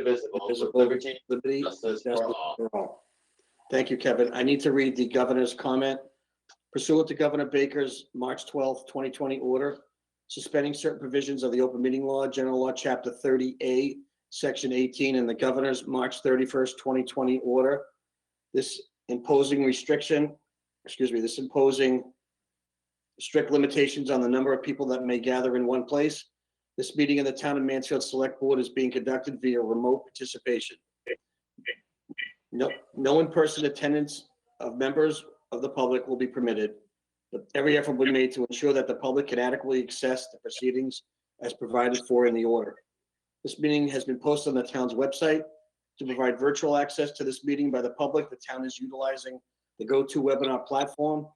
indivisible, with liberty and justice for all. Thank you, Kevin. I need to read the governor's comment. Pursuant to Governor Baker's March 12th, 2020 order, suspending certain provisions of the Open Meeting Law, General Law, Chapter 30A, Section 18, and the governor's March 31st, 2020 order, this imposing strict limitations on the number of people that may gather in one place. This meeting of the Town of Mansfield Select Board is being conducted via remote participation. No in-person attendance of members of the public will be permitted, but every effort will be made to ensure that the public can adequately access the proceedings as provided for in the order. This meeting has been posted on the town's website. To provide virtual access to this meeting by the public, the town is utilizing the GoToWebinar platform.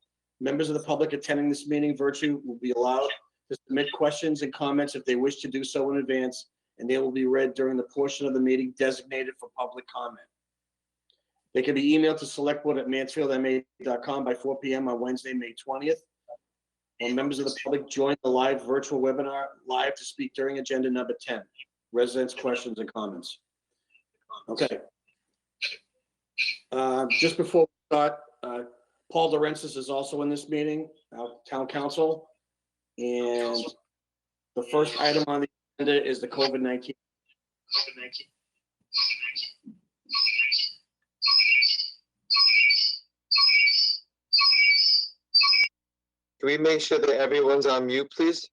Members of the public attending this meeting virtually will be allowed to submit questions and comments if they wish to do so in advance, and they will be read during the portion of the meeting designated for public comment. They can be emailed to selectboard@mansfieldma.com by 4 p.m. on Wednesday, May 20th. When members of the public join the live virtual webinar live to speak during agenda number 10, residents' questions and comments. Okay. Just before we start, Paul Dorensis is also in this meeting, our town council. And the first item on the agenda is the COVID-19. Can we make sure that everyone's on mute, please?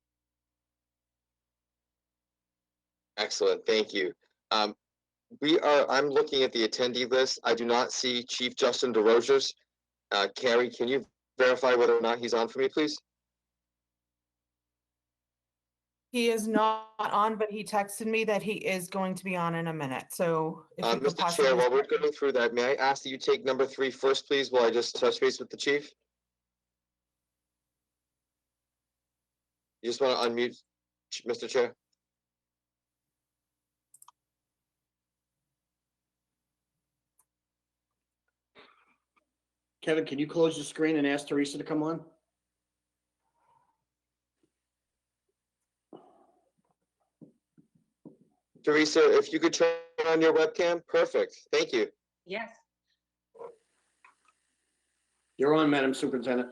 Excellent, thank you. I'm looking at the attendee list. I do not see Chief Justin DeRogers. Carrie, can you verify whether or not he's on for me, please? He is not on, but he texted me that he is going to be on in a minute. So, if you could Mr. Chair, while we're going through that, may I ask that you take number 3 first, please, while I just touch base with the chief? You just want to unmute, Mr. Chair? Kevin, can you close your screen and ask Teresa to come on? Teresa, if you could turn on your webcam, perfect. Thank you. Yes. You're on, Madam Superintendent.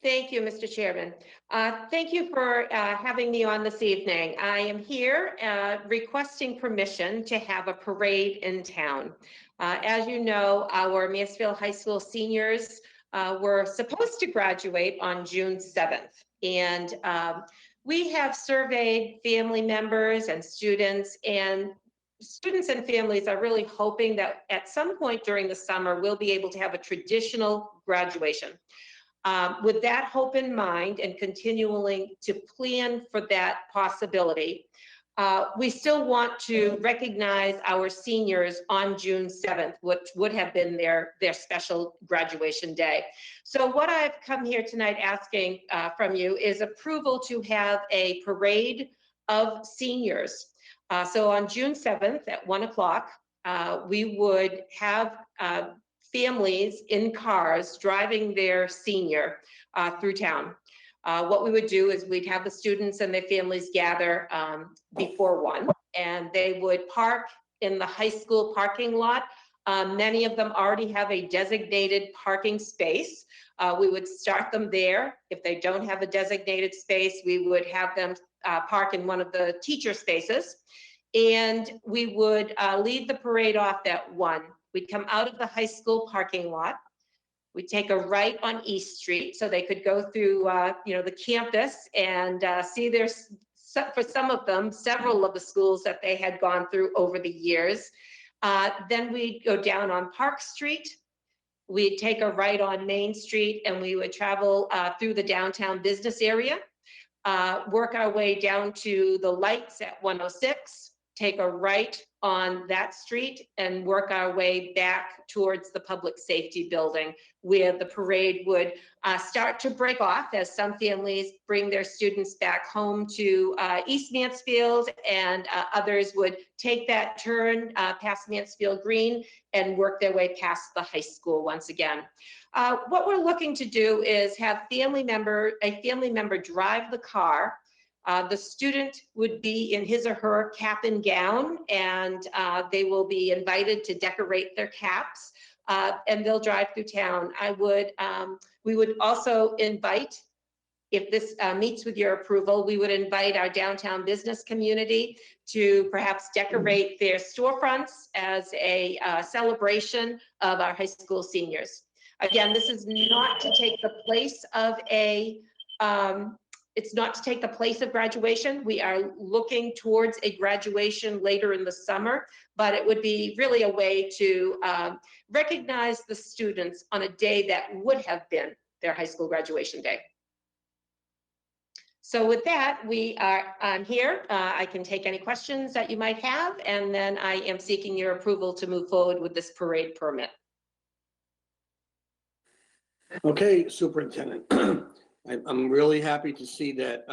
Thank you, Mr. Chairman. Thank you for having me on this evening. I am here requesting permission to have a parade in town. As you know, our Mansfield High School seniors were supposed to graduate on June 7th. And we have surveyed family members and students and families are really hoping that at some point during the summer, we'll be able to have a traditional graduation. With that hope in mind and continuing to plan for that possibility, we still want to recognize our seniors on June 7th, which would have been their special graduation day. So what I've come here tonight asking from you is approval to have a parade of seniors. So on June 7th at 1 o'clock, we would have families in cars driving their senior through town. What we would do is we'd have the students and their families gather before 1, and they would park in the high school parking lot. Many of them already have a designated parking space. We would start them there. If they don't have a designated space, we would have them park in one of the teacher spaces. And we would lead the parade off at 1. We'd come out of the high school parking lot. We'd take a right on East Street so they could go through, the campus and see for some of them, several of the schools that they had gone through over the years. Then we'd go down on Park Street. We'd take a right on Main Street and we would travel through the downtown business area, work our way down to the lights at 106, take a right on that street and work our way back towards the public safety building, where the parade would start to break off as some families bring their students back home to East Mansfield, and others would take that turn past Mansfield Green and work their way past the high school once again. What we're looking to do is have a family member drive the car The student would be in his or her cap and gown, and they will be invited to decorate their caps, and they'll drive through town. We would also invite, if this meets with your approval, we would invite our downtown business community to perhaps decorate their storefronts as a celebration of our high school seniors. Again, this is not to take the place of it's not to take the place of graduation. We are looking towards a graduation later in the summer, but it would be really a way to recognize the students on a day that would have been their high school graduation day. So with that, I'm here. I can take any questions that you might have, and then I am seeking your approval to move forward with this parade permit. Okay, Superintendent. I'm really happy to see that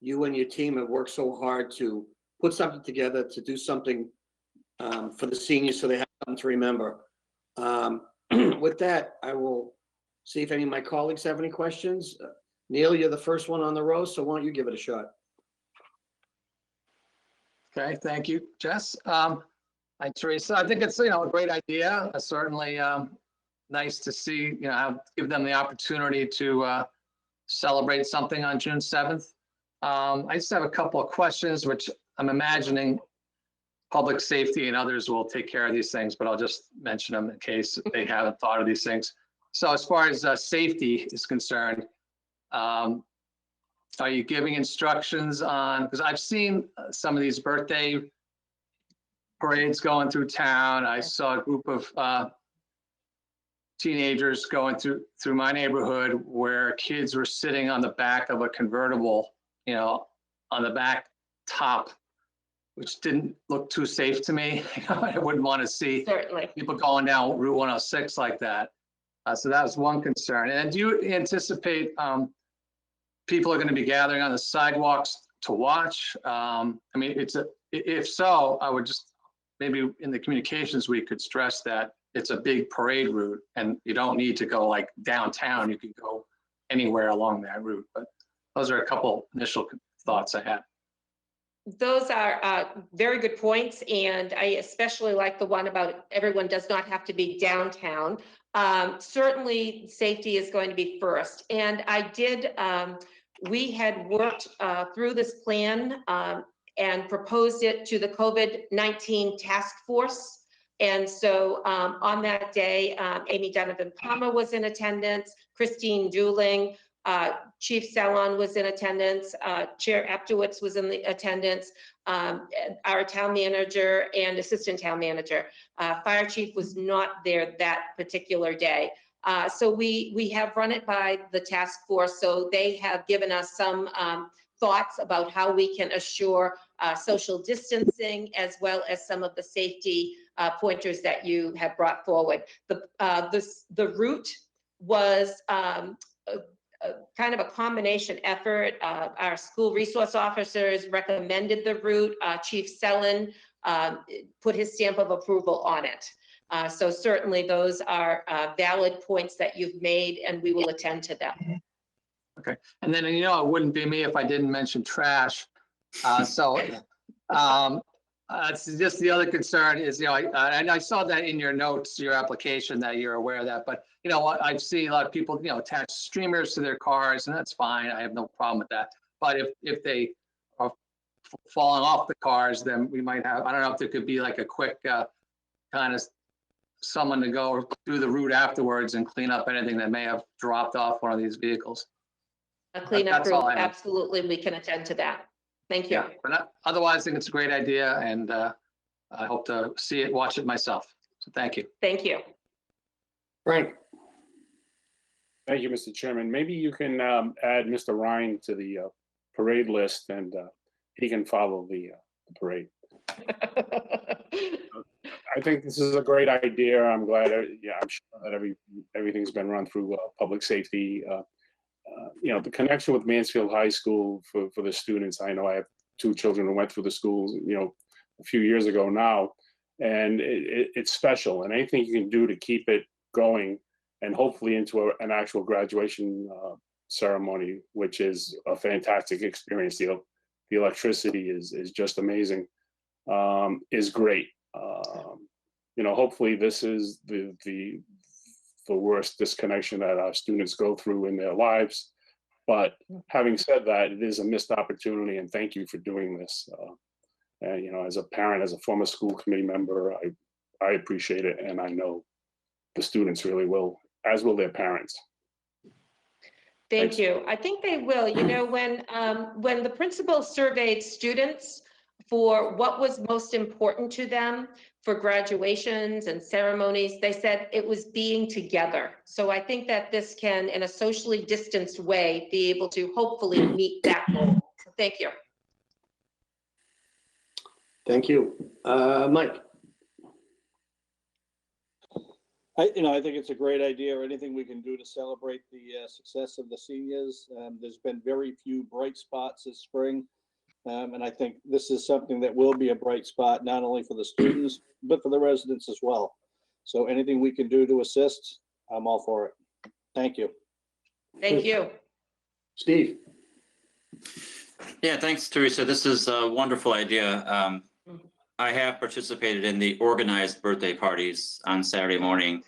you and your team have worked so hard to put something together, to do something for the seniors so they have something to remember. With that, I will see if any of my colleagues have any questions. Neil, you're the first one on the row, so why don't you give it a shot? Okay, thank you, Jess. Hi, Teresa. I think it's, a great idea. Certainly nice to see, give them the opportunity to celebrate something on June 7th. I just have a couple of questions, which I'm imagining public safety and others will take care of these things, but I'll just mention them in case they haven't thought of these things. So as far as safety is concerned, are you giving instructions on, because I've seen some of these birthday parades going through town. I saw a group of teenagers going through my neighborhood where kids were sitting on the back of a convertible, on the back top, which didn't look too safe to me. I wouldn't want to see Certainly. people going down Route 106 like that. So that was one concern. And do you anticipate people are going to be gathering on the sidewalks to watch? If so, I would just, maybe in the communications, we could stress that it's a big parade route and you don't need to go like downtown. You can go anywhere along that route. But those are a couple initial thoughts I had. Those are very good points, and I especially like the one about everyone does not have to be downtown. Certainly, safety is going to be first. And we had worked through this plan and proposed it to the COVID-19 task force. And so on that day, Amy Donovan-Palmer was in attendance, Christine Dooling, Chief Salon was in attendance, Chair Aptowitz was in the attendance, our town manager and assistant town manager. Fire chief was not there that particular day. So we have run it by the task force. So they have given us some thoughts about how we can assure social distancing, as well as some of the safety pointers that you have brought forward. The route was kind of a combination effort. Our school resource officers recommended the route. Chief Sellen put his stamp of approval on it. So certainly those are valid points that you've made, and we will attend to them. Okay, and then, it wouldn't be me if I didn't mention trash. It's just the other concern is, and I saw that in your notes, your application, that you're aware of that, but I've seen a lot of people, attach streamers to their cars, and that's fine. I have no problem with that. But if they are falling off the cars, then we might have, I don't know if there could be like a quick kind of someone to go through the route afterwards and clean up anything that may have dropped off one of these vehicles. A cleanup That's all group, I have. absolutely, we can attend to that. Thank you. Yeah, but otherwise, I think it's a great idea, and I hope to see it, watch it myself. So thank you. Thank you. Frank? Thank you, Mr. Chairman. Maybe you can add Mr. Ryan to the parade list, and he can follow the parade. I think this is a great idea. I'm glad, I'm sure that everything's been run through public safety. The connection with Mansfield High School for the students. I know I have two children who went through the schools, a few years ago now, and it's special. And anything you can do to keep it going and hopefully into an actual graduation ceremony, which is a fantastic experience. The electricity is just amazing, is great. Hopefully this is the worst disconnection that our students go through in their lives. But having said that, it is a missed opportunity, and thank you for doing this. As a parent, as a former school committee member, I appreciate it, and I know the students really will, as will their parents. Thank you. I think they will. When the principal surveyed students for what was most important to them for graduations and ceremonies, they said it was being together. So I think that this can, in a socially distanced way, be able to hopefully meet that goal. So thank you. Thank you. Mike? I think it's a great idea. Anything we can do to celebrate the success of the seniors. There's been very few bright spots this spring. And I think this is something that will be a bright spot, not only for the students, but for the residents as well. So anything we can do to assist, I'm all for it. Thank you. Thank you. Steve? Yeah, thanks, Teresa. This is a wonderful idea. I have participated in the organized birthday parties on Saturday morning,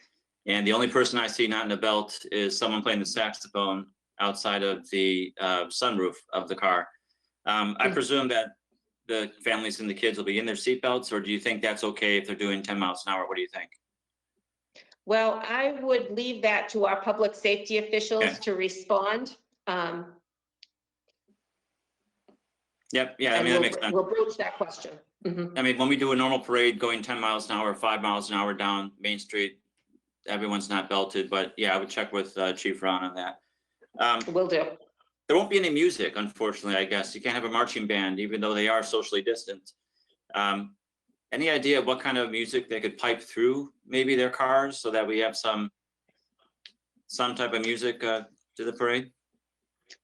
and the only person I see not in a belt is someone playing the saxophone outside of the sunroof of the car. I presume that the families and the kids will be in their seatbelts, or do you think that's okay if they're doing 10 miles an hour? What do you think? Well, I would leave that to our public safety officials Okay. to respond. Yep, yeah, I And mean, that makes sense. we'll broach that question. I mean, when we do a normal parade going 10 miles an hour, 5 miles an hour down Main Street, everyone's not belted, but yeah, I would check with Chief Ron on that. Will do. There won't be any music, unfortunately, I guess. You can't have a marching band, even though they are socially distant. Any idea what kind of music they could pipe through maybe their cars so that we have some type of music to the parade?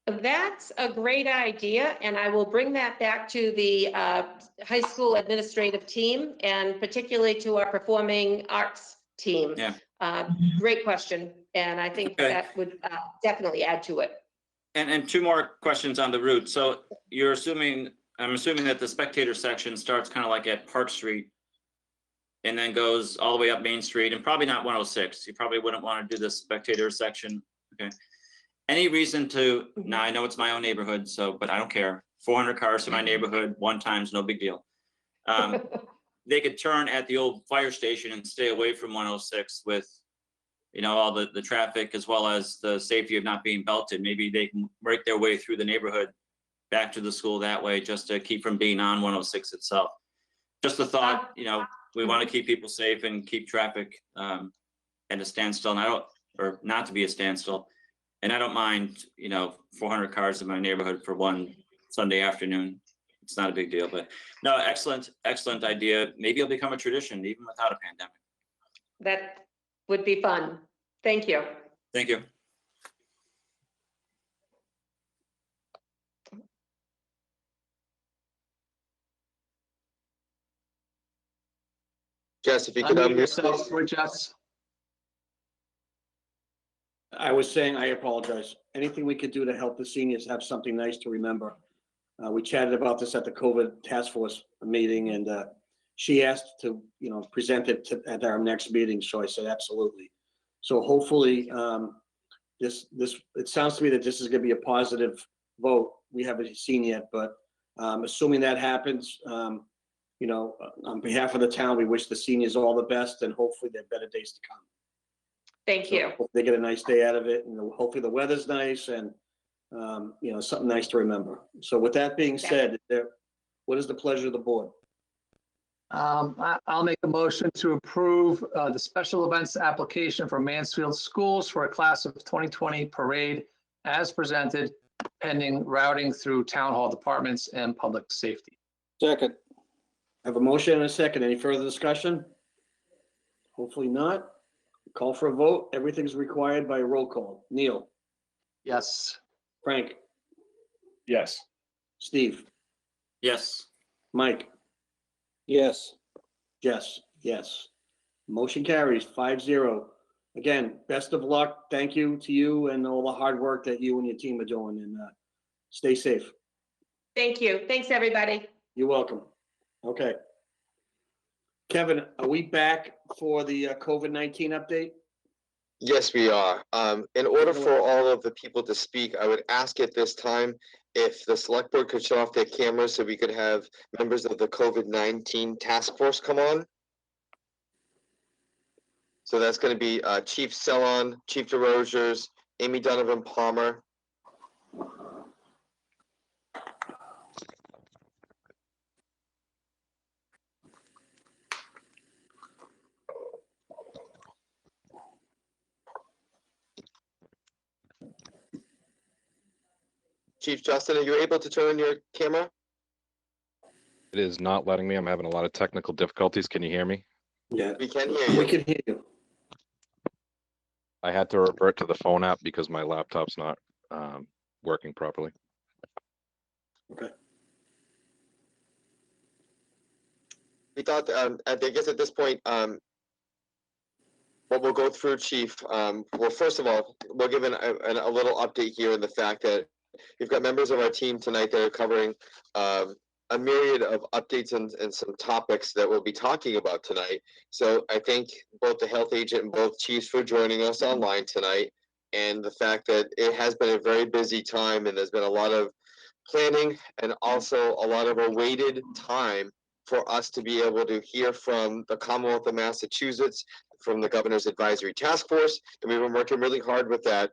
That's a great idea, and I will bring that back to the high school administrative team and particularly to our performing arts team. Yeah. Great question, and I think Okay. that would definitely add to it. And two more questions on the route. So I'm assuming that the spectator section starts kind of like at Park Street and then goes all the way up Main Street, and probably not 106. You probably wouldn't want to do the spectator section. Okay. Any reason to, now I know it's my own neighborhood, but I don't care. 400 cars to my neighborhood, one time's no big deal. They could turn at the old fire station and stay away from 106 with, all the traffic as well as the safety of not being belted. Maybe they can break their way through the neighborhood back to the school that way, just to keep from being on 106 itself. Just a thought, we want to keep people safe and keep traffic at a standstill, or not to be a standstill. And I don't mind, 400 cars in my neighborhood for one Sunday afternoon. It's not a big deal, but no, excellent idea. Maybe it'll become a tradition even without a pandemic. That would be fun. Thank you. Thank you. Jess, if you could Unmute unmute yourself, yourself. Jess. I was saying, I apologize. Anything we could do to help the seniors have something nice to remember. We chatted about this at the COVID task force meeting, and she asked to, present it at our next meeting. So I said, absolutely. So hopefully, it sounds to me that this is going to be a positive vote. We haven't seen yet, but assuming that happens, on behalf of the town, we wish the seniors all the best, and hopefully there are better days to come. Thank you. Hope they get a nice day out of it, and hopefully the weather's nice, and something nice to remember. So with that being said, what is the pleasure of the board? I'll make a motion to approve the special events application for Mansfield Schools for a class of 2020 parade as presented, pending routing through town hall departments and public safety. Second. I have a motion and a second. Any further discussion? Hopefully not. Call for a vote. Everything's required by roll call. Neil, Yes. Frank, Yes. Steve, Yes. Mike, Yes. Jess, yes. Motion carries 5-0. Again, best of luck. Thank you to you and all the hard work that you and your team are doing, and stay safe. Thank you. Thanks, everybody. You're welcome. Okay. Kevin, are we back for the COVID-19 update? Yes, we are. In order for all of the people to speak, I would ask at this time if the select board could shut off their cameras so we could have members of the COVID-19 task force come on. So that's going to be Chief Sellon, Chief DeRosiers, Amy Donovan Palmer. Chief Justin, are you able to turn on your camera? It is not letting me. I'm having a lot of technical difficulties. Can you hear me? Yeah, We can hear you. we can hear you. I had to revert to the phone app because my laptop's not working properly. Okay. We thought, I guess at this point, what we'll go through, Chief, well, first of all, we'll give a little update here in the fact that we've got members of our team tonight that are covering a myriad of updates and some topics that we'll be talking about tonight. So I thank both the health agent and both chiefs for joining us online tonight, and the fact that it has been a very busy time and there's been a lot of planning and also a lot of awaited time for us to be able to hear from the Commonwealth of Massachusetts, from the Governor's Advisory Task Force, and we've been working really hard with that.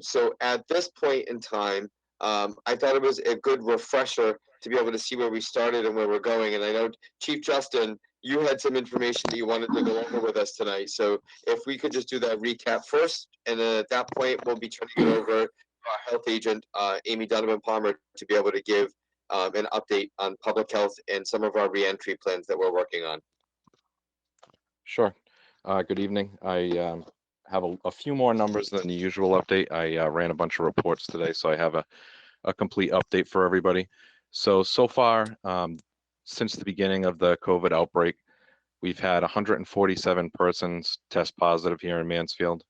So at this point in time, I thought it was a good refresher to be able to see where we started and where we're going. And I know, Chief Justin, you had some information that you wanted to go over with us tonight. So if we could just do that recap first, and then at that point, we'll be turning it over to our health agent, Amy Donovan Palmer, to be able to give an update on public health and some of our reentry plans that we're working on. Sure. Good evening. I have a few more numbers than the usual update. I ran a bunch of reports today, so I have a complete update for everybody. So far, since the beginning of the COVID outbreak, we've had 147 persons test positive here in Mansfield.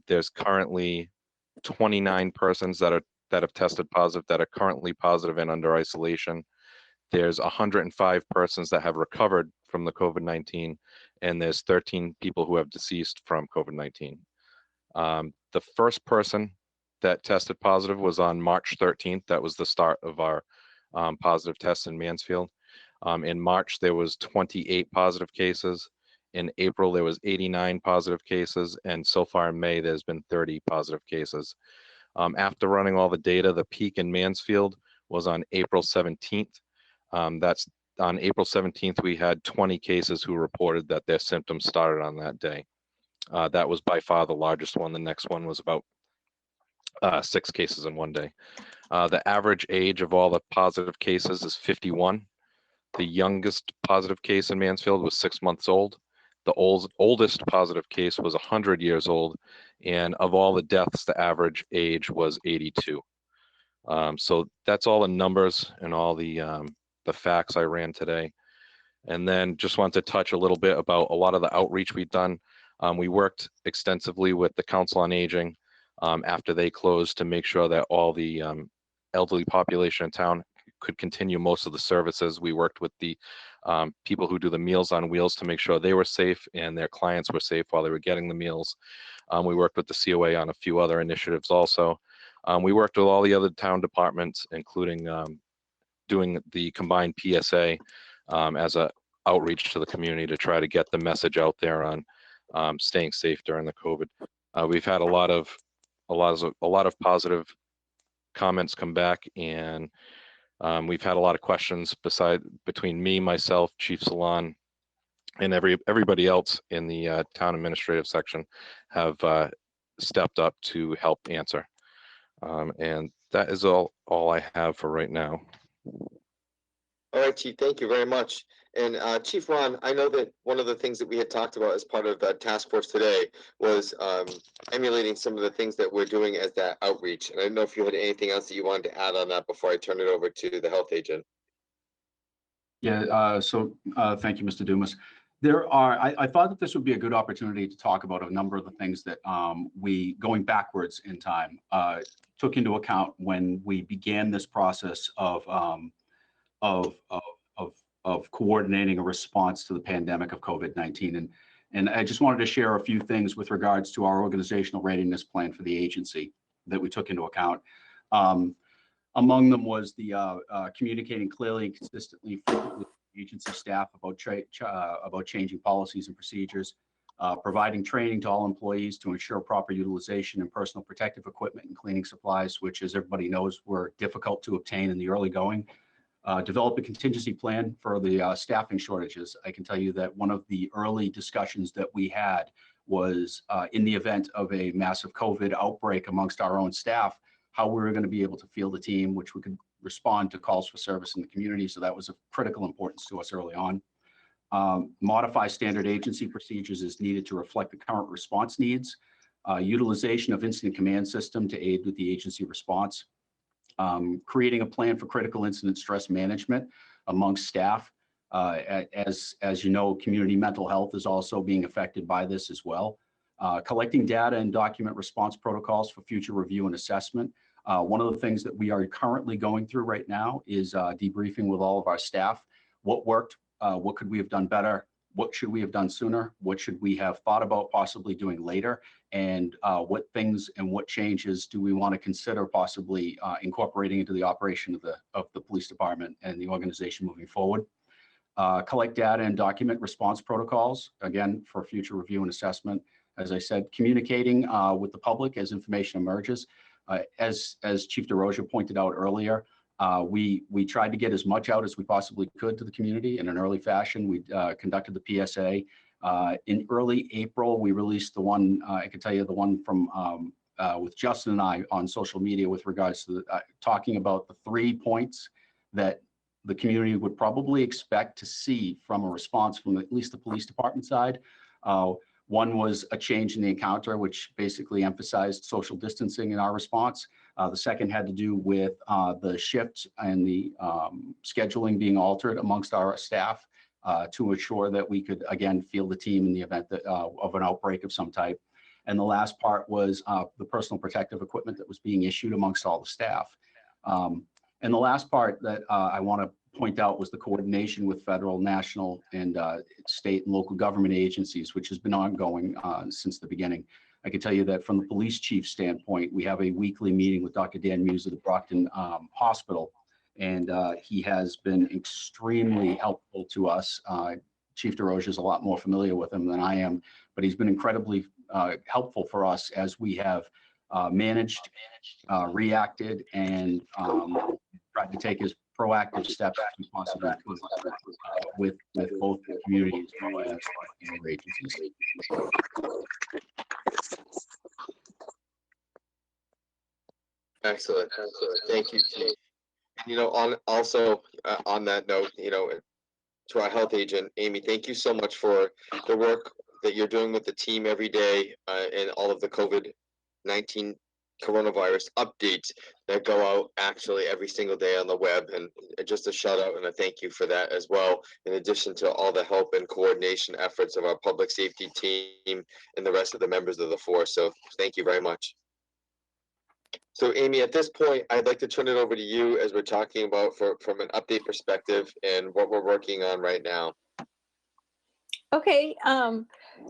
There's currently 29 persons that have tested positive that are currently positive and under isolation. There's 105 persons that have recovered from the COVID-19, and there's 13 people who have deceased from COVID-19. The first person that tested positive was on March 13th. That was the start of our positive tests in Mansfield. In March, there was 28 positive cases. In April, there was 89 positive cases. And so far in May, there's been 30 positive cases. After running all the data, the peak in Mansfield was on April 17th. That's on April 17th, we had 20 cases who reported that their symptoms started on that day. That was by far the largest one. The next one was about 6 cases in one day. The average age of all the positive cases is 51. The youngest positive case in Mansfield was 6 months old. The oldest positive case was 100 years old. And of all the deaths, the average age was 82. So that's all the numbers and all the facts I ran today. And then just want to touch a little bit about a lot of the outreach we've done. We worked extensively with the Council on Aging after they closed to make sure that all the elderly population in town could continue most of the services. We worked with the people who do the Meals on Wheels to make sure they were safe and their clients were safe while they were getting the meals. We worked with the COA on a few other initiatives also. We worked with all the other town departments, including doing the combined PSA as a outreach to the community to try to get the message out there on staying safe during the COVID. We've had a lot of positive comments come back, and we've had a lot of questions between me, myself, Chief Sellon, and everybody else in the town administrative section have stepped up to help answer. And that is all I have for right now. All right, Chief, thank you very much. And Chief Ron, I know that one of the things that we had talked about as part of the task force today was emulating some of the things that we're doing as that outreach. And I don't know if you had anything else that you wanted to add on that before I turn it over to the health agent. Yeah, so thank you, Mr. Dumas. I thought that this would be a good opportunity to talk about a number of the things that we, going backwards in time, took into account when we began this process of coordinating a response to the pandemic of COVID-19. And I just wanted to share a few things with regards to our organizational readiness plan for the agency that we took into account. Among them was the communicating clearly and consistently, frequently with agency staff about changing policies and procedures, providing training to all employees to ensure proper utilization and personal protective equipment and cleaning supplies, which, as everybody knows, were difficult to obtain in the early going. Develop a contingency plan for the staffing shortages. I can tell you that one of the early discussions that we had was in the event of a massive COVID outbreak amongst our own staff, how we were going to be able to field a team, which we could respond to calls for service in the community. So that was of critical importance to us early on. Modify standard agency procedures as needed to reflect the current response needs. Utilization of incident command system to aid with the agency response. Creating a plan for critical incident stress management amongst staff. As you know, community mental health is also being affected by this as well. Collecting data and document response protocols for future review and assessment. One of the things that we are currently going through right now is debriefing with all of our staff. What worked? What could we have done better? What should we have done sooner? What should we have thought about possibly doing later? And what things and what changes do we want to consider possibly incorporating into the operation of the police department and the organization moving forward? Collect data and document response protocols, again, for future review and assessment. As I said, communicating with the public as information emerges. As Chief DeRosa pointed out earlier, we tried to get as much out as we possibly could to the community in an early fashion. We conducted the PSA. In early April, we released the one, I can tell you the one from with Justin and I on social media with regards to talking about the 3 points that the community would probably expect to see from a response from at least the police department side. One was a change in the encounter, which basically emphasized social distancing in our response. The second had to do with the shifts and the scheduling being altered amongst our staff to ensure that we could, again, field the team in the event that, of an outbreak of some type. And the last part was the personal protective equipment that was being issued amongst all the staff. And the last part that I want to point out was the coordination with federal, national, and state and local government agencies, which has been ongoing since the beginning. I can tell you that from the police chief standpoint, we have a weekly meeting with Dr. Dan Muse of the Brockton Hospital, and he has been extremely helpful to us. Chief DeRosa is a lot more familiar with him than I am, but he's been incredibly helpful for us as we have managed, reacted, and tried to take as proactive steps as we possibly could with both the communities as well as our agencies. Excellent. Thank you, Chief. And, you know, on that note, you know, to our health agent, Amy, thank you so much for the work that you're doing with the team every day and all of the COVID-19 coronavirus updates that go out actually every single day on the web. And just a shout out and a thank you for that as well, in addition to all the help and coordination efforts of our public safety team and the rest of the members of the force. So thank you very much. So Amy, at this point, I'd like to turn it over to you as we're talking about from an update perspective and what we're working on right now. Okay.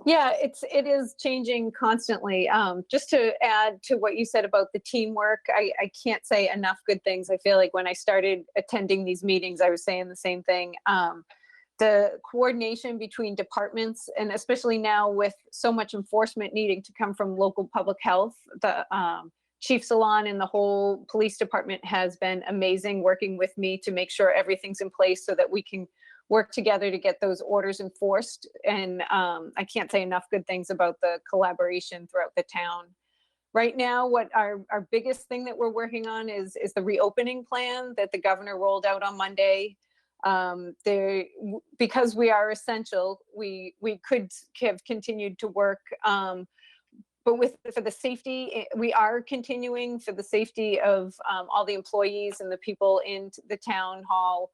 Yeah, it is changing constantly. Just to add to what you said about the teamwork, I can't say enough good things. I feel like when I started attending these meetings, I was saying the same thing. The coordination between departments, and especially now with so much enforcement needing to come from local public health, the Chief Salon and the whole police department has been amazing working with me to make sure everything's in place so that we can work together to get those orders enforced. And I can't say enough good things about the collaboration throughout the town. Right now, what our biggest thing that we're working on is the reopening plan that the governor rolled out on Monday. Because we are essential, we could have continued to work, but for the safety, we are continuing for the safety of all the employees and the people in the town hall.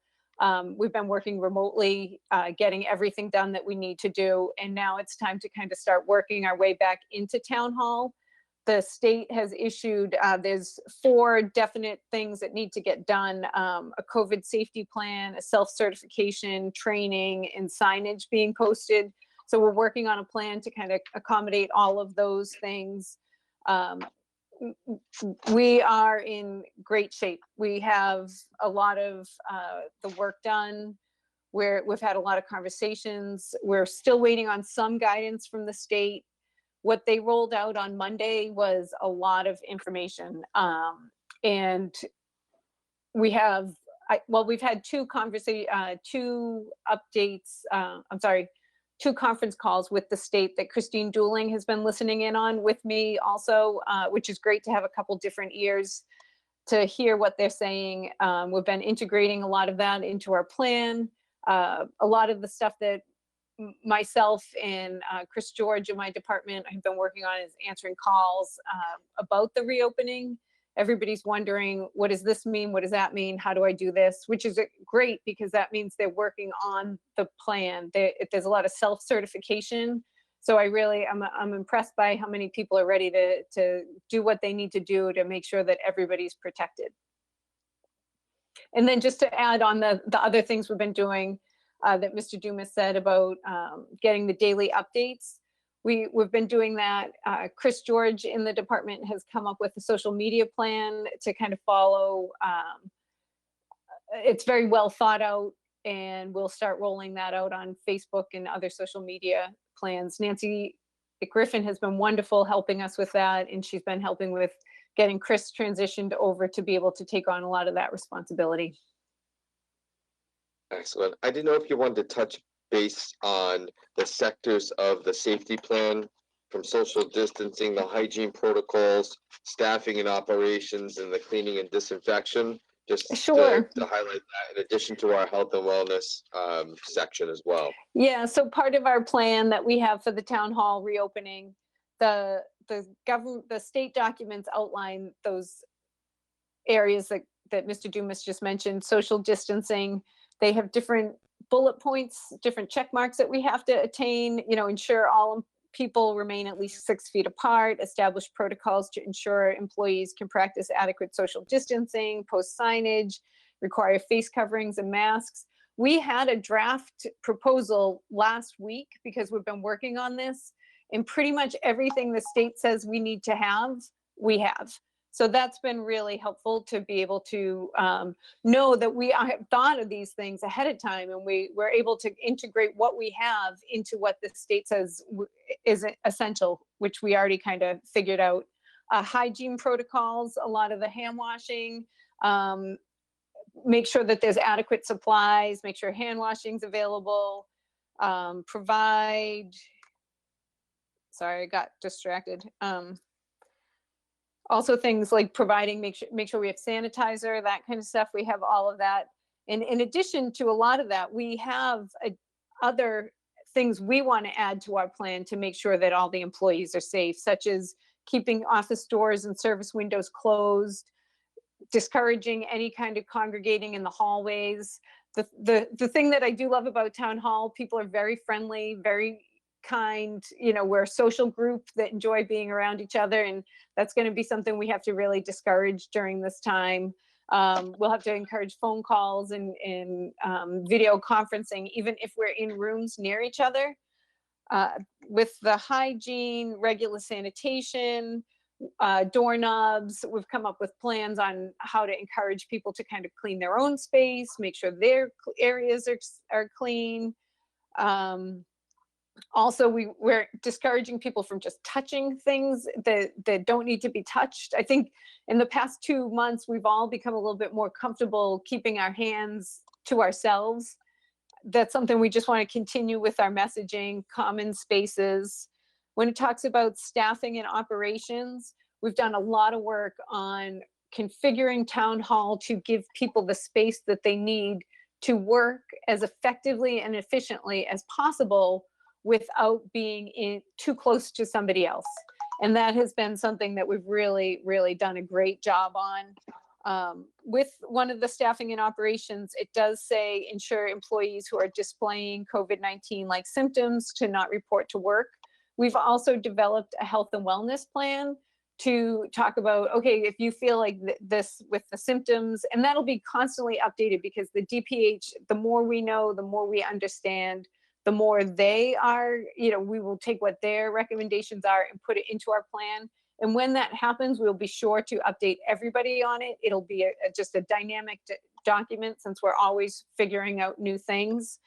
We've been working remotely, getting everything done that we need to do. And now it's time to kind of start working our way back into town hall. The state has issued, there's 4 definite things that need to get done. A COVID safety plan, a self-certification, training, and signage being posted. So we're working on a plan to kind of accommodate all of those things. We are in great shape. We have a lot of the work done. We've had a lot of conversations. We're still waiting on some guidance from the state. What they rolled out on Monday was a lot of information. And we have, we've had 2 updates, two conference calls with the state that Christine Dooling has been listening in on with me also, which is great to have a couple different ears to hear what they're saying. We've been integrating a lot of that into our plan. A lot of the stuff that myself and Chris George in my department have been working on is answering calls about the reopening. Everybody's wondering, what does this mean? What does that mean? How do I do this? Which is great, because that means they're working on the plan. There's a lot of self-certification. So I'm impressed by how many people are ready to do what they need to do to make sure that everybody's protected. And then just to add on the other things we've been doing, that Mr. Dumas said about getting the daily updates. We've been doing that. Chris George in the department has come up with a social media plan to kind of follow. It's very well thought out, and we'll start rolling that out on Facebook and other social media plans. Nancy Griffin has been wonderful helping us with that, and she's been helping with getting Chris transitioned over to be able to take on a lot of that responsibility. Excellent. I didn't know if you wanted to touch base on the sectors of the safety plan, from social distancing, the hygiene protocols, staffing and operations, and the cleaning and disinfection, just Sure. to highlight that, in addition to our health and wellness section as well. Yeah, so part of our plan that we have for the town hall reopening, the state documents outline those areas that Mr. Dumas just mentioned, social distancing. They have different bullet points, different check marks that we have to attain, ensure all people remain at least 6 feet apart, establish protocols to ensure employees can practice adequate social distancing, post signage, require face coverings and masks. We had a draft proposal last week because we've been working on this, and pretty much everything the state says we need to have, we have. So that's been really helpful to be able to know that we have thought of these things ahead of time, and we're able to integrate what we have into what the state says is essential, which we already kind of figured out. Hygiene protocols, a lot of the hand washing, make sure that there's adequate supplies, make sure hand washing's available, provide, sorry, I got distracted. Also things like providing, make sure we have sanitizer, that kind of stuff. We have all of that. And in addition to a lot of that, we have other things we want to add to our plan to make sure that all the employees are safe, such as keeping office doors and service windows closed, discouraging any kind of congregating in the hallways. The thing that I do love about town hall, people are very friendly, very kind, we're a social group that enjoy being around each other, and that's going to be something we have to really discourage during this time. We'll have to encourage phone calls and video conferencing, even if we're in rooms near each other. With the hygiene, regular sanitation, doorknobs, we've come up with plans on how to encourage people to kind of clean their own space, make sure their areas are clean. Also, we're discouraging people from just touching things that don't need to be touched. I think in the past 2 months, we've all become a little bit more comfortable keeping our hands to ourselves. That's something we just want to continue with our messaging, common spaces. When it talks about staffing and operations, we've done a lot of work on configuring town hall to give people the space that they need to work as effectively and efficiently as possible without being too close to somebody else. And that has been something that we've really, really done a great job on. With one of the staffing and operations, it does say ensure employees who are displaying COVID-19 like symptoms to not report to work. We've also developed a health and wellness plan to talk about, okay, if you feel like this with the symptoms, and that'll be constantly updated because the DPH, the more we know, the more we understand, the more they are, we will take what their recommendations are and put it into our plan. And when that happens, we'll be sure to update everybody on it. It'll be just a dynamic document since we're always figuring out new things.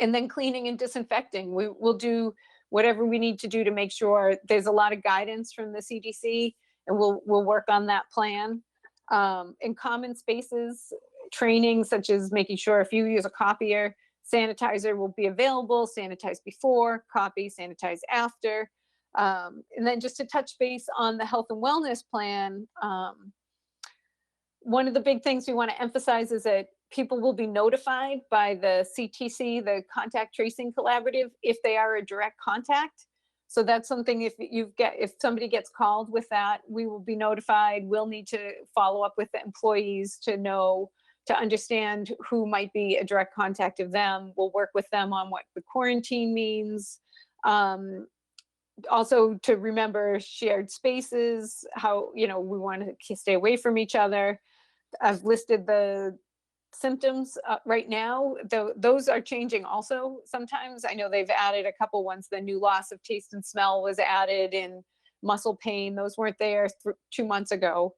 And then cleaning and disinfecting. We'll do whatever we need to do to make sure. There's a lot of guidance from the CDC, and we'll work on that plan. In common spaces, training such as making sure if you use a copier, sanitizer will be available, sanitize before, copy, sanitize after. And then just to touch base on the health and wellness plan, one of the big things we want to emphasize is that people will be notified by the CTC, the Contact Tracing Collaborative, if they are a direct contact. So that's something, if somebody gets called with that, we will be notified. We'll need to follow up with the employees to understand who might be a direct contact of them. We'll work with them on what the quarantine means. Also to remember shared spaces, how, we want to stay away from each other. I've listed the symptoms right now. Those are changing also sometimes. I know they've added a couple ones. The new loss of taste and smell was added in muscle pain. Those weren't there 2 months ago.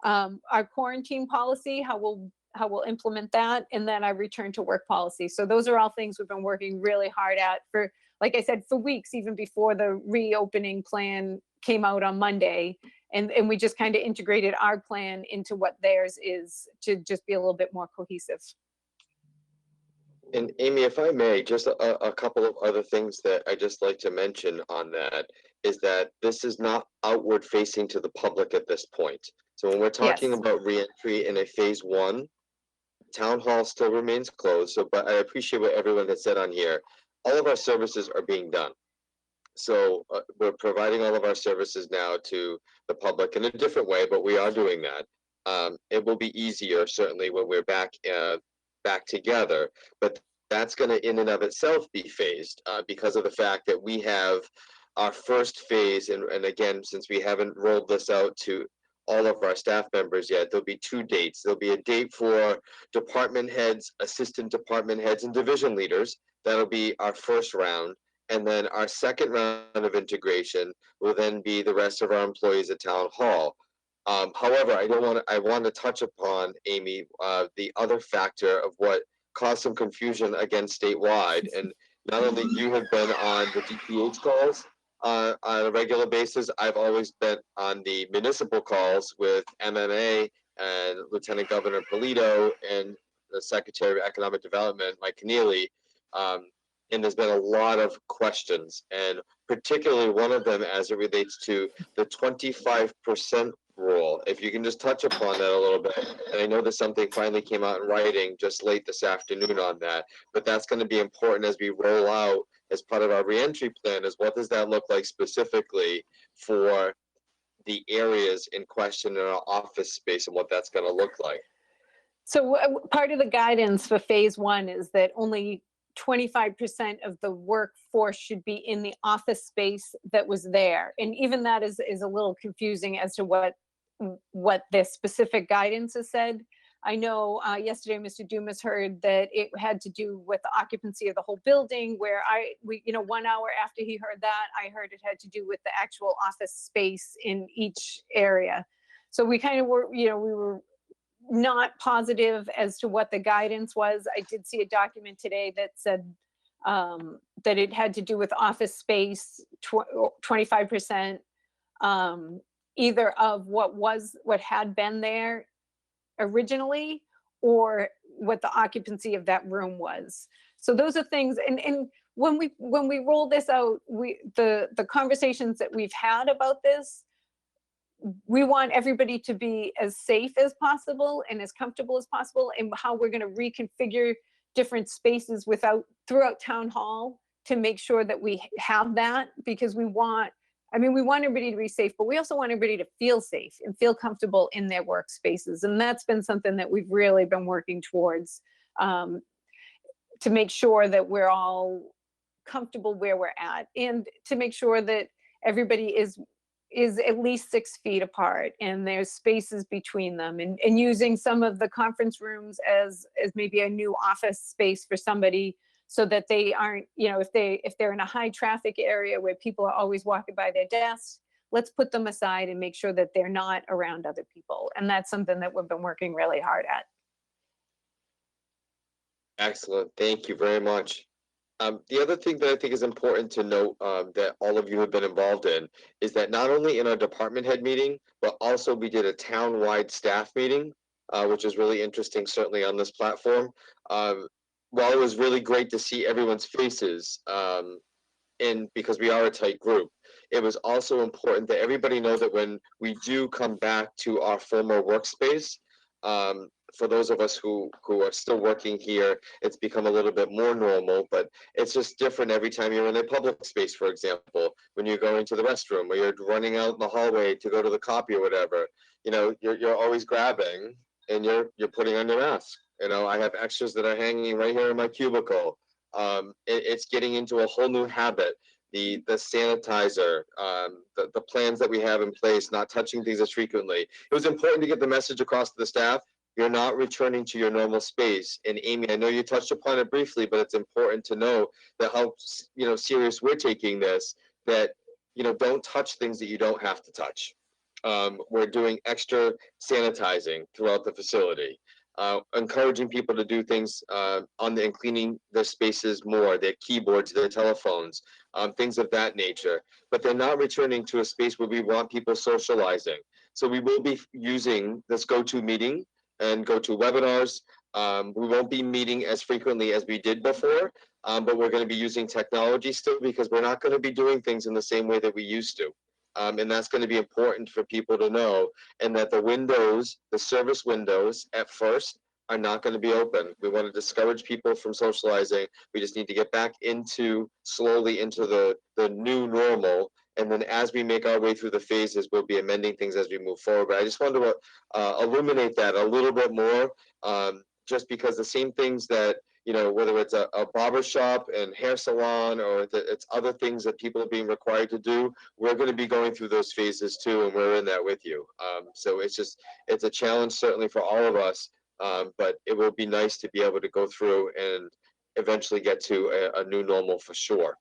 Our quarantine policy, how we'll implement that, and then our return to work policy. So those are all things we've been working really hard at for, like I said, for weeks, even before the reopening plan came out on Monday. And we just kind of integrated our plan into what theirs is to just be a little bit more cohesive. And Amy, if I may, just a couple of other things that I just like to mention on that is that this is not outward facing to the public at this point. So when we're talking about reentry in a phase 1, town hall still remains closed. So, but I appreciate what everyone has said on here. All of our services are being done. So we're providing all of our services now to the public in a different way, but we are doing that. It will be easier, certainly, when we're back together, but that's going to in and of itself be phased because of the fact that we have our first phase. And again, since we haven't rolled this out to all of our staff members yet, there'll be 2 dates. There'll be a date for department heads, assistant department heads, and division leaders. That'll be our first round. And then our second round of integration will then be the rest of our employees at town hall. However, I want to touch upon, Amy, the other factor of what caused some confusion again statewide. And not only you have been on the DPH calls on a regular basis, I've always been on the municipal calls with MMA and Lieutenant Governor Polito and the Secretary of Economic Development, Mike Keneally. And there's been a lot of questions, and particularly one of them as it relates to the 25% rule. If you can just touch upon that a little bit. And I know that something finally came out in writing just late this afternoon on that, but that's going to be important as we roll out as part of our reentry plan, is what does that look like specifically for the areas in question in our office space and what that's going to look like. So part of the guidance for phase 1 is that only 25% of the workforce should be in the office space that was there. And even that is a little confusing as to what the specific guidance has said. I know yesterday Mr. Dumas heard that it had to do with the occupancy of the whole building, where 1 hour after he heard that, I heard it had to do with the actual office space in each area. So we kind of were, we were not positive as to what the guidance was. I did see a document today that said that it had to do with office space, 25%, either of what had been there originally or what the occupancy of that room was. So those are things, and when we roll this out, the conversations that we've had about this, we want everybody to be as safe as possible and as comfortable as possible, and how we're going to reconfigure different spaces throughout town hall to make sure that we have that, because we want I mean, we want everybody to be safe, but we also want everybody to feel safe and feel comfortable in their workspaces. And that's been something that we've really been working towards, to make sure that we're all comfortable where we're at, and to make sure that everybody is at least 6 feet apart and there's spaces between them, and using some of the conference rooms as maybe a new office space for somebody, so that they aren't, you know, if they're in a high traffic area where people are always walking by their desks, let's put them aside and make sure that they're not around other people. And that's something that we've been working really hard at. Excellent. Thank you very much. The other thing that I think is important to note that all of you have been involved in is that not only in our department head meeting, but also we did a town-wide staff meeting, which is really interesting, certainly on this platform. While it was really great to see everyone's faces, because we are a tight group, it was also important that everybody know that when we do come back to our former workspace, for those of us who are still working here, it's become a little bit more normal, but it's just different every time you're in a public space, for example, when you're going to the restroom or you're running out in the hallway to go to the copy or whatever, you know, you're always grabbing and you're putting on your mask. You know, I have extras that are hanging right here in my cubicle. It's getting into a whole new habit. The sanitizer, the plans that we have in place, not touching things as frequently. It was important to get the message across to the staff. You're not returning to your normal space. And Amy, I know you touched upon it briefly, but it's important to know that how, you know, serious we're taking this, that, you know, don't touch things that you don't have to touch. We're doing extra sanitizing throughout the facility. Encouraging people to do things and cleaning their spaces more, their keyboards, their telephones, things of that nature. But they're not returning to a space where we want people socializing. So we will be using this GoToMeeting and GoToWebinars. We won't be meeting as frequently as we did before, but we're going to be using technology still, because we're not going to be doing things in the same way that we used to. And that's going to be important for people to know, and that the windows, the service windows at first are not going to be open. We want to discourage people from socializing. We just need to get back slowly into the new normal. And then as we make our way through the phases, we'll be amending things as we move forward. But I just wanted to illuminate that a little bit more, just because the same things that, you know, whether it's a barber shop and hair salon, or it's other things that people are being required to do, we're going to be going through those phases too, and we're in that with you. So it's a challenge certainly for all of us, but it will be nice to be able to go through and eventually get to a new normal for sure.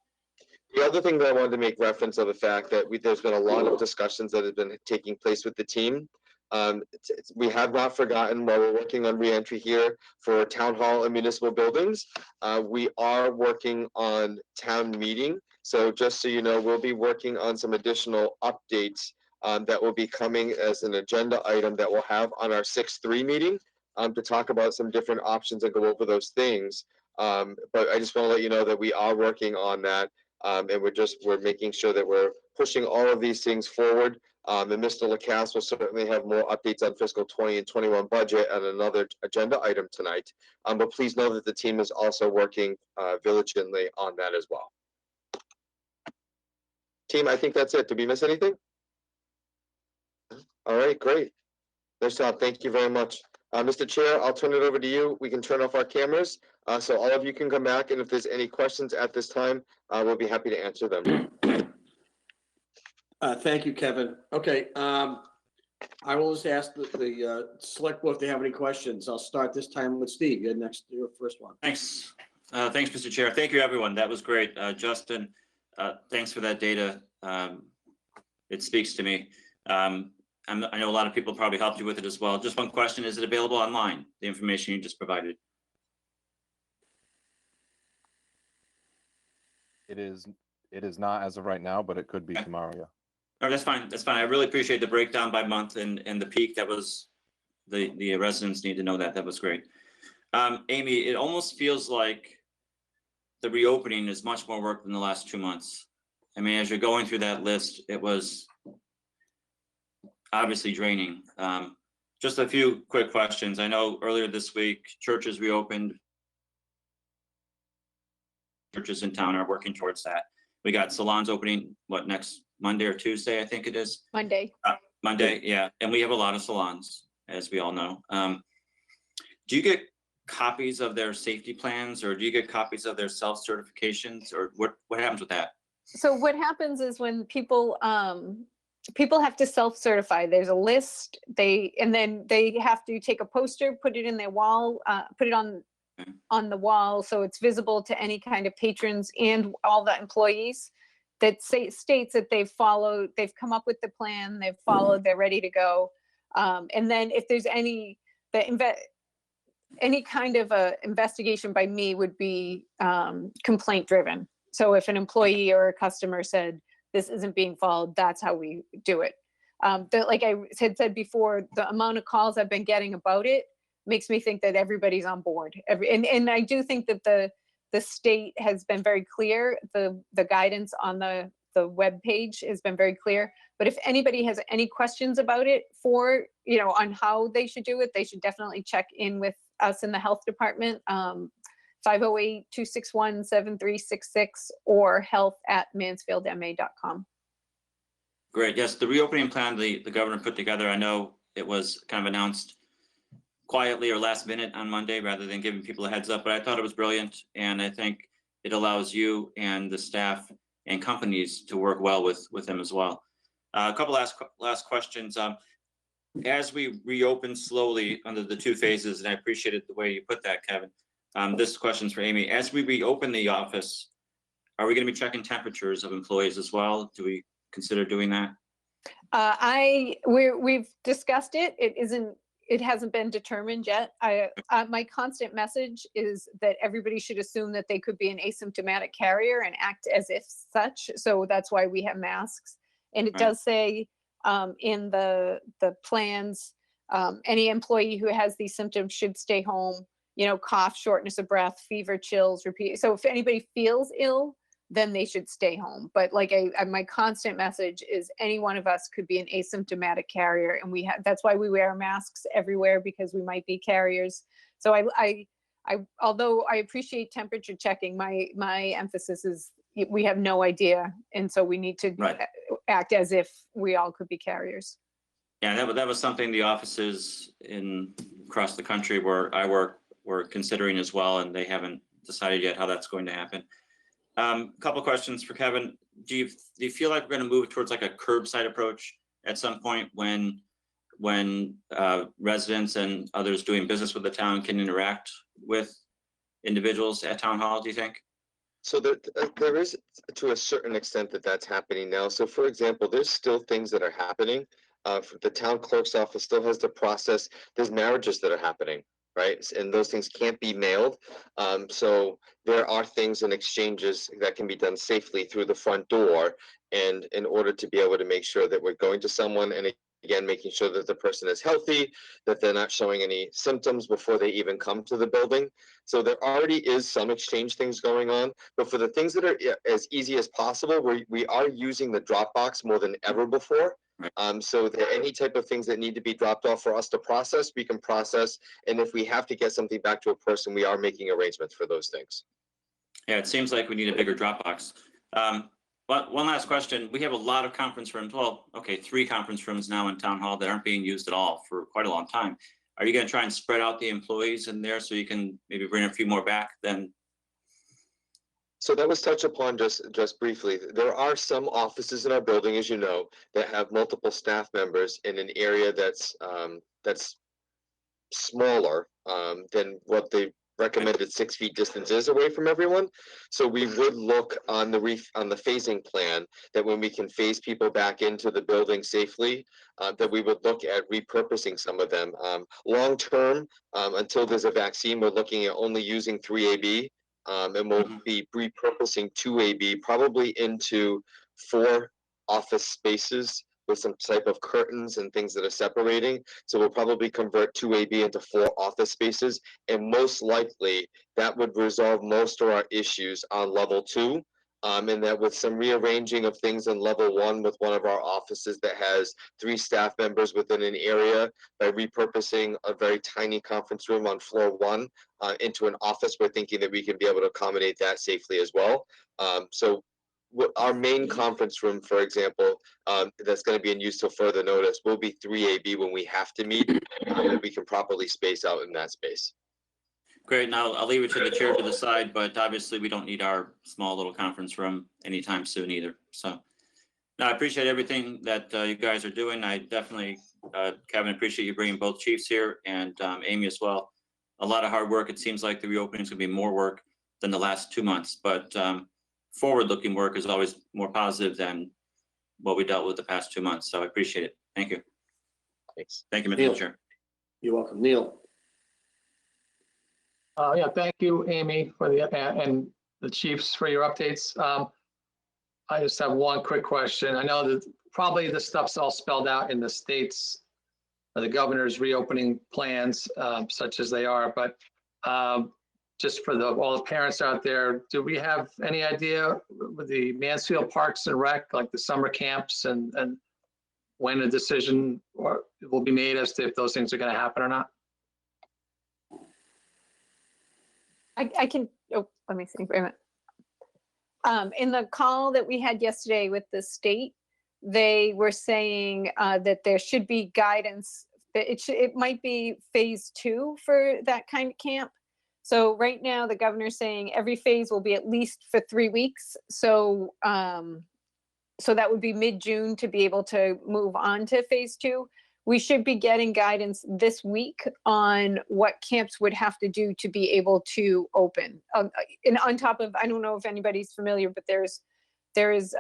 The other thing that I wanted to make reference of the fact that there's been a lot of discussions that have been taking place with the team. We have not forgotten, while we're working on reentry here for town hall and municipal buildings, we are working on town meeting. So just so you know, we'll be working on some additional updates that will be coming as an agenda item that we'll have on our 6/3 meeting to talk about some different options and go over those things. But I just want to let you know that we are working on that. And we're making sure that we're pushing all of these things forward. And Mr. Lacasse will certainly have more updates on fiscal 20 and 21 budget and another agenda item tonight. But please know that the team is also working diligently on that as well. Team, I think that's it. Did we miss anything? All right, great. Nice job. Thank you very much. Mr. Chair, I'll turn it over to you. We can turn off our cameras, so all of you can come back, and if there's any questions at this time, we'll be happy to answer them. Thank you, Kevin. Okay, I will just ask the select board if they have any questions. I'll start this time with Steve. You're next, your first one. Thanks. Thanks, Mr. Chair. Thank you, everyone. That was great. Justin, thanks for that data. It speaks to me. I know a lot of people probably helped you with it as well. Just one question, is it available online, the information you just provided? It is not as of right now, but it could be tomorrow, yeah. Oh, that's fine. That's fine. I really appreciate the breakdown by month and the peak. That was, the residents need to know that. That was great. Amy, it almost feels like the reopening is much more work than the last 2 months. I mean, as you're going through that list, it was obviously draining. Just a few quick questions. I know earlier this week, churches reopened. Churches in town are working towards that. We got salons opening, next Monday or Tuesday, I think it is. Monday. Monday, yeah. And we have a lot of salons, as we all know. Do you get copies of their safety plans, or do you get copies of their self-certifications, or what happens with that? So what happens is when people have to self-certify, there's a list, and then they have to take a poster, put it in their wall, put it on the wall so it's visible to any kind of patrons and all the employees, that states that they've come up with the plan, they've followed, they're ready to go. And then if there's any kind of a investigation by me would be complaint driven. So if an employee or a customer said this isn't being followed, that's how we do it. Like I had said before, the amount of calls I've been getting about it makes me think that everybody's on board. And I do think that the state has been very clear. The guidance on the web page has been very clear. But if anybody has any questions about it on how they should do it, they should definitely check in with us in the health department, 508-261-7366 or health@mansfieldma.com. Great. Yes, the reopening plan the governor put together, I know it was kind of announced quietly or last minute on Monday rather than giving people a heads up, but I thought it was brilliant. And I think it allows you and the staff and companies to work well with them as well. A couple last questions. As we reopen slowly under the 2 phases, and I appreciated the way you put that, Kevin. This question's for Amy. As we reopen the office, are we going to be checking temperatures of employees as well? Do we consider doing that? We've discussed it. It hasn't been determined yet. My constant message is that everybody should assume that they could be an asymptomatic carrier and act as if such. So that's why we have masks. And it does say in the plans, any employee who has these symptoms should stay home. Cough, shortness of breath, fever, chills, repeat. So if anybody feels ill, then they should stay home. But like my constant message is any one of us could be an asymptomatic carrier. And that's why we wear masks everywhere, because we might be carriers. So although I appreciate temperature checking, my emphasis is we have no idea. And so we need to act as if we all could be carriers. Yeah, that was something the offices across the country where I work were considering as well, and they haven't decided yet how that's going to happen. A couple questions for Kevin. Do you feel like we're going to move towards like a curbside approach at some point when residents and others doing business with the town can interact with individuals at town hall, do you think? So there is, to a certain extent, that's happening now. So for example, there's still things that are happening. The town clerk's office still has to process, there's marriages that are happening, right? And those things can't be mailed. So there are things and exchanges that can be done safely through the front door. And in order to be able to make sure that we're going to someone, and again, making sure that the person is healthy, that they're not showing any symptoms before they even come to the building. So there already is some exchange things going on, but for the things that are as easy as possible, we are using the Dropbox more than ever before. So that any type of things that need to be dropped off for us to process, we can process. And if we have to get something back to a person, we are making arrangements for those things. Yeah, it seems like we need a bigger Dropbox. But one last question. We have a lot of conference rooms. Well, okay, 3 conference rooms now in town hall that aren't being used at all for quite a long time. Are you going to try and spread out the employees in there so you can maybe bring a few more back then? So that was touched upon just briefly. There are some offices in our building, as you know, that have multiple staff members in an area that's smaller than what the recommended 6 feet distance is away from everyone. So we would look on the phasing plan that when we can phase people back into the building safely, that we would look at repurposing some of them. Long term, until there's a vaccine, we're looking at only using 3AB. And we'll be repurposing 2AB probably into 4 office spaces with some type of curtains and things that are separating. So we'll probably convert 2AB into 4 office spaces. And most likely that would resolve most of our issues on level 2. And that with some rearranging of things in level 1 with one of our offices that has 3 staff members within an area, by repurposing a very tiny conference room on floor 1 into an office, we're thinking that we can be able to accommodate that safely as well. So our main conference room, for example, that's going to be in use till further notice, will be 3AB when we have to meet, that we can properly space out in that space. Great. Now I'll leave it to the chair to decide, but obviously we don't need our small little conference room anytime soon either. So no, I appreciate everything that you guys are doing. I definitely, Kevin, appreciate you bringing both chiefs here and Amy as well. A lot of hard work. It seems like the reopening is going to be more work than the last 2 months, but forward-looking work is always more positive than what we dealt with the past 2 months. So I appreciate it. Thank you. Thanks. Thank you, Neil. Mr. Chair. You're welcome. Neil? Yeah, thank you, Amy, for and the chiefs for your updates. I just have one quick question. I know that probably the stuff's all spelled out in the states, the governor's reopening plans, such as they are, but just for all the parents out there, do we have any idea with the Mansfield Parks and Rec, like the summer camps, and when a decision will be made as to if those things are going to happen or not? I can, oh, let me think for a minute. In the call that we had yesterday with the state, they were saying that there should be guidance, that it might be phase 2 for that kind of camp. So right now the governor's saying every phase will be at least for 3 weeks. So, so that would be mid-June to be able to move on to phase 2. We should be getting guidance this week on what camps would have to do to be able to open. And on top of, I don't know if anybody's familiar, but there is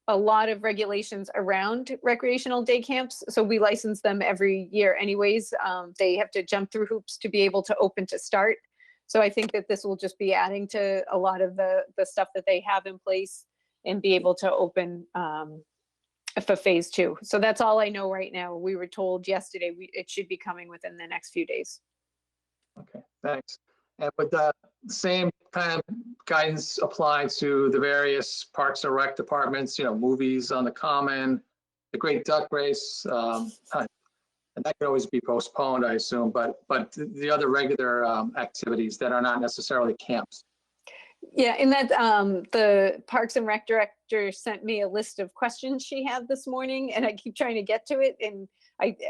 a lot of regulations around recreational day camps. So we license them every year anyways. They have to jump through hoops to be able to open to start. So I think that this will just be adding to a lot of the stuff that they have in place and be able to open for phase 2. So that's all I know right now. We were told yesterday it should be coming within the next few days. Okay, thanks. And would the same kind of guidance apply to the various Parks and Rec departments, movies on the Common, the Great Duck Race? And that could always be postponed, I assume, but the other regular activities that are not necessarily camps. Yeah, in that the Parks and Rec director sent me a list of questions she had this morning, and I keep trying to get to it. And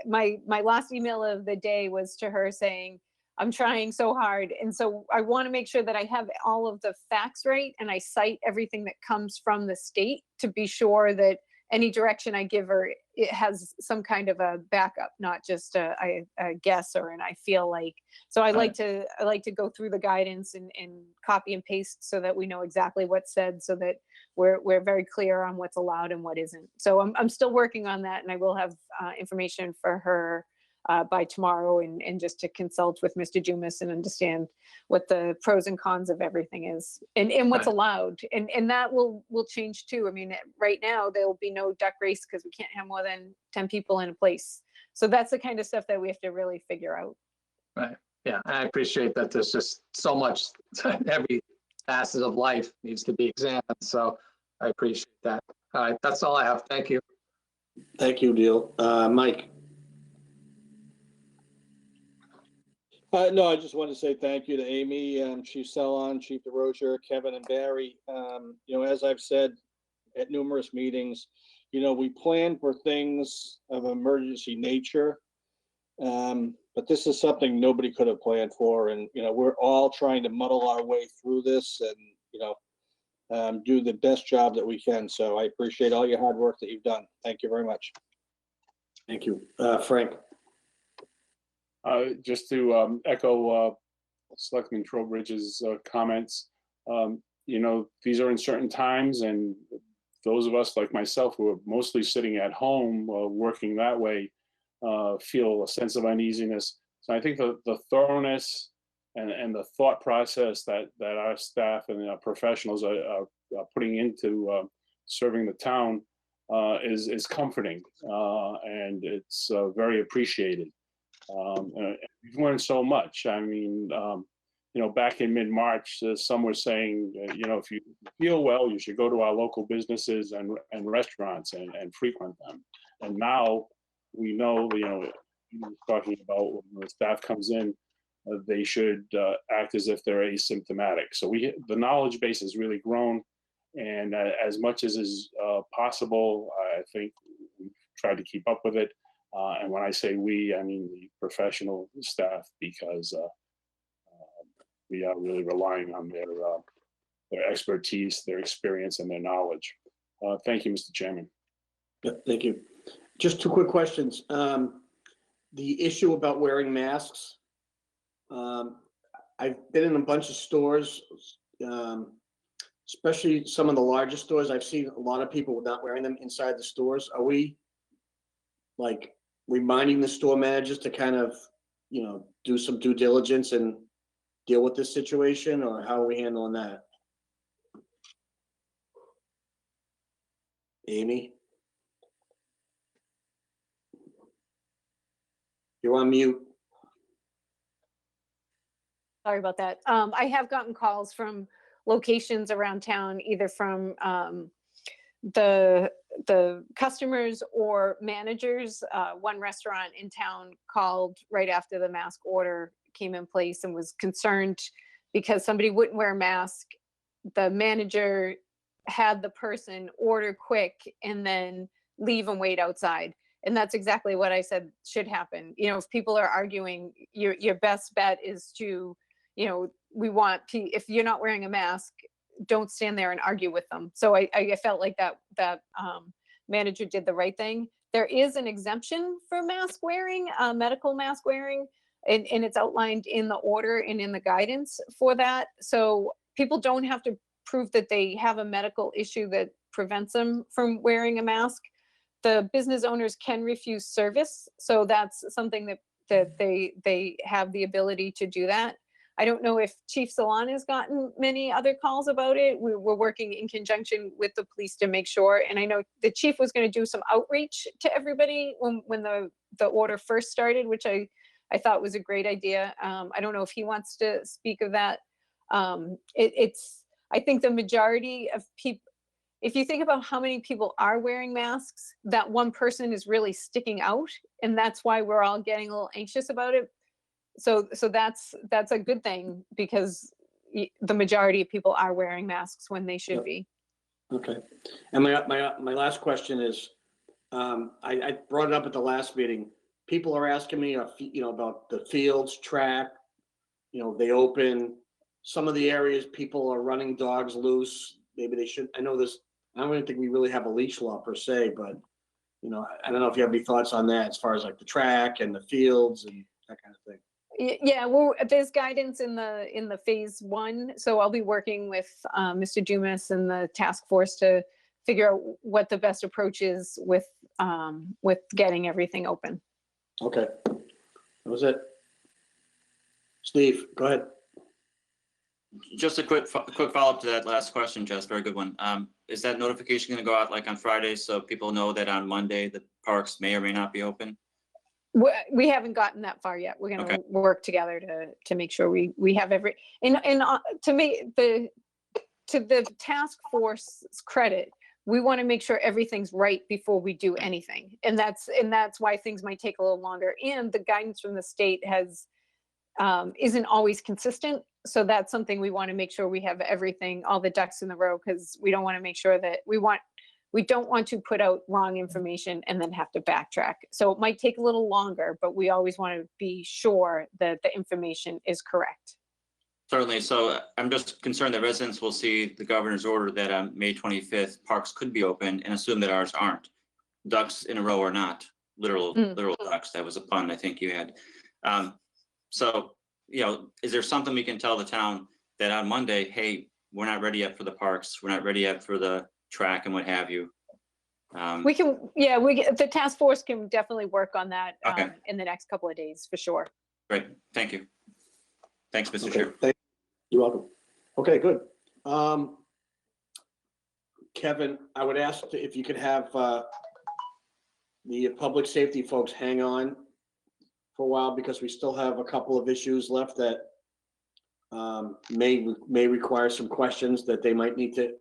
my last email of the day was to her saying, I'm trying so hard. And so I want to make sure that I have all of the facts right, and I cite everything that comes from the state to be sure that any direction I give her, it has some kind of a backup, not just a guess or an I feel like. So I like to go through the guidance and copy and paste so that we know exactly what's said, so that we're very clear on what's allowed and what isn't. So I'm still working on that, and I will have information for her by tomorrow, and just to consult with Mr. Jumis and understand what the pros and cons of everything is, and what's allowed. And that will change too. I mean, right now there will be no duck race because we can't have more than 10 people in a place. So that's the kind of stuff that we have to really figure out. Right. Yeah, I appreciate that. There's just so much, every facet of life needs to be examined. So I appreciate that. All right, that's all I have. Thank you. Thank you, Neil. Mike? No, I just want to say thank you to Amy, Chief Sellon, Chief DeRozier, Kevin, and Barry. As I've said at numerous meetings, we plan for things of emergency nature, but this is something nobody could have planned for, and we're all trying to muddle our way through this, and do the best job that we can. So I appreciate all your hard work that you've done. Thank you very much. Thank you. Frank? Just to echo Selectman Trowbridge's comments, these are uncertain times, and those of us like myself who are mostly sitting at home working that way feel a sense of uneasiness. So I think the thoroughness and the thought process that our staff and our professionals are putting into serving the town is comforting, and it's very appreciated. We've learned so much. I mean, back in mid-March, some were saying, if you feel well, you should go to our local businesses and restaurants and frequent them. And now we know, talking about when the staff comes in, they should act as if they're asymptomatic. So the knowledge base has really grown, And as much as is possible, I think we've tried to keep up with it. And when I say we, I mean the professional staff, because we are really relying on their expertise, their experience, and their knowledge. Thank you, Mr. Chairman. Yeah, thank you. Just two quick questions. The issue about wearing masks. I've been in a bunch of stores, especially some of the larger stores. I've seen a lot of people not wearing them inside the stores. Are we like reminding the store managers to kind of, do some due diligence and deal with this situation, or how are we handling that? Amy? You're on mute. Sorry about that. I have gotten calls from locations around town, either from the customers or managers. One restaurant in town called right after the mask order came in place and was concerned because somebody wouldn't wear a mask. The manager had the person order quick and then leave and wait outside. And that's exactly what I said should happen. If people are arguing, your best bet is to, if you're not wearing a mask, don't stand there and argue with them. So I felt like that manager did the right thing. There is an exemption for mask wearing, medical mask wearing, and it's outlined in the order and in the guidance for that. So people don't have to prove that they have a medical issue that prevents them from wearing a mask. The business owners can refuse service. So that's something that they have the ability to do that. I don't know if Chief Salon has gotten many other calls about it. We're working in conjunction with the police to make sure. And I know the chief was going to do some outreach to everybody when the order first started, which I thought was a great idea. I don't know if he wants to speak of that. I think the majority of people, if you think about how many people are wearing masks, that one person is really sticking out. And that's why we're all getting a little anxious about it. So that's a good thing, because the majority of people are wearing masks when they should be. Okay. And my last question is, I brought it up at the last meeting. People are asking me, about the fields, track, they open. Some of the areas people are running dogs loose. Maybe they should. I don't even think we really have a leash law per se, but I don't know if you have any thoughts on that as far as like the track and the fields and that kind of thing. Yeah, well, there's guidance in the phase 1. So I'll be working with Mr. Dumas and the task force to figure out what the best approach is with getting everything open. Okay, that was it. Steve, go ahead. Just a quick follow-up to that last question, Jess, very good one. Is that notification going to go out like on Friday so people know that on Monday the parks may or may not be open? We haven't gotten that far yet. We're going to work together to make sure we have to the task force's credit, we want to make sure everything's right before we do anything. And that's why things might take a little longer. And the guidance from the state isn't always consistent. So that's something we want to make sure we have everything, all the ducks in the row, because we don't want to make sure that we don't want to put out wrong information and then have to backtrack. So it might take a little longer, but we always want to be sure that the information is correct. Certainly. So I'm just concerned that residents will see the governor's order that on May 25th, parks could be open and assume that ours aren't. Ducks in a row or not, literal ducks. That was a pun I think you had. So, is there something we can tell the town that on Monday, hey, we're not ready yet for the parks. We're not ready yet for the track and what have you. The task force can definitely work on that in the next couple of days for sure. Great, thank you. Thanks, Mr. Chair. You're welcome. Okay, good. Kevin, I would ask if you could have the public safety folks hang on for a while, because we still have a couple of issues left that may require some questions that they might need to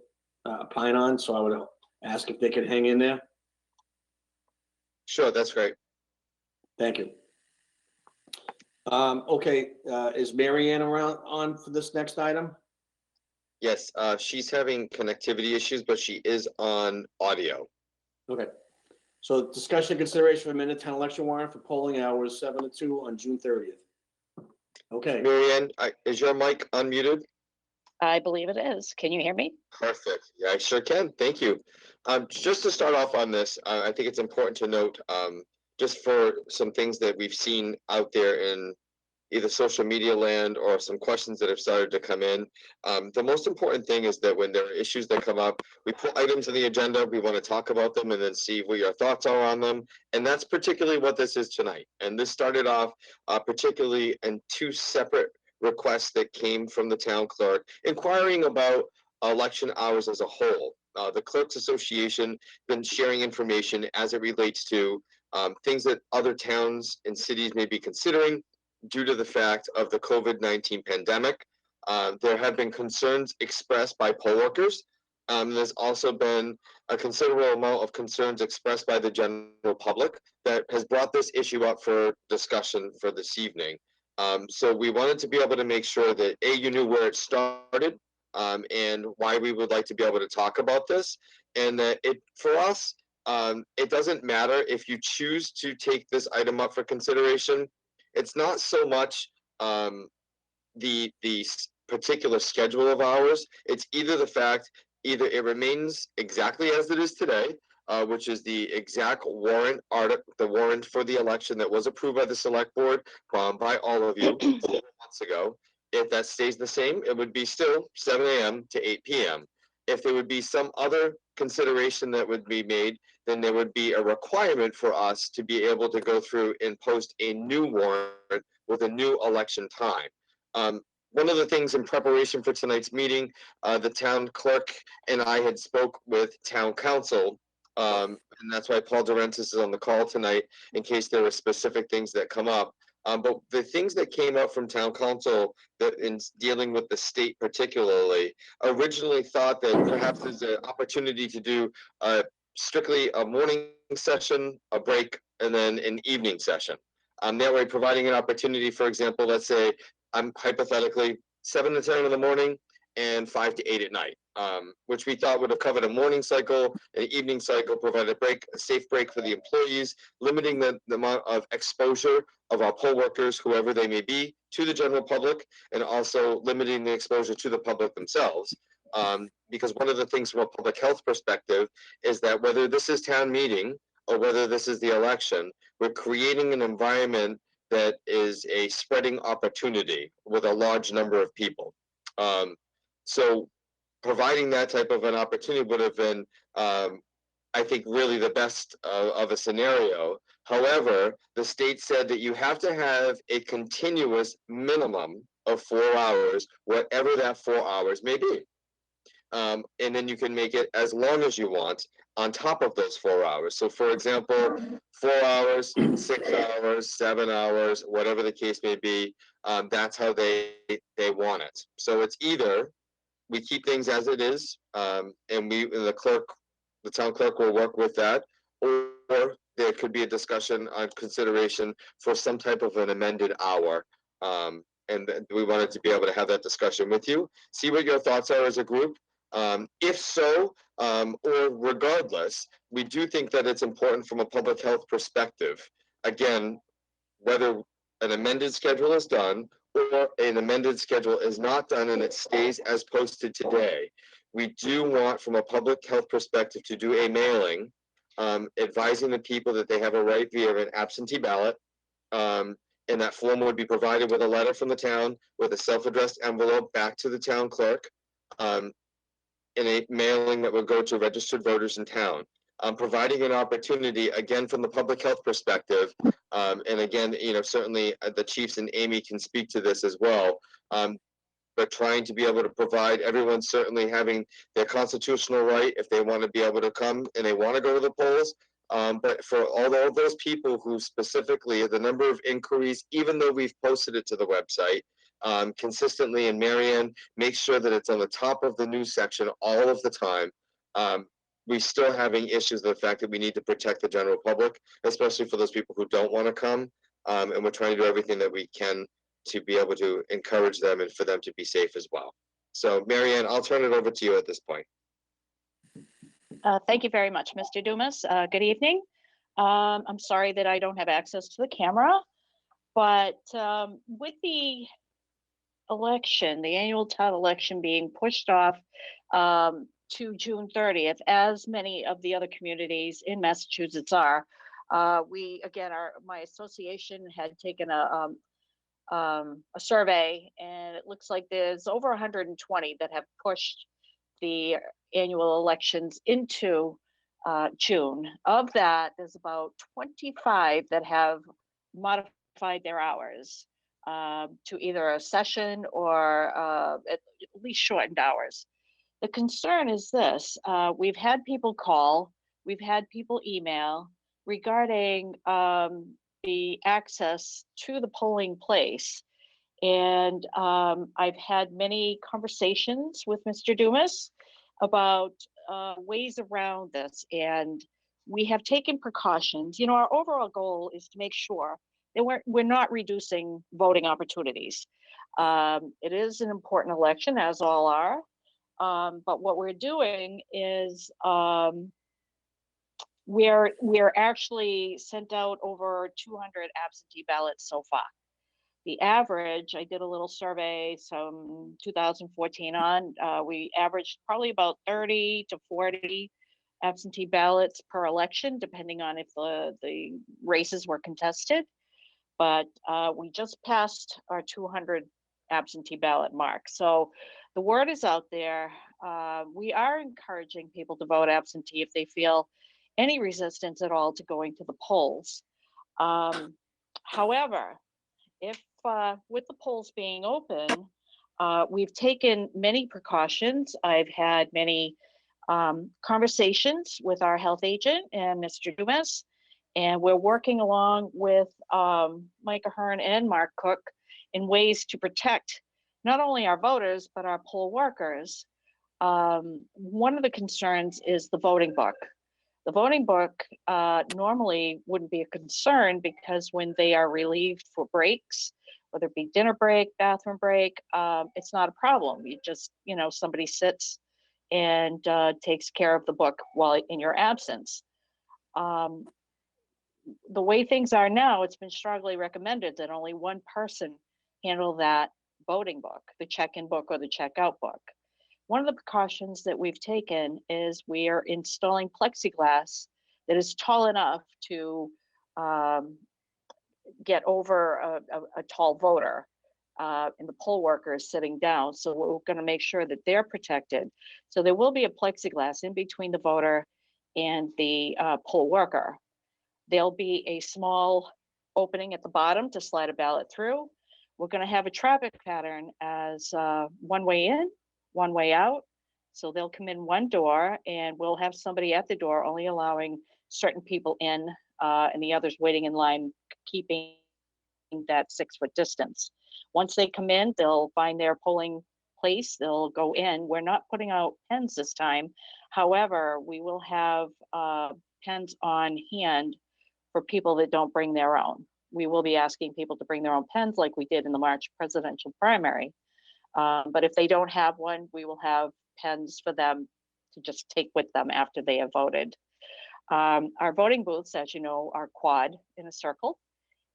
opine on. So I would ask if they could hang in there. Sure, that's great. Thank you. Okay, is Mary Ann on for this next item? Yes, she's having connectivity issues, but she is on audio. Okay. So discussion consideration for minute town election warrant for polling hours 7 to 2 on June 30th. Okay. Marianne, is your mic unmuted? I believe it is. Can you hear me? Perfect. Yeah, I sure can. Thank you. Just to start off on this, I think it's important to note, just for some things that we've seen out there in either social media land or some questions that have started to come in. The most important thing is that when there are issues that come up, we put items on the agenda, we want to talk about them and then see what your thoughts are on them. And that's particularly what this is tonight. And this started off particularly in two separate requests that came from the town clerk inquiring about election hours as a whole. The Clerks Association been sharing information as it relates to things that other towns and cities may be considering due to the fact of the COVID-19 pandemic. There have been concerns expressed by poll workers. There's also been a considerable amount of concerns expressed by the general public that has brought this issue up for discussion for this evening. So we wanted to be able to make sure that you knew where it started and why we would like to be able to talk about this. And that for us, it doesn't matter if you choose to take this item up for consideration. It's not so much the particular schedule of hours. It's either the fact, either it remains exactly as it is today, which is the exact warrant article, the warrant for the election that was approved by the select board by all of you 4 months ago. If that stays the same, it would be still 7 a.m. to 8 p.m. If there would be some other consideration that would be made, then there would be a requirement for us to be able to go through and post a new warrant with a new election time. One of the things in preparation for tonight's meeting, the town clerk and I had spoke with town council, and that's why Paul Durentis is on the call tonight in case there were specific things that come up. But the things that came up from town council that in dealing with the state particularly, originally thought that perhaps there's an opportunity to do strictly a morning session, a break, and then an evening session. That way providing an opportunity, for example, let's say I'm hypothetically 7 to 10 in the morning and 5 to 8 at night, which we thought would have covered a morning cycle, an evening cycle, provide a break, a safe break for the employees, limiting the amount of exposure of our poll workers, whoever they may be, to the general public, and also limiting the exposure to the public themselves. Because one of the things from a public health perspective is that whether this is town meeting or whether this is the election, we're creating an environment that is a spreading opportunity with a large number of people. So providing that type of an opportunity would have been, I think, really the best of a scenario. However, the state said that you have to have a continuous minimum of 4 hours, whatever that 4 hours may be. And then you can make it as long as you want on top of those 4 hours. So for example, 4 hours, 6 hours, 7 hours, whatever the case may be, that's how they want it. So it's either we keep things as it is, and the town clerk will work with that, or there could be a discussion on consideration for some type of an amended hour. And we wanted to be able to have that discussion with you, see what your thoughts are as a group. If so, or regardless, we do think that it's important from a public health perspective. Again, whether an amended schedule is done or an amended schedule is not done and it stays as posted today, we do want, from a public health perspective, to do a mailing advising the people that they have a right via an absentee ballot. And that form would be provided with a letter from the town with a self-addressed envelope back to the town clerk, in a mailing that would go to registered voters in town. Providing an opportunity, again, from the public health perspective, and again, certainly the chiefs and Amy can speak to this as well, but trying to be able to provide everyone certainly having their constitutional right if they want to be able to come and they want to go to the polls. But for all of those people who specifically, the number of inquiries, even though we've posted it to the website consistently, and Marianne makes sure that it's on the top of the news section all of the time, we're still having issues with the fact that we need to protect the general public, especially for those people who don't want to come. And we're trying to do everything that we can to be able to encourage them and for them to be safe as well. So Mary Ann, I'll turn it over to you at this point. Thank you very much, Mr. Dumas. Good evening. I'm sorry that I don't have access to the camera, but with the election, the annual town election being pushed off to June 30th, as many of the other communities in Massachusetts are, we, again, my association had taken a survey, and it looks like there's over 120 that have pushed the annual elections into June. Of that, there's about 25 that have modified their hours to either a session or at least shortened hours. The concern is this: we've had people call, we've had people email regarding the access to the polling place. And I've had many conversations with Mr. Dumas about ways around this. And we have taken precautions. You know, our overall goal is to make sure that we're not reducing voting opportunities. It is an important election, as all are. But what we're doing is we're actually sent out over 200 absentee ballots so far. The average, I did a little survey, some 2014 on, we averaged probably about 30 to 40 absentee ballots per election, depending on if the races were contested. But we just passed our 200 absentee ballot mark. So the word is out there. We are encouraging people to vote absentee if they feel any resistance at all to going to the polls. However, if with the polls being open, we've taken many precautions. I've had many conversations with our health agent and Mr. Dumas, and we're working along with Mike Ahern and Mark Cook in ways to protect not only our voters, but our poll workers. One of the concerns is the voting book. The voting book normally wouldn't be a concern because when they are relieved for breaks, whether it be dinner break, bathroom break, it's not a problem. You just, you know, somebody sits and takes care of the book while in your absence. The way things are now, it's been strongly recommended that only one person handle that voting book, the check-in book or the check-out book. One of the precautions that we've taken is we are installing plexiglass that is tall enough to get over a tall voter and the poll workers sitting down. So we're going to make sure that they're protected. So there will be a plexiglass in between the voter and the poll worker. There'll be a small opening at the bottom to slide a ballot through. We're going to have a traffic pattern as one way in, one way out. So they'll come in one door and we'll have somebody at the door only allowing certain people in and the others waiting in line, keeping that 6-foot distance. Once they come in, they'll find their polling place, they'll go in. We're not putting out pens this time. However, we will have pens on hand for people that don't bring their own. We will be asking people to bring their own pens like we did in the March presidential primary. But if they don't have one, we will have pens for them to just take with them after they have voted. Our voting booths, as you know, are quad in a circle,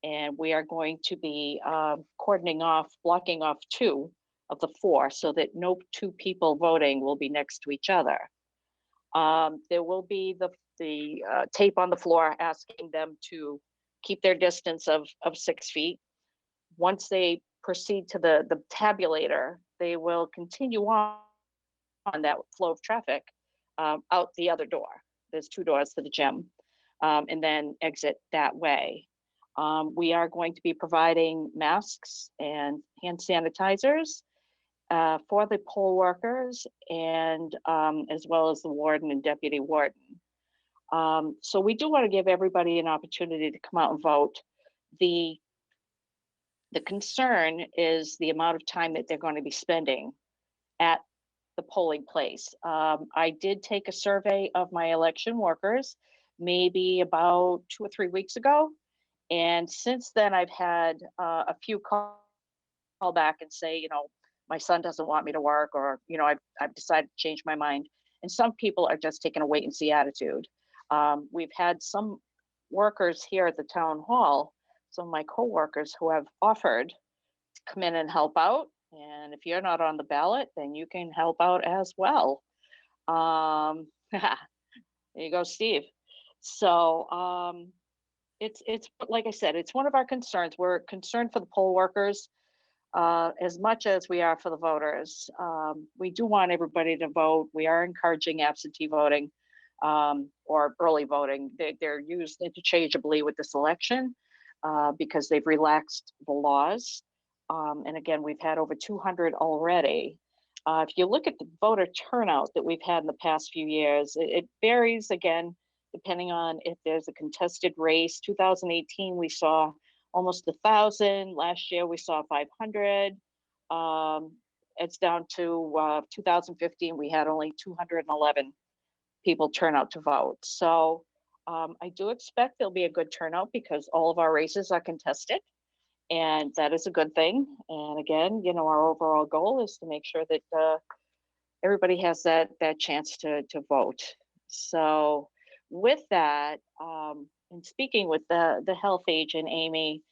and we are going to be blocking off 2 of the 4 so that no 2 people voting will be next to each other. There will be the tape on the floor asking them to keep their distance of 6 feet. Once they proceed to the tabulator, they will continue on that flow of traffic out the other door. There's 2 doors to the gym, and then exit that way. We are going to be providing masks and hand sanitizers for the poll workers and as well as the warden and deputy warden. So we do want to give everybody an opportunity to come out and vote. The concern is the amount of time that they're going to be spending at the polling place. I did take a survey of my election workers maybe about 2 or 3 weeks ago. And since then, I've had a few call back and say, you know, my son doesn't want me to work, or, I've decided to change my mind. And some people are just taking a wait and see attitude. We've had some workers here at the town hall, some of my coworkers who have offered to come in and help out. And if you're not on the ballot, then you can help out as well. There you go, Steve. So it's like I said, it's one of our concerns. We're concerned for the poll workers as much as we are for the voters. We do want everybody to vote. We are encouraging absentee voting or early voting. They're used interchangeably with this election because they've relaxed the laws. And again, we've had over 200 already. If you look at the voter turnout that we've had in the past few years, it varies again, depending on if there's a contested race. 2018, we saw almost 1,000. Last year, we saw 500. It's down to 2015, we had only 211 people turn out to vote. So I do expect there'll be a good turnout because all of our races are contested. And that is a good thing. And again, our overall goal is to make sure that everybody has that chance to vote. So with that, and speaking with the health agent, Amy,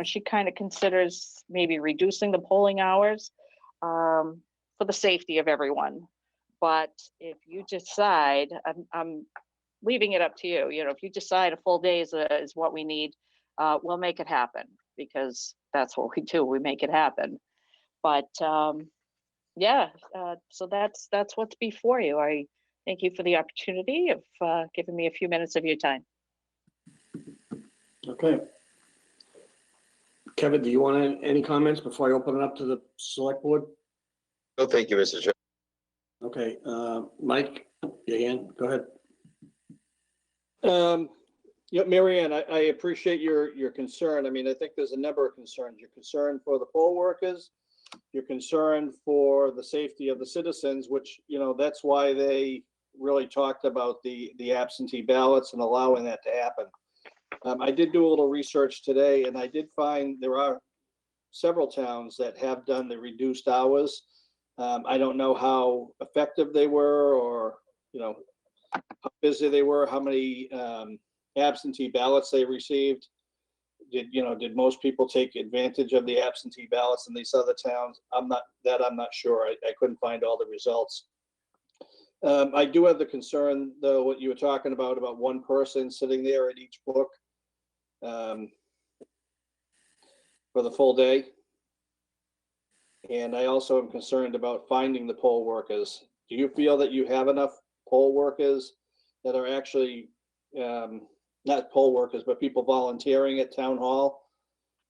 she kind of considers maybe reducing the polling hours for the safety of everyone. But if you decide, I'm leaving it up to you, if you decide a full day is what we need, we'll make it happen because that's what we do. We make it happen. But yeah, so that's what's before you. I thank you for the opportunity of giving me a few minutes of your time. Okay. Kevin, do you want any comments before I open it up to the select board? No, thank you, Mr. Chair. Okay, Mike, your hand, go ahead. Yeah, Mary Ann, I appreciate your concern. I mean, I think there's a number of concerns. You're concerned for the poll workers. You're concerned for the safety of the citizens, which, that's why they really talked about the absentee ballots and allowing that to happen. I did do a little research today, and I did find there are several towns that have done the reduced hours. I don't know how effective they were, or, how busy they were, how many absentee ballots they received. Did most people take advantage of the absentee ballots in these other towns? I'm not sure. I couldn't find all the results. I do have the concern, though, what you were talking about one person sitting there at each book for the full day. And I also am concerned about finding the poll workers. Do you feel that you have enough poll workers that are actually not poll workers, but people volunteering at town hall,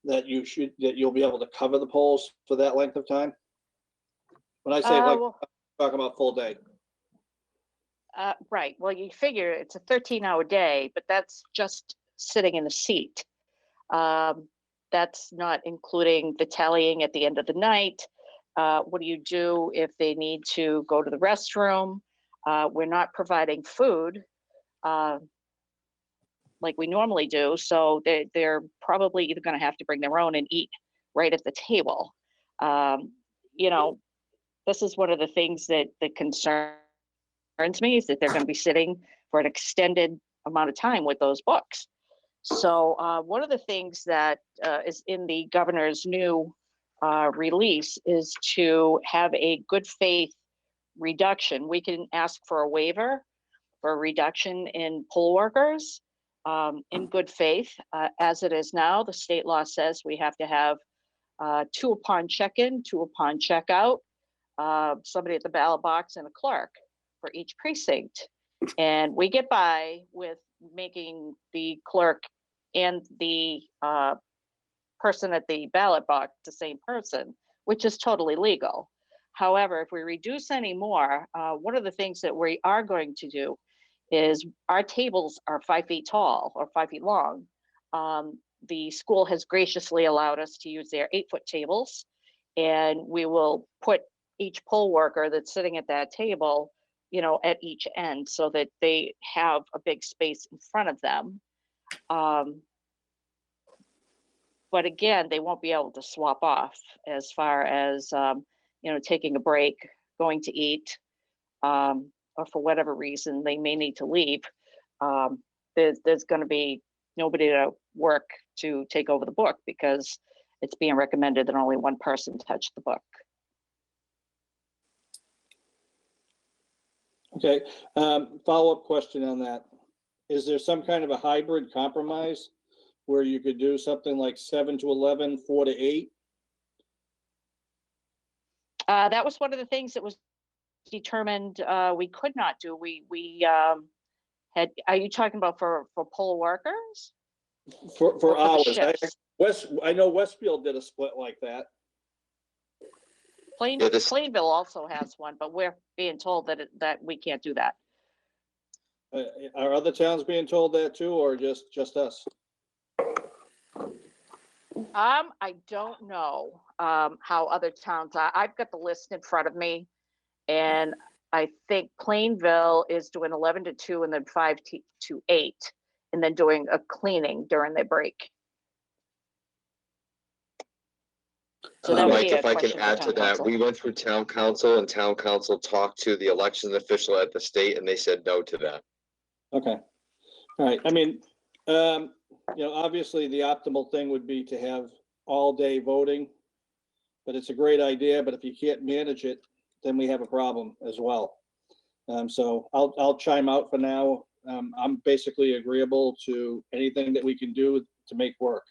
that you'll be able to cover the polls for that length of time? When I say I'm talking about full day. Right. Well, you figure it's a 13-hour day, but that's just sitting in the seat. That's not including the tallying at the end of the night. What do you do if they need to go to the restroom? We're not providing food like we normally do, so they're probably either going to have to bring their own and eat right at the table. This is one of the things that concerns me, is that they're going to be sitting for an extended amount of time with those books. So one of the things that is in the governor's new release is to have a good faith reduction. We can ask for a waiver for a reduction in poll workers in good faith. As it is now, the state law says we have to have 2 upon check-in, 2 upon checkout, somebody at the ballot box, and a clerk for each precinct. And we get by with making the clerk and the person at the ballot box the same person, which is totally legal. However, if we reduce any more, one of the things that we are going to do is our tables are 5 feet tall or 5 feet long. The school has graciously allowed us to use their 8-foot tables, and we will put each poll worker that's sitting at that table, at each end, so that they have a big space in front of them. But again, they won't be able to swap off as far as, taking a break, going to eat, or for whatever reason, they may need to leave. There's going to be nobody to work to take over the book because it's being recommended that only one person touch the book. Okay, follow-up question on that. Is there some kind of a hybrid compromise where you could do something like 7 to 11, 4 to 8? That was one of the things that was determined we could not do. We had. Are you talking about for poll workers? For Or for the hours. shifts? I know Westfield did a split like that. Yeah, this- Plainville also has one, but we're being told that we can't do that. Are other towns being told that too, or just us? I don't know how other towns are. I've got the list in front of me, and I think Plainville is doing 11 to 2 and then 5 to 8, and then doing a cleaning during their break. So that would Mike, be a if I can question for add to town that, council. we went through town council and town council talked to the election official at the state and they said no to that. Okay, all right. I mean, obviously the optimal thing would be to have all-day voting, but it's a great idea. But if you can't manage it, then we have a problem as well. So I'll chime out for now. I'm basically agreeable to anything that we can do to make work.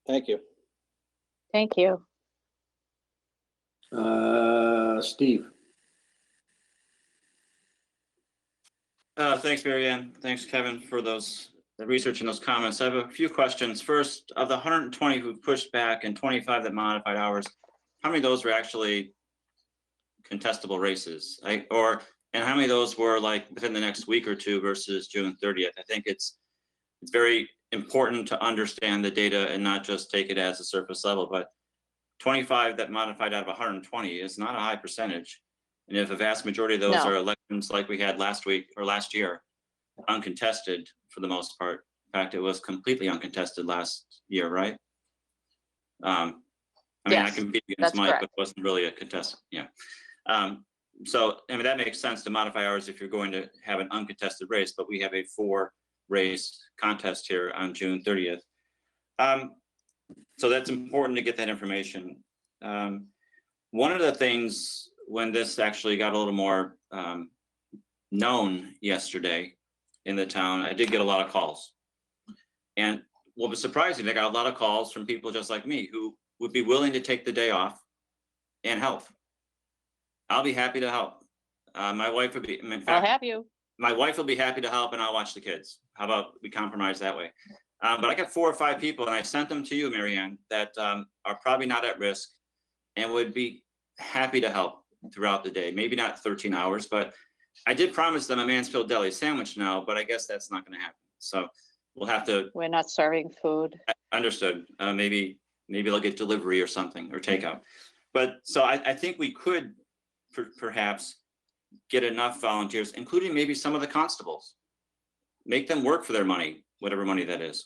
Thank you. Thank you. Steve. Thanks, Mary Ann. Thanks, Kevin, for the research and those comments. I have a few questions. First, of the 120 who pushed back and 25 that modified hours, how many of those were actually contestable races? And how many of those were like within the next week or two versus June 30th? I think it's very important to understand the data and not just take it as a surface level, but 25 that modified out of 120 is not a high percentage. And if a vast majority of those No. are elections like we had last week or last year, uncontested for the most part. In fact, it was completely uncontested last year, right? I mean, I Yes, can beat against that's Mike, but correct. it wasn't really a contest. Yeah. So, I mean, that makes sense to modify hours if you're going to have an uncontested race, but we have a 4-race contest here on June 30th. So that's important to get that information. One of the things when this actually got a little more known yesterday in the town, I did get a lot of calls. And what was surprising, I got a lot of calls from people just like me who would be willing to take the day off and help. I'll be happy to help. My wife would be, in I'll fact, have you. my wife will be happy to help and I'll watch the kids. How about we compromise that way? But I got 4 or 5 people and I sent them to you, Mary Ann, that are probably not at risk and would be happy to help throughout the day. Maybe not 13 hours, but I did promise them a Mansfield Deli sandwich now, but I guess that's not going to happen. So we'll have to. We're not serving food. Understood. Maybe they'll get delivery or something or takeout. But so I think we could perhaps get enough volunteers, including maybe some of the constables, make them work for their money, whatever money that is,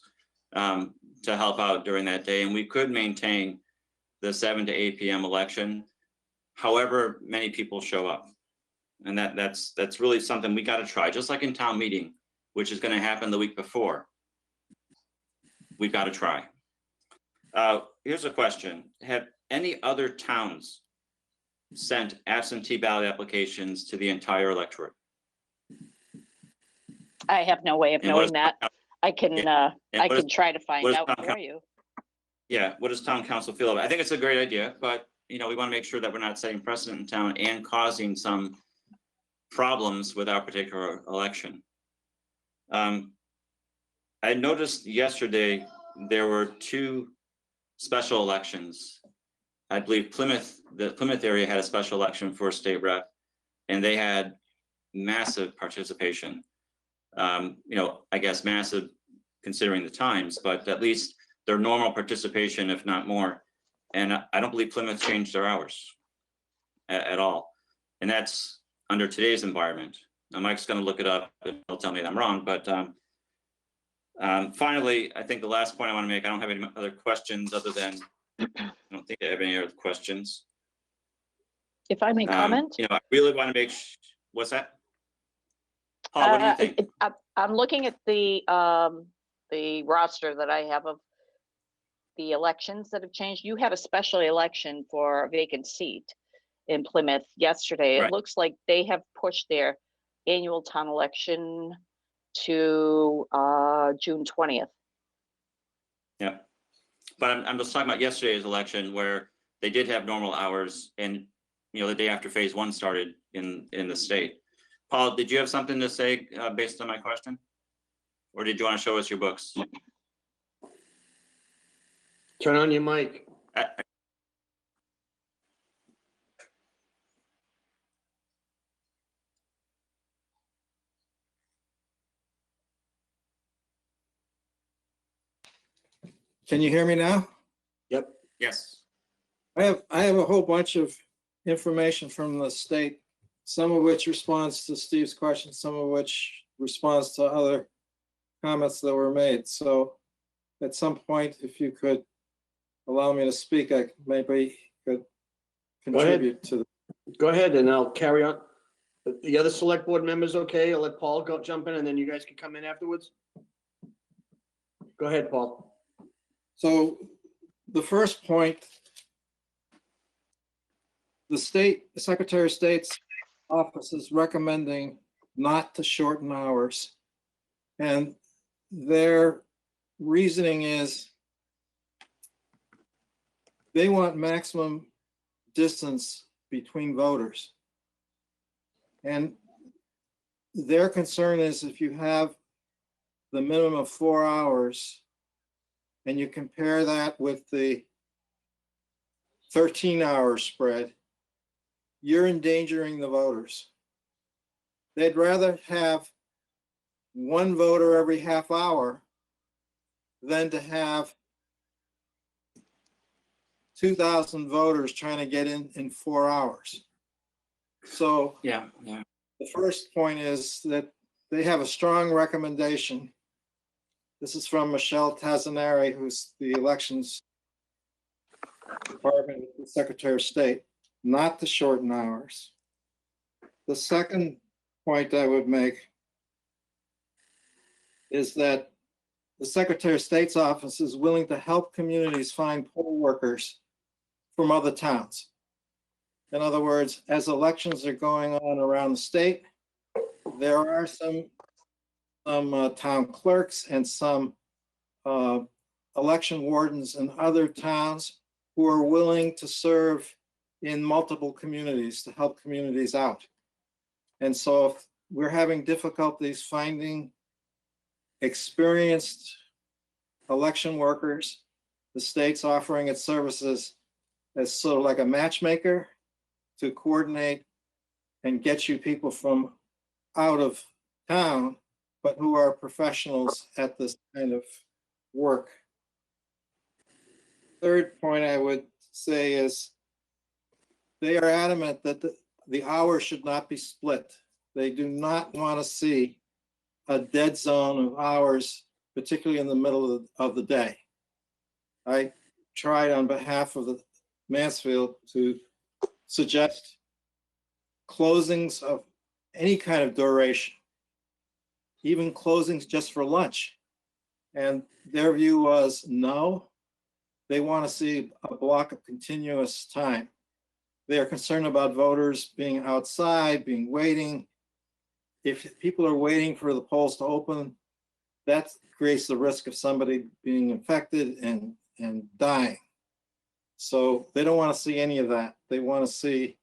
to help out during that day. And we could maintain the 7 to 8 p.m. election, however many people show up. And that's really something we got to try, just like in town meeting, which is going to happen the week before. We've got to try. Here's a question. Have any other towns sent absentee ballot applications to the entire electorate? I have no way of And what knowing that. I can try to find what out does for town you. Yeah, what does town council feel about it? I think it's a great idea, but we want to make sure that we're not setting precedent in town and causing some problems with our particular election. I noticed yesterday there were 2 special elections. I believe the Plymouth area had a special election for a state rep, and they had massive participation. I guess massive considering the times, but at least their normal participation, if not more. And I don't believe Plymouth changed their hours at all. And that's under today's environment. Now Mike's going to look it up and he'll tell me I'm wrong, but Finally, I think the last point I want to make, I don't have any other questions other than, I don't think I have any other questions. If I may comment? You know, I really want to make, what's that? Paul, what do you think? I'm looking at the roster that I have of the elections that have changed. You had a special election for a vacant seat in Plymouth yesterday. It Right. looks like they have pushed their annual town election to June 20th. Yeah. But I'm just talking about yesterday's election where they did have normal hours and, you know, the day after phase one started in the state. Paul, did you have something to say based on my question? Or did you want to show us your books? Turn on your mic. Can you hear me now? Yep. Yes. I have a whole bunch of information from the state, some of which responds to Steve's question, some of which responds to other comments that were made. So at some point, if you could allow me to speak, I maybe could contribute to the. Go ahead and I'll carry on. The other select board members, okay? I'll let Paul go jump in and then you guys can come in afterwards. Go ahead, Paul. So the first point, the Secretary of State's office is recommending not to shorten hours. And their reasoning is they want maximum distance between voters. And their concern is if you have the minimum of 4 hours and you compare that with the 13-hour spread, you're endangering the voters. They'd rather have one voter every half hour than to have 2,000 voters trying to get in 4 hours. So Yeah. the first point is that they have a strong recommendation. This is from Michelle Tazzanari, who's the elections department Secretary of State, not to shorten hours. The second point I would make is that the Secretary of State's office is willing to help communities find poll workers from other towns. In other words, as elections are going on around the state, there are some town clerks and some election wardens in other towns who are willing to serve in multiple communities to help communities out. And so if we're having difficulties finding experienced election workers, the state's offering its services as sort of like a matchmaker to coordinate and get you people from out of town, but who are professionals at this kind of work. Third point I would say is they are adamant that the hours should not be split. They do not want to see a dead zone of hours, particularly in the middle of the day. I tried on behalf of the Mansfield to suggest closings of any kind of duration, even closings just for lunch. And their view was no, they want to see a block of continuous time. They are concerned about voters being outside, waiting. If people are waiting for the polls to open, that creates the risk of somebody being infected and dying. So they don't want to see any of that. They want to see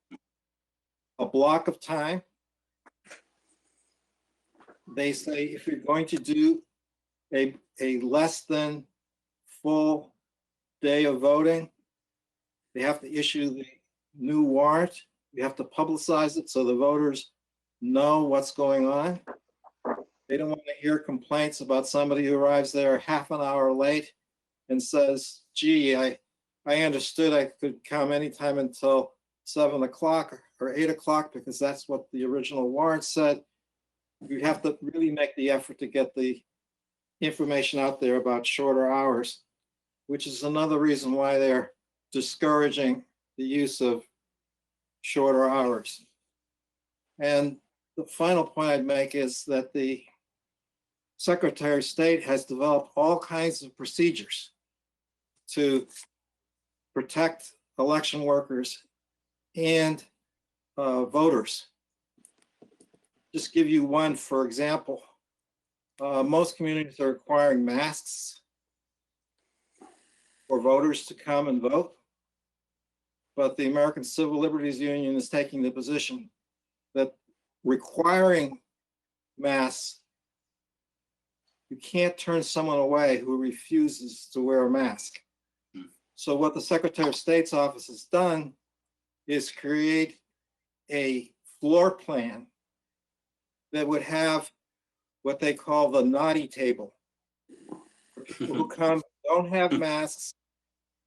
a block of time. They say if you're going to do a less than full day of voting, they have to issue the new warrant. You have to publicize it so the voters know what's going on. They don't want to hear complaints about somebody who arrives there half an hour late and says, gee, I understood I could come anytime until 7 o'clock or 8 o'clock because that's what the original warrant said. You have to really make the effort to get the information out there about shorter hours, which is another reason why they're discouraging the use of shorter hours. And the final point I'd make is that the Secretary of State has developed all kinds of procedures to protect election workers and voters. Just give you one, for example. Most communities are requiring masks for voters to come and vote. But the American Civil Liberties Union is taking the position that requiring masks, you can't turn someone away who refuses to wear a mask. So what the Secretary of State's office has done is create a floor plan that would have what they call the naughty table. For people who come, don't have masks,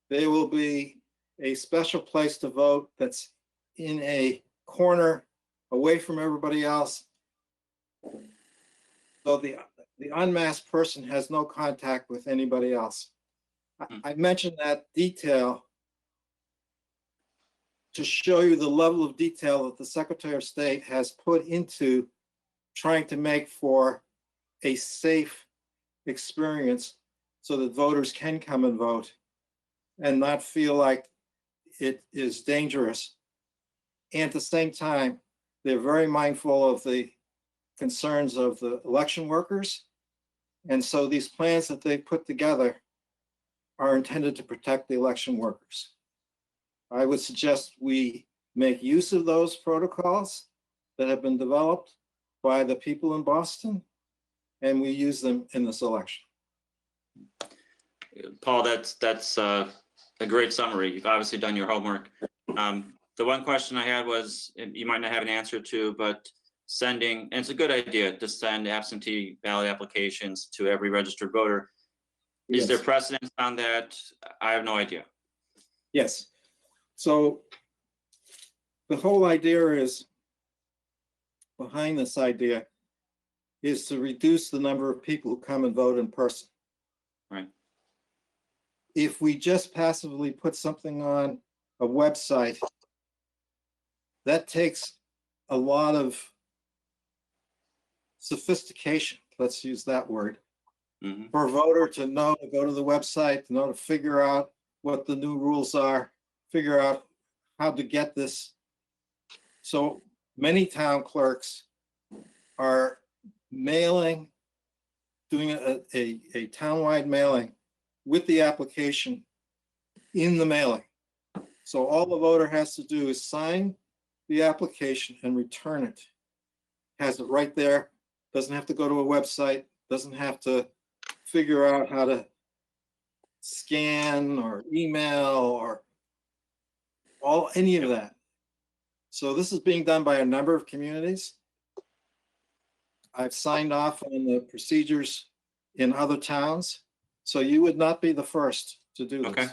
there will be a special place to vote that's in a corner away from everybody else. So the unmasked person has no contact with anybody else. I mentioned that detail to show you the level of detail that the Secretary of State has put into trying to make for a safe experience so that voters can come and vote and not feel like it is dangerous. And at the same time, they're very mindful of the concerns of the election workers. And so these plans that they put together are intended to protect the election workers. I would suggest we make use of those protocols that have been developed by the people in Boston, and we use them in this election. Paul, that's a great summary. You've obviously done your homework. The one question I had was, you might not have an answer to, but sending, and it's a good idea to send absentee ballot applications to every registered voter. Is there precedence on that? I have no idea. Yes. So the whole idea is, behind this idea, is to reduce the number of people who come and vote in person. Right. If we just passively put something on a website, that takes a lot of sophistication, let's use that word, for a voter to know to go to the website, to know to figure out what the new rules are, figure out how to get this. So many town clerks are mailing, doing a townwide mailing with the application in the mailing. So all the voter has to do is sign the application and return it. Has it right there, doesn't have to go to a website, doesn't have to figure out how to scan or email or any of that. So this is being done by a number of communities. I've signed off on the procedures in other towns, so you would not be the first to do this. Okay.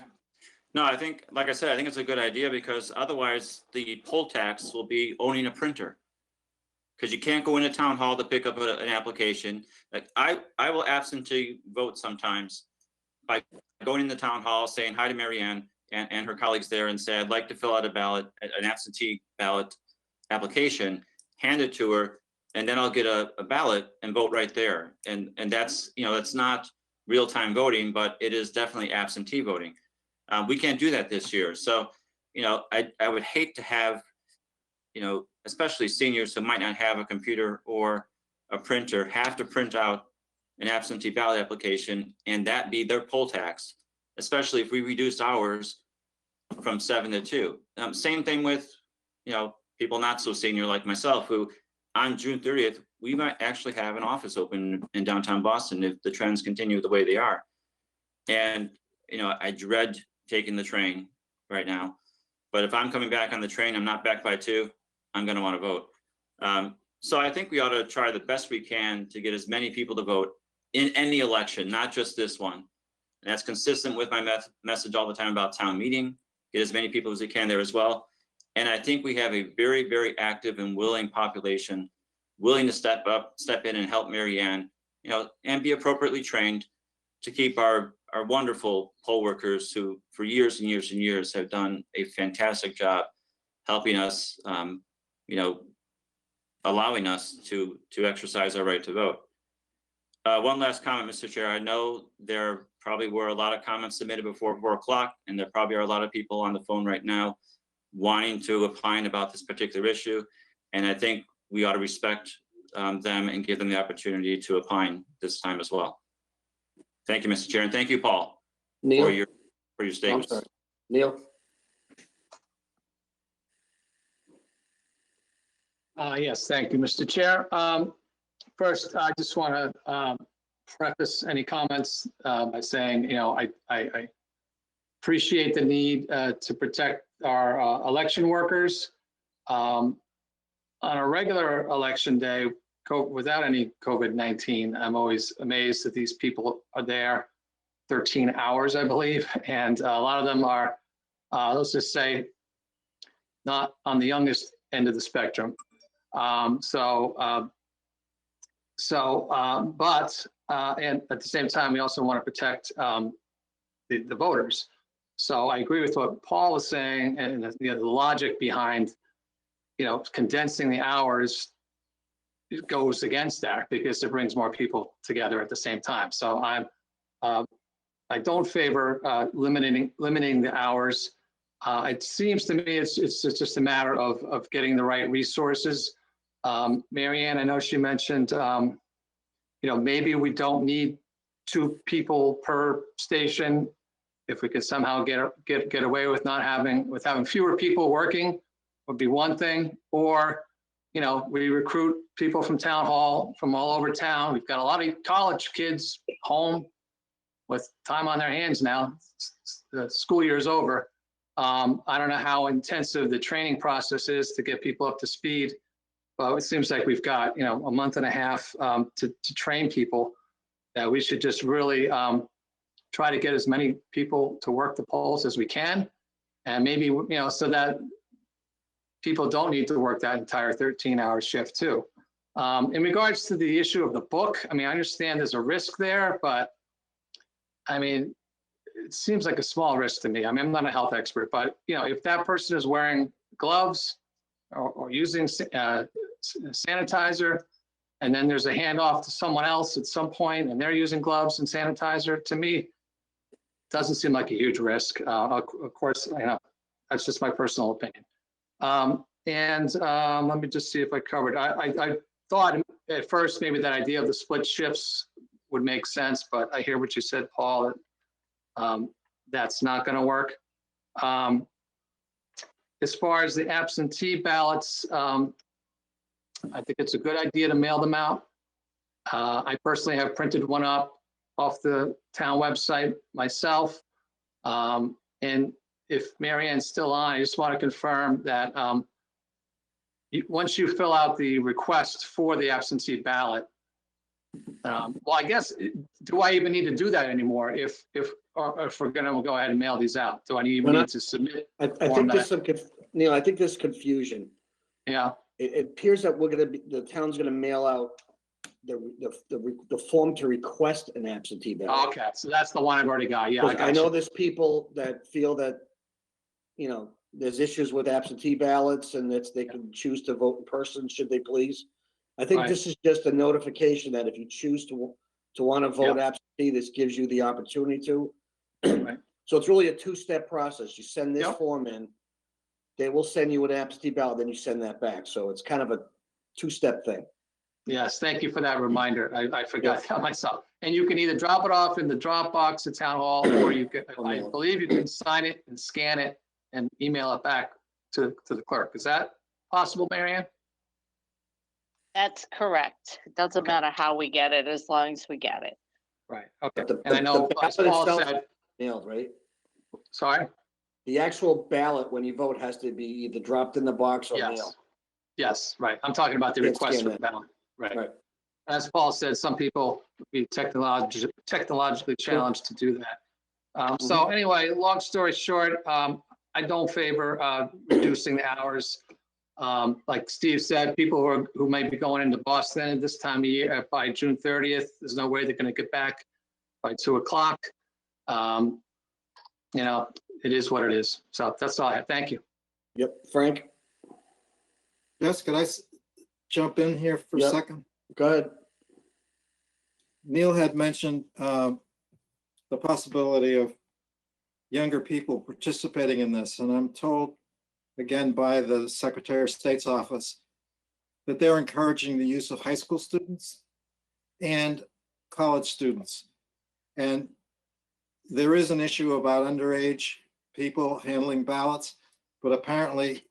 No, I think, like I said, I think it's a good idea because otherwise the poll tax will be owning a printer. Because you can't go into town hall to pick up an application. Like I will absentee vote sometimes by going in the town hall, saying hi to Mary Ann and her colleagues there and say, I'd like to fill out a ballot, an absentee ballot application, hand it to her, and then I'll get a ballot and vote right there. And that's, you know, that's not real-time voting, but it is definitely absentee voting. We can't do that this year. So, you know, I would hate to have, you know, especially seniors who might not have a computer or a printer have to print out an absentee ballot application and that be their poll tax, especially if we reduce hours from 7 to 2. Same thing with, you know, people not so senior like myself, who on June 30th, we might actually have an office open in downtown Boston if the trends continue the way they are. And, you know, I dread taking the train right now, but if I'm coming back on the train, I'm not back by 2, I'm going to want to vote. So I think we ought to try the best we can to get as many people to vote in any election, not just this one. And that's consistent with my message all the time about town meeting, get as many people as we can there as well. And I think we have a very, very active and willing population, willing to step in and help Mary Ann and be appropriately trained to keep our wonderful poll workers who for years and years and years have done a fantastic job helping us, allowing us to exercise our right to vote. One last comment, Mr. Chair. I know there probably were a lot of comments submitted before 4 o'clock, and there probably are a lot of people on the phone right now wanting to opine about this particular issue. And I think we ought to respect them and give them the opportunity to opine this time as well. Thank you, Mr. Chair, and thank you, Paul, Neil, for your I'm statements. sorry. Neil, Yes, thank you, Mr. Chair. First, I just want to preface any comments by saying, I appreciate the need to protect our election workers. On a regular election day, without any COVID-19, I'm always amazed that these people are there 13 hours, I believe. And a lot of them are, let's just say, not on the youngest end of the spectrum. But and at the same time, we also want to protect the voters. So I agree with what Paul was saying, and the logic behind, condensing the hours goes against that because it brings more people together at the same time. So I don't favor limiting the hours. It seems to me it's just a matter of getting the right resources. Marianne, I know she mentioned, maybe we don't need 2 people per station. If we could somehow get away with having fewer people working would be one thing. Or, we recruit people from town hall from all over town. We've got a lot of college kids home with time on their hands now. The school year is over. I don't know how intensive the training process is to get people up to speed. Well, it seems like we've got, a month and a half to train people. That we should just really try to get as many people to work the polls as we can. And maybe, so that people don't need to work that entire 13-hour shift too. In regards to the issue of the book, I understand there's a risk there, but it seems like a small risk to me. I'm not a health expert, but if that person is wearing gloves or using sanitizer, and then there's a handoff to someone else at some point, and they're using gloves and sanitizer, to me, doesn't seem like a huge risk. Of course, that's just my personal opinion. Let me just see if I covered. I thought at first maybe that idea of the split shifts would make sense, but I hear what you said, Paul, that that's not going to work. As far as the absentee ballots, I think it's a good idea to mail them out. I personally have printed one up off the town website myself. And if Marianne's still on, I just want to confirm that once you fill out the request for the absentee ballot, well, I guess, do I even need to do that anymore if we're going to go ahead and mail these out? Do I even need to submit? I think there's some, Neil, I think there's confusion. Yeah. It appears that the town's gonna mail out the form to request an absentee ballot. Okay, so that's the one I've already got. Yeah, I know there's people that feel that, there's issues with absentee ballots and that they can choose to vote in person, should they please. I think this is just a notification that if you choose to want to vote absentee, this gives you the opportunity to. Right. So it's really a 2-step process. You send this form in, they will send you an absentee ballot, then you send that back. So it's kind of a 2-step thing. Yes, thank you for that reminder. I forgot that myself. And you can either drop it off in the drop box at town hall, or you can, I believe you can sign it and scan it and email it back to the clerk. Is that possible, Marianne? That's correct. It doesn't matter how we get it, as long as we get it. Right, okay. The And I know, as Paul said, mailed, right? sorry? The actual ballot, when you vote, has to be either dropped in the box or Yes. mailed. Yes, right. I'm talking about the Can't request scan for that. the ballot. Right. Right. As Paul said, some people be technologically challenged to do that. So anyway, long story short, I don't favor reducing the hours. Like Steve said, people who might be going into Boston at this time of year by June 30th, there's no way they're going to get back by 2 o'clock. You know, it is what it is. So that's all I have. Thank you. Yep, Frank, Jess, could I jump in here for a Yep. second? go ahead. Neil had mentioned the possibility of younger people participating in this, and I'm told, again, by the Secretary of State's office, that they're encouraging the use of high school students and college students. And there is an issue about underage people handling ballots, but apparently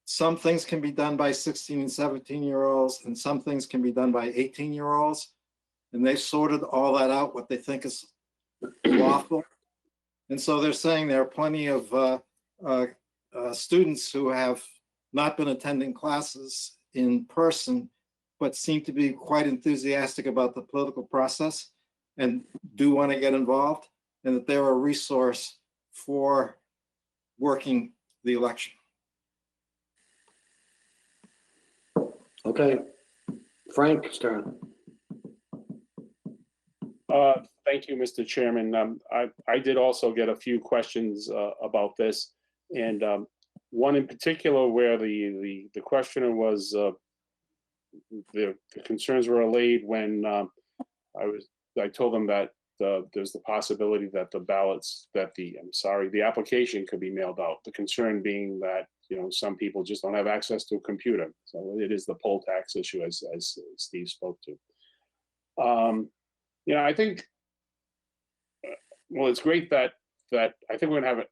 some things can be done by 16 and 17-year-olds, and some things can be done by 18-year-olds. And they've sorted all that out, what they think is lawful. And so they're saying there are plenty of students who have not been attending classes in person, but seem to be quite enthusiastic about the political process and do want to get involved, and that they're a resource for working the election. Okay, Frank Stern. Thank you, Mr. Chairman. I did also get a few questions about this, and one in particular where the questioner was, the concerns were allayed when I told them that there's the possibility that the ballots, that the application could be mailed out. The concern being that, you know, some people just don't have access to a computer. So it is the poll tax issue, as Steve spoke to. You know, I think, well, it's great that I think we're gonna have a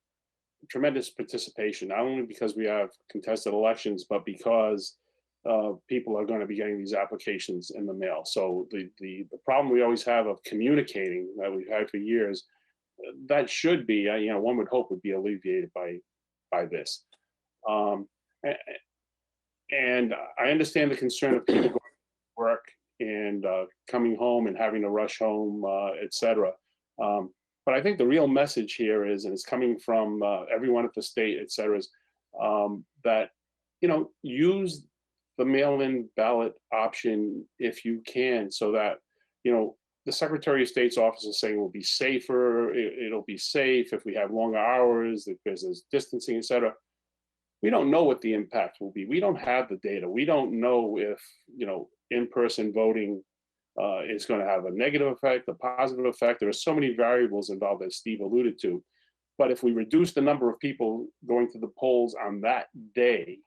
tremendous participation, not only because we have contested elections, but because people are going to be getting these applications in the mail. So the problem we always have of communicating that we've had for years, that should be, you know, one would hope would be alleviated by this. And I understand the concern of people going to work and coming home and having to rush home, et cetera. But I think the real message here is, and it's coming from everyone at the state, et cetera, is that, you know, use the mail-in ballot option if you can, so that, you know, the Secretary of State's office is saying it will be safer, it'll be safe if we have longer hours, if there's distancing, et cetera. We don't know what the impact will be. We don't have the data. We don't know if, you know, in-person voting is going to have a negative effect, a positive effect. There are so many variables involved, as Steve alluded to. But if we reduce the number of people going to the polls on that day,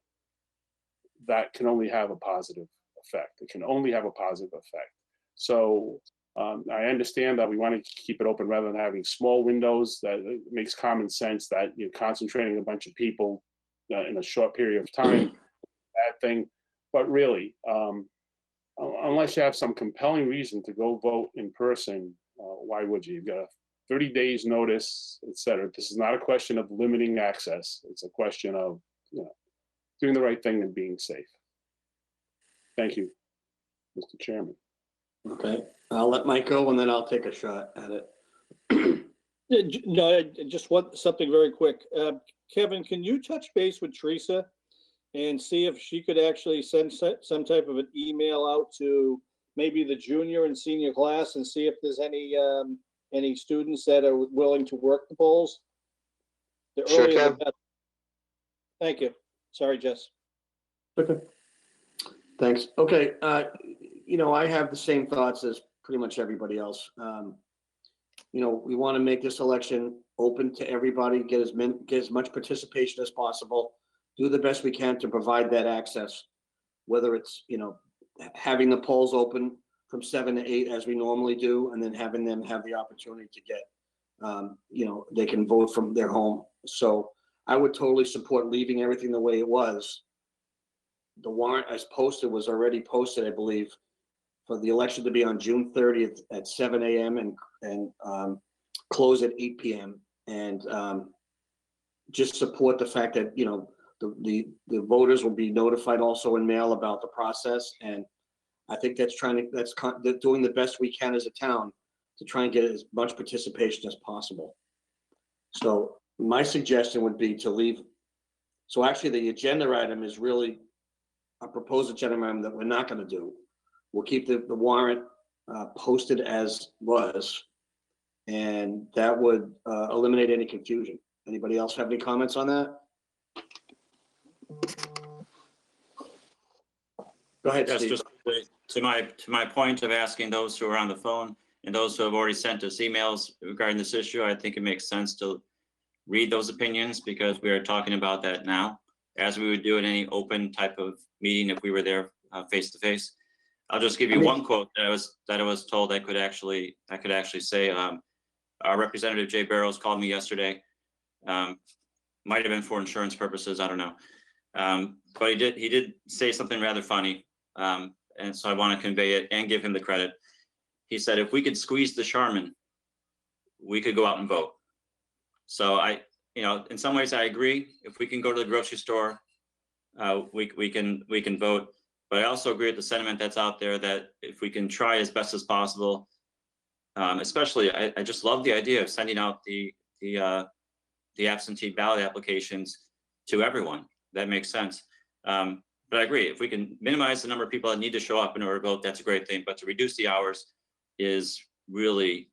that can only have a positive effect. It can only have a positive effect. So I understand that we want to keep it open rather than having small windows. That it makes common sense that you're concentrating a bunch of people in a short period of time, bad thing. But really, unless you have some compelling reason to go vote in person, why would you? You've got a 30 days notice, et cetera. This is not a question of limiting access. It's a question of, you know, doing the right thing and being safe. Thank you, Mr. Chairman. Okay, I'll let Mike go and then I'll take a shot at it. No, I just want something very quick. Kevin, can you touch base with Teresa and see if she could actually send some type of an email out to maybe the junior and senior class and see if there's any students that are willing to work the polls? The Sure, earlier the Kev. better. Thank you. Sorry, Jess. Okay, thanks. Okay, you know, I have the same thoughts as pretty much everybody else. You know, we want to make this election open to everybody, get as much participation as possible, do the best we can to provide that access, whether it's, you know, having the polls open from 7 to 8 as we normally do, and then having them have the opportunity to get, you know, they can vote from their home. So I would totally support leaving everything the way it was. The warrant as posted was already posted, I believe, for the election to be on June 30th at 7 a.m. and close at 8 p.m. And just support the fact that, you know, the voters will be notified also in mail about the process. And I think that's doing the best we can as a town to try and get as much participation as possible. So my suggestion would be to leave. So actually the agenda item is really a proposed agenda item that we're not gonna do. We'll keep the warrant posted as was. And that would eliminate any confusion. Anybody else have any comments on that? Go ahead, Yes, Steve. just to my point of asking those who are on the phone and those who have already sent us emails regarding this issue, I think it makes sense to read those opinions because we are talking about that now, as we would do in any open type of meeting if we were there face to face. I'll just give you one quote that I was told I could actually say. Our Representative Jay Barrows called me yesterday. Might have been for insurance purposes, I don't know. But he did say something rather funny. And so I want to convey it and give him the credit. He said, if we could squeeze the Charmin, we could go out and vote. So in some ways I agree. If we can go to the grocery store, we can vote. But I also agree with the sentiment that's out there that if we can try as best as possible, especially I just love the idea of sending out the absentee ballot applications to everyone. That makes sense. But I agree, if we can minimize the number of people that need to show up in order to vote, that's a great thing. But to reduce the hours is really,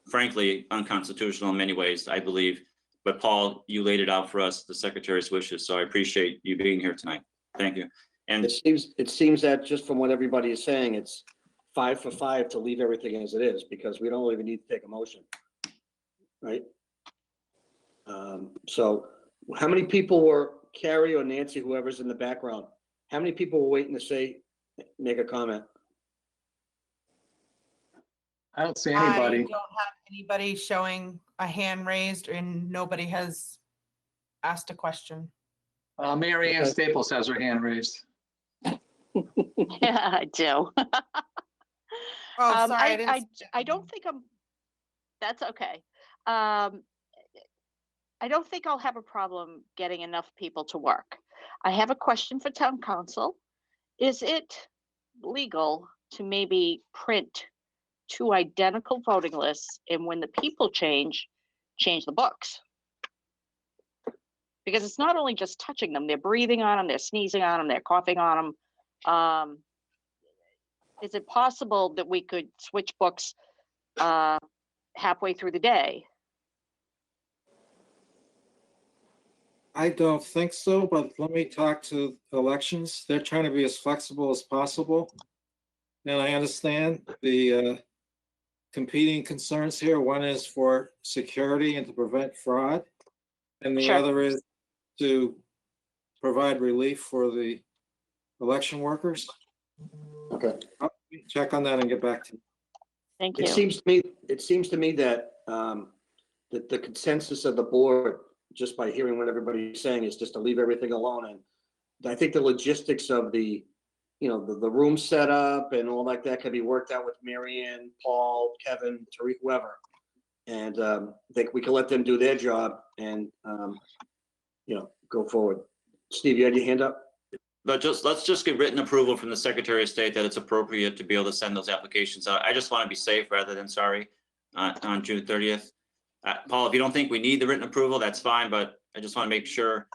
frankly, unconstitutional in many ways, I believe. But Paul, you laid it out for us, the Secretary's wishes. So I appreciate you being here tonight. Thank you. And It seems that just from what everybody is saying, it's 5 for 5 to leave everything as it is because we don't even need to take a motion, right? So how many people were, Carrie or Nancy, whoever's in the background, how many people were waiting to make a comment? I don't see I anybody. don't have anybody showing a hand raised and nobody has asked a question. Mary Ann Staples has her hand raised. Yeah, I do. Oh, sorry, I didn't. I don't think that's okay. I don't think I'll have a problem getting enough people to work. I have a question for town council. Is it legal to maybe print 2 identical voting lists and when the people change the books? Because it's not only just touching them, they're breathing on them, they're sneezing on them, they're coughing on them. Is it possible that we could switch books halfway through the day? I don't think so, but let me talk to elections. They're trying to be as flexible as possible. And I understand the competing concerns here. One is for security and to prevent fraud. And the Sure. other is to provide relief for the election workers. Okay. I'll check on that and get back to you. Thank you. It seems to me that that the consensus of the board, just by hearing what everybody's saying, is just to leave everything alone. And I think the logistics of the room setup and all like that can be worked out with Mary Ann, Paul, Kevin, Tariq, whoever. And I think we can let them do their job and go forward. Steve, you had your hand up? But let's just get written approval from the Secretary of State that it's appropriate to be able to send those applications out. I just want to be safe rather than sorry on June 30th. Paul, if you don't think we need the written approval, that's fine, but I just want to make sure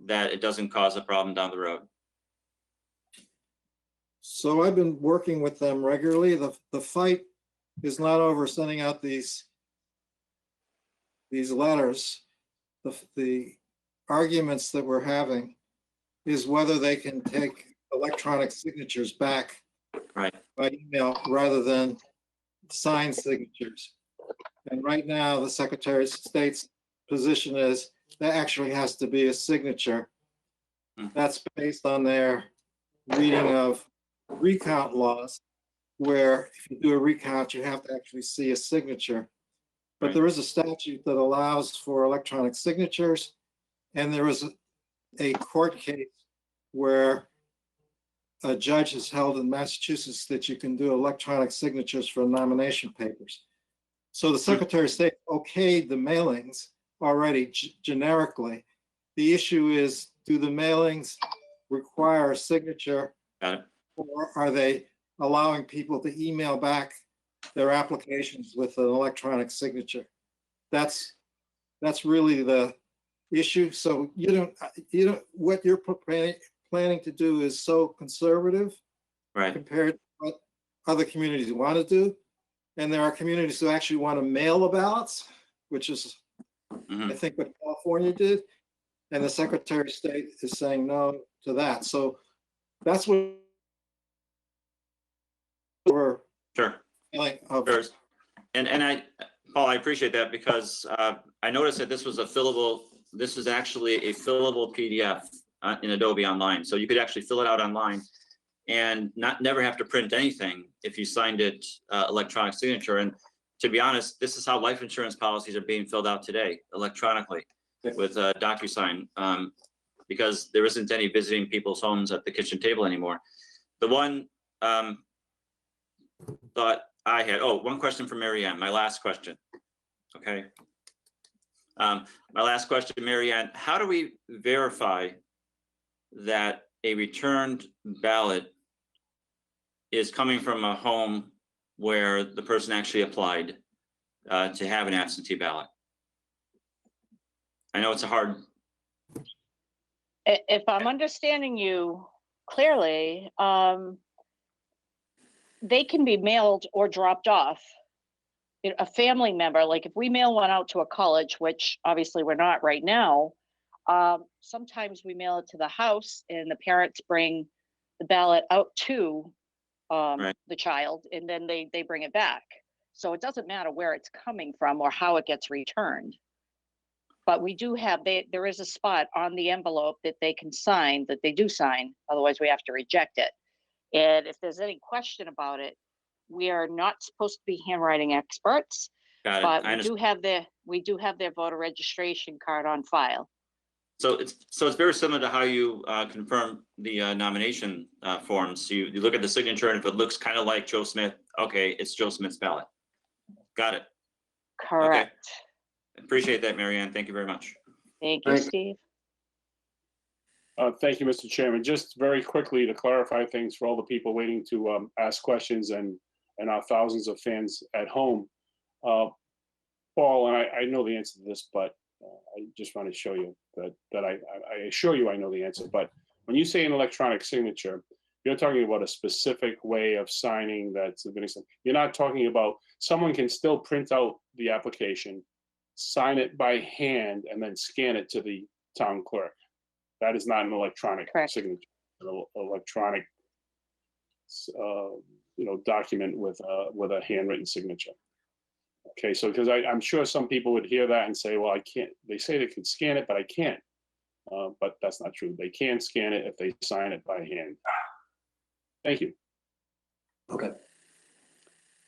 that it doesn't cause a problem down the road. So I've been working with them regularly. The fight is not over sending out these letters. The arguments that we're having is whether they can take electronic signatures back Right. by email rather than signed signatures. And right now, the Secretary of State's position is that actually has to be a signature. That's based on their reading of recount laws, where if you do a recount, you have to actually see a signature. But Right. there is a statute that allows for electronic signatures, and there is a court case where a judge has held in Massachusetts that you can do electronic signatures for nomination papers. So the Secretary of State okayed the mailings already generically. The issue is, do the mailings require a signature? Got it. Or are they allowing people to email back their applications with an electronic signature? That's really the issue. So you don't, what you're planning to do is so conservative Right. compared to what other communities want to do. And there are communities who actually want to mail the ballots, which is, I think, what California did. And the Secretary of State is saying no to that. So that's what we're Sure. feeling of. Sure. And Paul, I appreciate that because I noticed that this was this is actually a fillable PDF in Adobe Online. So you could actually fill it out online and never have to print anything if you signed it electronic signature. And to be honest, this is how life insurance policies are being filled out today, electronically with DocuSign, because there isn't any visiting people's homes at the kitchen table anymore. The one thought I had, one question for Mary Ann, my last question. Okay. My last question, Mary Ann, how do we verify that a returned ballot is coming from a home where the person actually applied to have an absentee ballot? I know it's a hard. If I'm understanding you clearly, they can be mailed or dropped off. A family member, like if we mail one out to a college, which obviously we're not right now, sometimes we mail it to the house and the parents bring the ballot out to the child, and then they bring it back. So it doesn't matter where it's coming from or how it gets returned. But we do have, there is a spot on the envelope that they can sign, that they do sign, otherwise we have to reject it. And if there's any question about it, we are not supposed to be handwriting experts, but we do have their voter registration card on file. So it's very similar to how you confirm the nomination forms. You look at the signature, and if it looks kind of like Joe Smith, okay, it's Joe Smith's ballot. Got it. Correct. Okay. Appreciate that, Mary Ann. Thank you very much. Thank you, Steve. Thank you, Mr. Chairman. Just very quickly to clarify things for all the people waiting to ask questions and our thousands of fans at home. Paul, and I know the answer to this, but I just want to show you that I assure you I know the answer. But when you say an electronic signature, you're talking about a specific way of signing that's been. You're not talking about someone can still print out the application, sign it by hand, and then scan it to the town clerk. That is not an electronic signature. An electronic, document with a handwritten signature. Okay, so because I'm sure some people would hear that and say, well, I can't. They say they can scan it, but I can't. But that's not true. They can scan it if they sign it by hand. Thank you. Okay.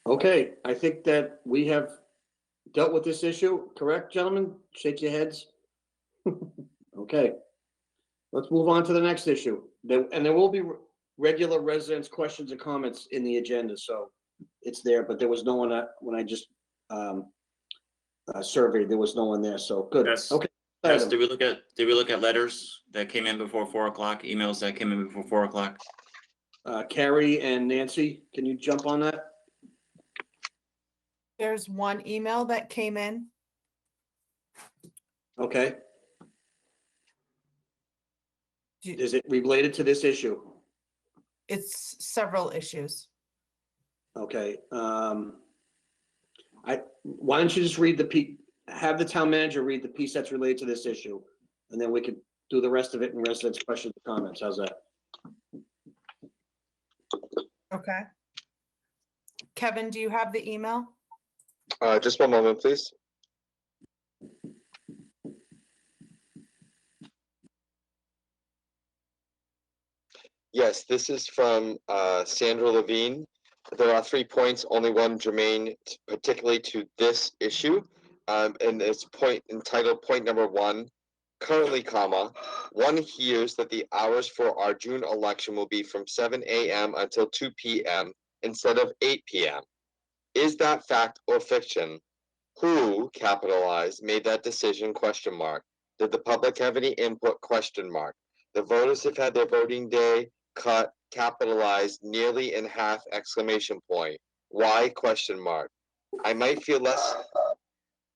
Okay, I think that we have dealt with this issue, correct, gentlemen? Shake your heads. Okay. Let's move on to the next issue. And there will be regular residents' questions and comments in the agenda, so it's there, but there was no one when I just surveyed, there was no one there, so good. Yes. Okay. Yes, did we look at letters that came in before 4 o'clock, emails that came in before 4 o'clock? Carrie and Nancy, can you jump on that? There's one email that came in. Okay. Is it related to this issue? It's several issues. Okay. Why don't you just read have the town manager read the piece that's related to this issue, and then we could do the rest of it in residents' questions and comments. How's that? Okay. Kevin, do you have the email? Just one moment, please. Yes, this is from Sandra Levine. There are 3 points, only one germane particularly to this issue. And it's entitled point number 1. Currently, one hears that the hours for our June election will be from 7 a.m. until 2 p.m. instead of 8 p.m. Is that fact or fiction? Who, capitalized, made that decision, ? Did the public have any input, ? The voters have had their voting day cut, capitalized, nearly in half, ! Why, ? I might feel less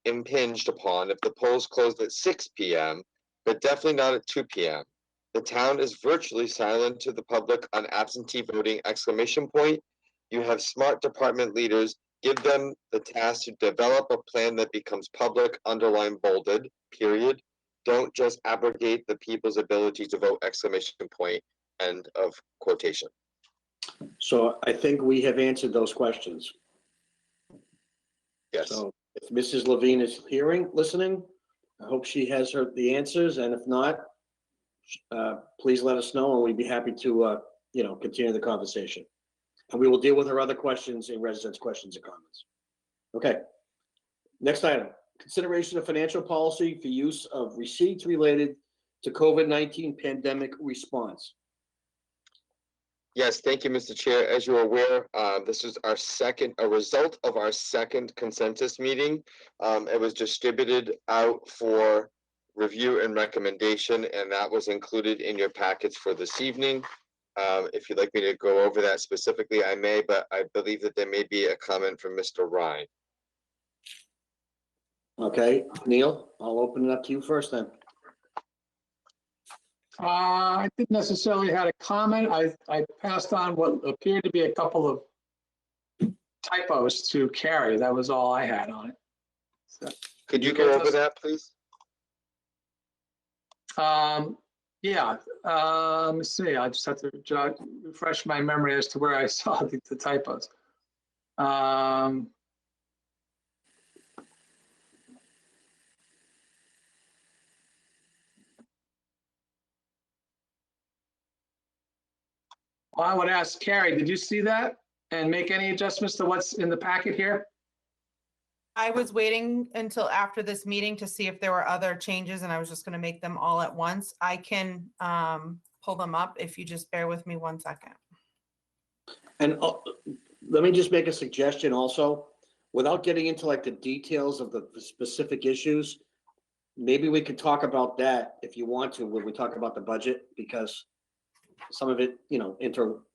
impinged upon if the polls closed at 6 p.m., but definitely not at 2 p.m. The town is virtually silent to the public on absentee voting, exclamation point. You have smart department leaders. Give them the task to develop a plan that becomes public, underline bolded, period. Don't just abrogate the people's ability to vote, exclamation point, end of quotation. So I think we have answered those questions. Yes. So if Mrs. Levine is listening, I hope she has the answers, and if not, please let us know, and we'd be happy to, continue the conversation. And we will deal with her other questions in residents' questions and comments. Okay. Next item, consideration of financial policy for use of receipts related to COVID-19 pandemic response. Yes, thank you, Mr. Chair. As you're aware, this is a result of our second consensus meeting. It was distributed out for review and recommendation, and that was included in your packets for this evening. If you'd like me to go over that specifically, I may, but I believe that there may be a comment from Mr. Ryan. Okay, Neil, I'll open it up to you first then. I didn't necessarily had a comment. I passed on what appeared to be a couple of typos to Carrie. That was all I had on it. So, Could you go over that, please? Yeah, let me see. I just have to refresh my memory as to where I saw the typos. Well, I would ask Carrie, did you see that and make any adjustments to what's in the packet here? I was waiting until after this meeting to see if there were other changes, and I was just going to make them all at once. I can pull them up if you just bear with me 1 second. And let me just make a suggestion also, without getting into like the details of the specific issues, maybe we could talk about that if you want to, when we talk about the budget, because some of it, intermingles,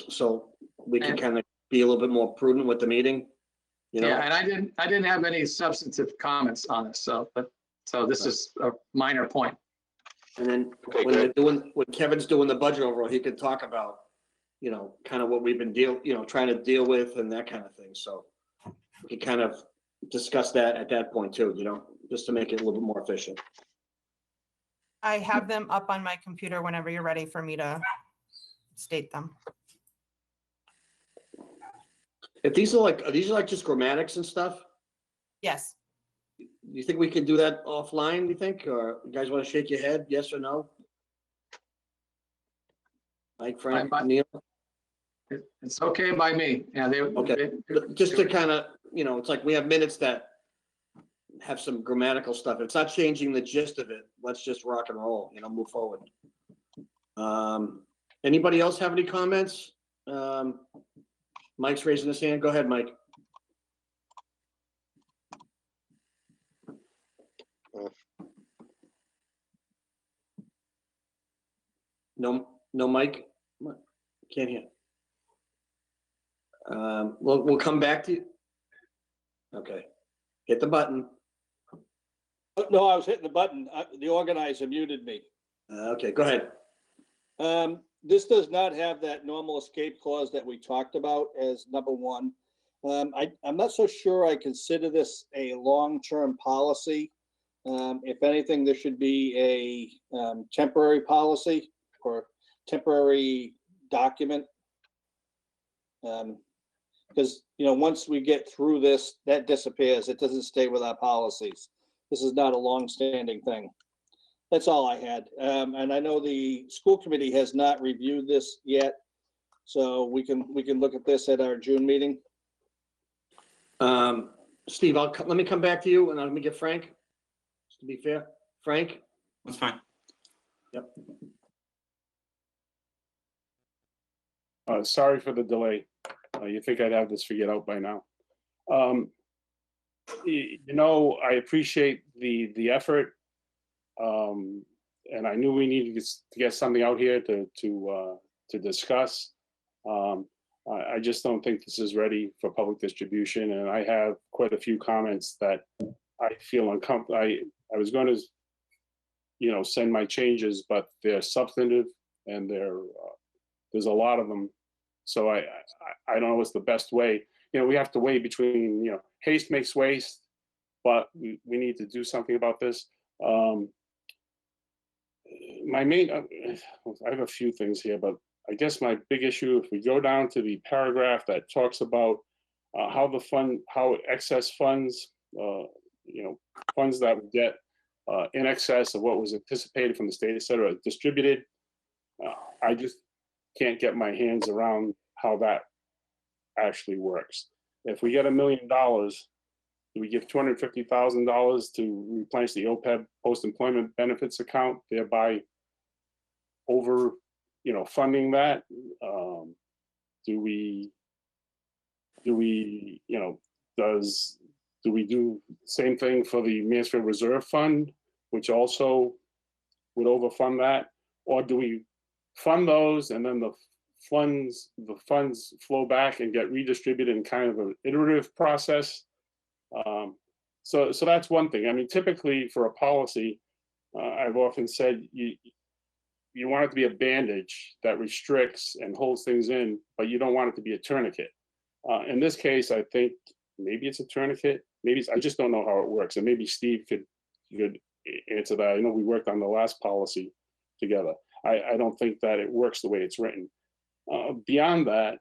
so we can kind of be a little bit more prudent with the meeting. Yeah, and I didn't have any substantive comments on this, so this is a minor point. And then when Kevin's doing the budget overall, he could talk about, kind of what we've been trying to deal with and that kind of thing. So we can kind of discuss that at that point too, just to make it a little bit more efficient. I have them up on my computer whenever you're ready for me to state them. If these are like just grammatics and stuff, Yes. you think we can do that offline, you think? Or you guys want to shake your head, yes or no? Mike, Frank, Neil? It's okay by me. Yeah, Okay, just to kind of, it's like we have minutes that have some grammatical stuff. It's not changing the gist of it. Let's just rock and roll, move forward. Anybody else have any comments? Mike's raising his hand. Go ahead, Mike. No, Mike? Can't hear. We'll come back to you. Okay. Hit the button. No, I was hitting the button. The organizer muted me. Okay, go ahead. This does not have that normal escape clause that we talked about as number one. I'm not so sure I consider this a long-term policy. If anything, there should be a temporary policy or temporary document. Because, once we get through this, that disappears. It doesn't stay with our policies. This is not a long-standing thing. That's all I had. And I know the school committee has not reviewed this yet, so we can look at this at our June meeting. Steve, let me come back to you, and let me get Frank, just to be fair. Frank? That's fine. Yep. Sorry for the delay. You think I'd have this figured out by now. I appreciate the effort. And I knew we needed to get something out here to discuss. I just don't think this is ready for public distribution, and I have quite a few comments that I feel uncomfortable. I was going to send my changes, but they're substantive and there's a lot of them. So I don't know what's the best way. We have to weigh between, haste makes waste, but we need to do something about this. My main, I have a few things here, but I guess my big issue, if we go down to the paragraph that talks about how excess funds, funds that we get in excess of what was anticipated from the state, et cetera, distributed. I just can't get my hands around how that actually works. If we get $1 million, do we give $250,000 to replenish the OPEB post-employment benefits account, thereby over, funding that? Do we do we do the same thing for the Mansfield Reserve Fund, which also would overfund that? Or do we fund those and then the funds flow back and get redistributed in kind of an iterative process? So that's one thing. I mean, typically for a policy, I've often said you want it to be a bandage that restricts and holds things in, but you don't want it to be a tourniquet. In this case, I think maybe it's a tourniquet. I just don't know how it works. And maybe Steve could answer that. I know we worked on the last policy together. I don't think that it works the way it's written. Beyond that,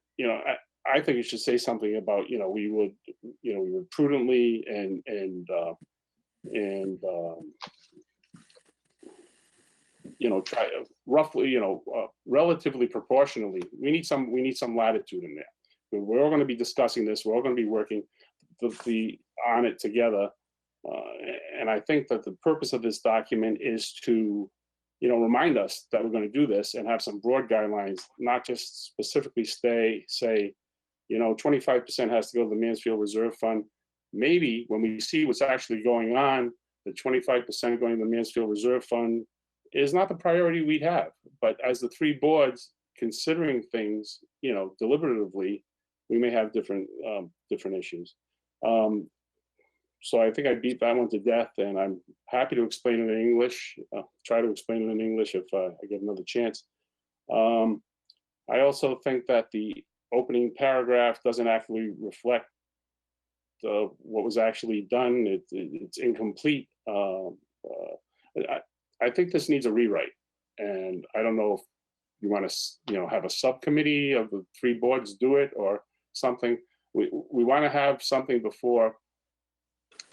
I think it should say something about, we would prudently and try roughly, relatively proportionally. We need some latitude in there. We're all going to be discussing this. We're all going to be working on it together. And I think that the purpose of this document is to, remind us that we're going to do this and have some broad guidelines, not just specifically say, 25% has to go to the Mansfield Reserve Fund. Maybe when we see what's actually going on, the 25% going to the Mansfield Reserve Fund is not the priority we'd have. But as the three boards considering things, deliberatively, we may have different issues. So I think I beat that one to death, and I'm happy to explain it in English. Try to explain it in English if I get another chance. I also think that the opening paragraph doesn't actually reflect what was actually done. It's incomplete. I think this needs a rewrite, and I don't know if you want to, have a subcommittee of the three boards do it or something. We want to have something before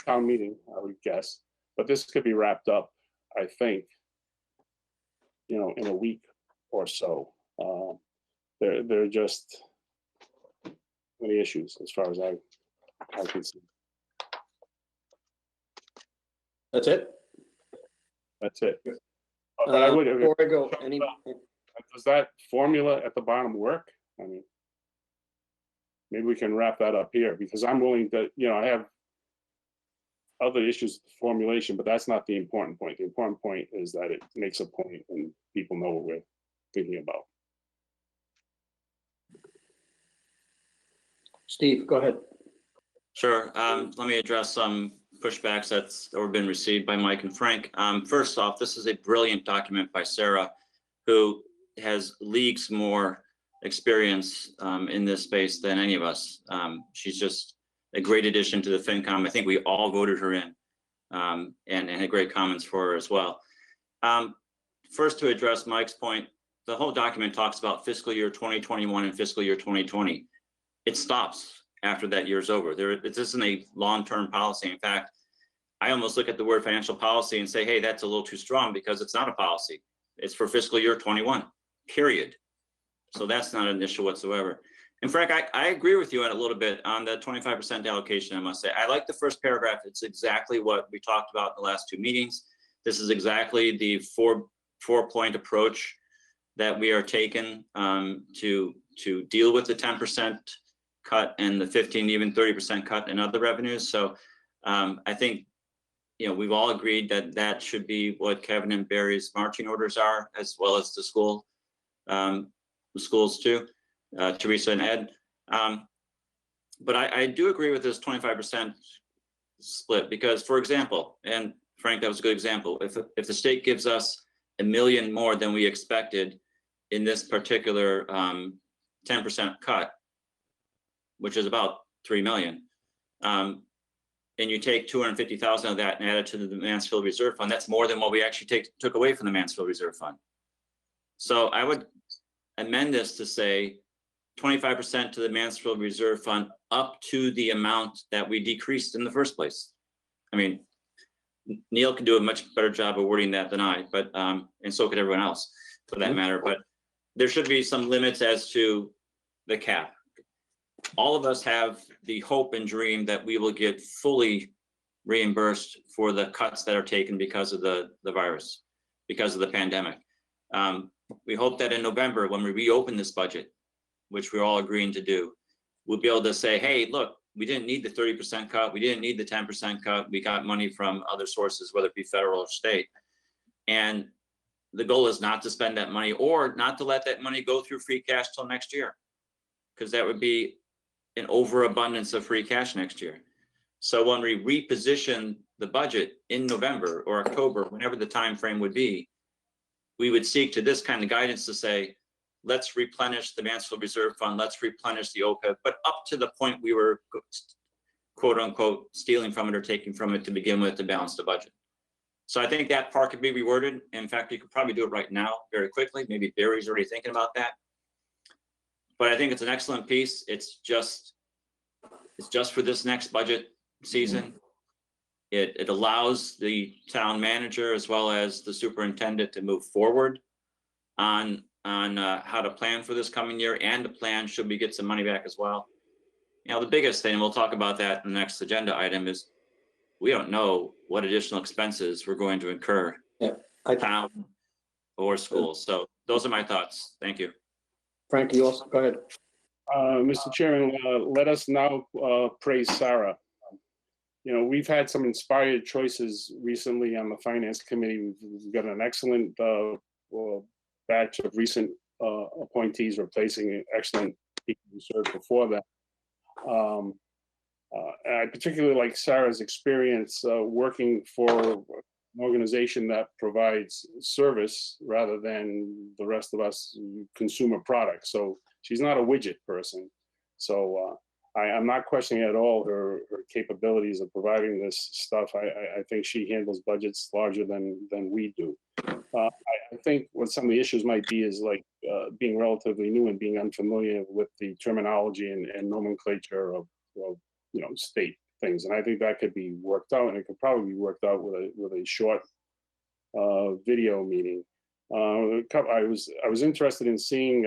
town meeting, I would guess, but this could be wrapped up, I think, in a week or so. There are just many issues as far as I can see. That's it? That's it. But I would, Before I go, does that formula at the bottom work? I mean, maybe we can wrap that up here, because I'm willing to, I have other issues with formulation, but that's not the important point. The important point is that it makes a point and people know what we're thinking about. Steve, go ahead. Sure. Let me address some pushbacks that have been received by Mike and Frank. First off, this is a brilliant document by Sarah, who has leagues more experience in this space than any of us. She's just a great addition to the FinCom. I think we all voted her in and had great comments for her as well. First, to address Mike's point, the whole document talks about fiscal year 2021 and fiscal year 2020. It stops after that year's over. This isn't a long-term policy. In fact, I almost look at the word financial policy and say, hey, that's a little too strong, because it's not a policy. It's for fiscal year 21, period. So that's not an issue whatsoever. And Frank, I agree with you on a little bit on the 25% allocation, I must say. I like the first paragraph. It's exactly what we talked about in the last two meetings. This is exactly the four-point approach that we are taking to deal with the 10% cut and the 15, even 30% cut in other revenues. So I think, we've all agreed that that should be what Kevin and Barry's marching orders are, as well as the schools too, Teresa and Ed. But I do agree with this 25% split, because, for example, and Frank, that was a good example. If the state gives us $1 million more than we expected in this particular 10% cut, which is about 3 million, and you take 250,000 of that and add it to the Mansfield Reserve Fund, that's more than what we actually took away from the Mansfield Reserve Fund. So I would amend this to say 25% to the Mansfield Reserve Fund up to the amount that we decreased in the first place. I mean, Neil can do a much better job of wording that than I, but and so could everyone else for that matter. But there should be some limits as to the cap. All of us have the hope and dream that we will get fully reimbursed for the cuts that are taken because of the virus, because of the pandemic. We hope that in November, when we reopen this budget, which we're all agreeing to do, we'll be able to say, hey, look, we didn't need the 30% cut. We didn't need the 10% cut. We got money from other sources, whether it be federal or state. And the goal is not to spend that money or not to let that money go through free cash till next year, because that would be an overabundance of free cash next year. So when we reposition the budget in November or October, whenever the time frame would be, we would seek to this kind of guidance to say, let's replenish the Mansfield Reserve Fund, let's replenish the OPEB, but up to the point we were quote unquote stealing from it or taking from it to begin with to balance the budget. So I think that part could be reworded. In fact, you could probably do it right now very quickly. Maybe Barry's already thinking about that. But I think it's an excellent piece. It's just for this next budget season. It allows the town manager as well as the superintendent to move forward on how to plan for this coming year and to plan should we get some money back as well. You know, the biggest thing, we'll talk about that in the next agenda item, is we don't know what additional expenses we're going to incur, town or schools. So those are my thoughts. Thank you. Frank, you also, go ahead. Mr. Chairman, let us now praise Sarah. You know, we've had some inspired choices recently on the Finance Committee. We've got an excellent batch of recent appointees replacing excellent people who served before that. I particularly like Sarah's experience working for an organization that provides service rather than the rest of us consumer products. So she's not a widget person. So I'm not questioning at all her capabilities of providing this stuff. I think she handles budgets larger than we do. I think what some of the issues might be is like being relatively new and being unfamiliar with the terminology and nomenclature of you know, state things. And I think that could be worked out, and it could probably be worked out with a short video meeting. I was interested in seeing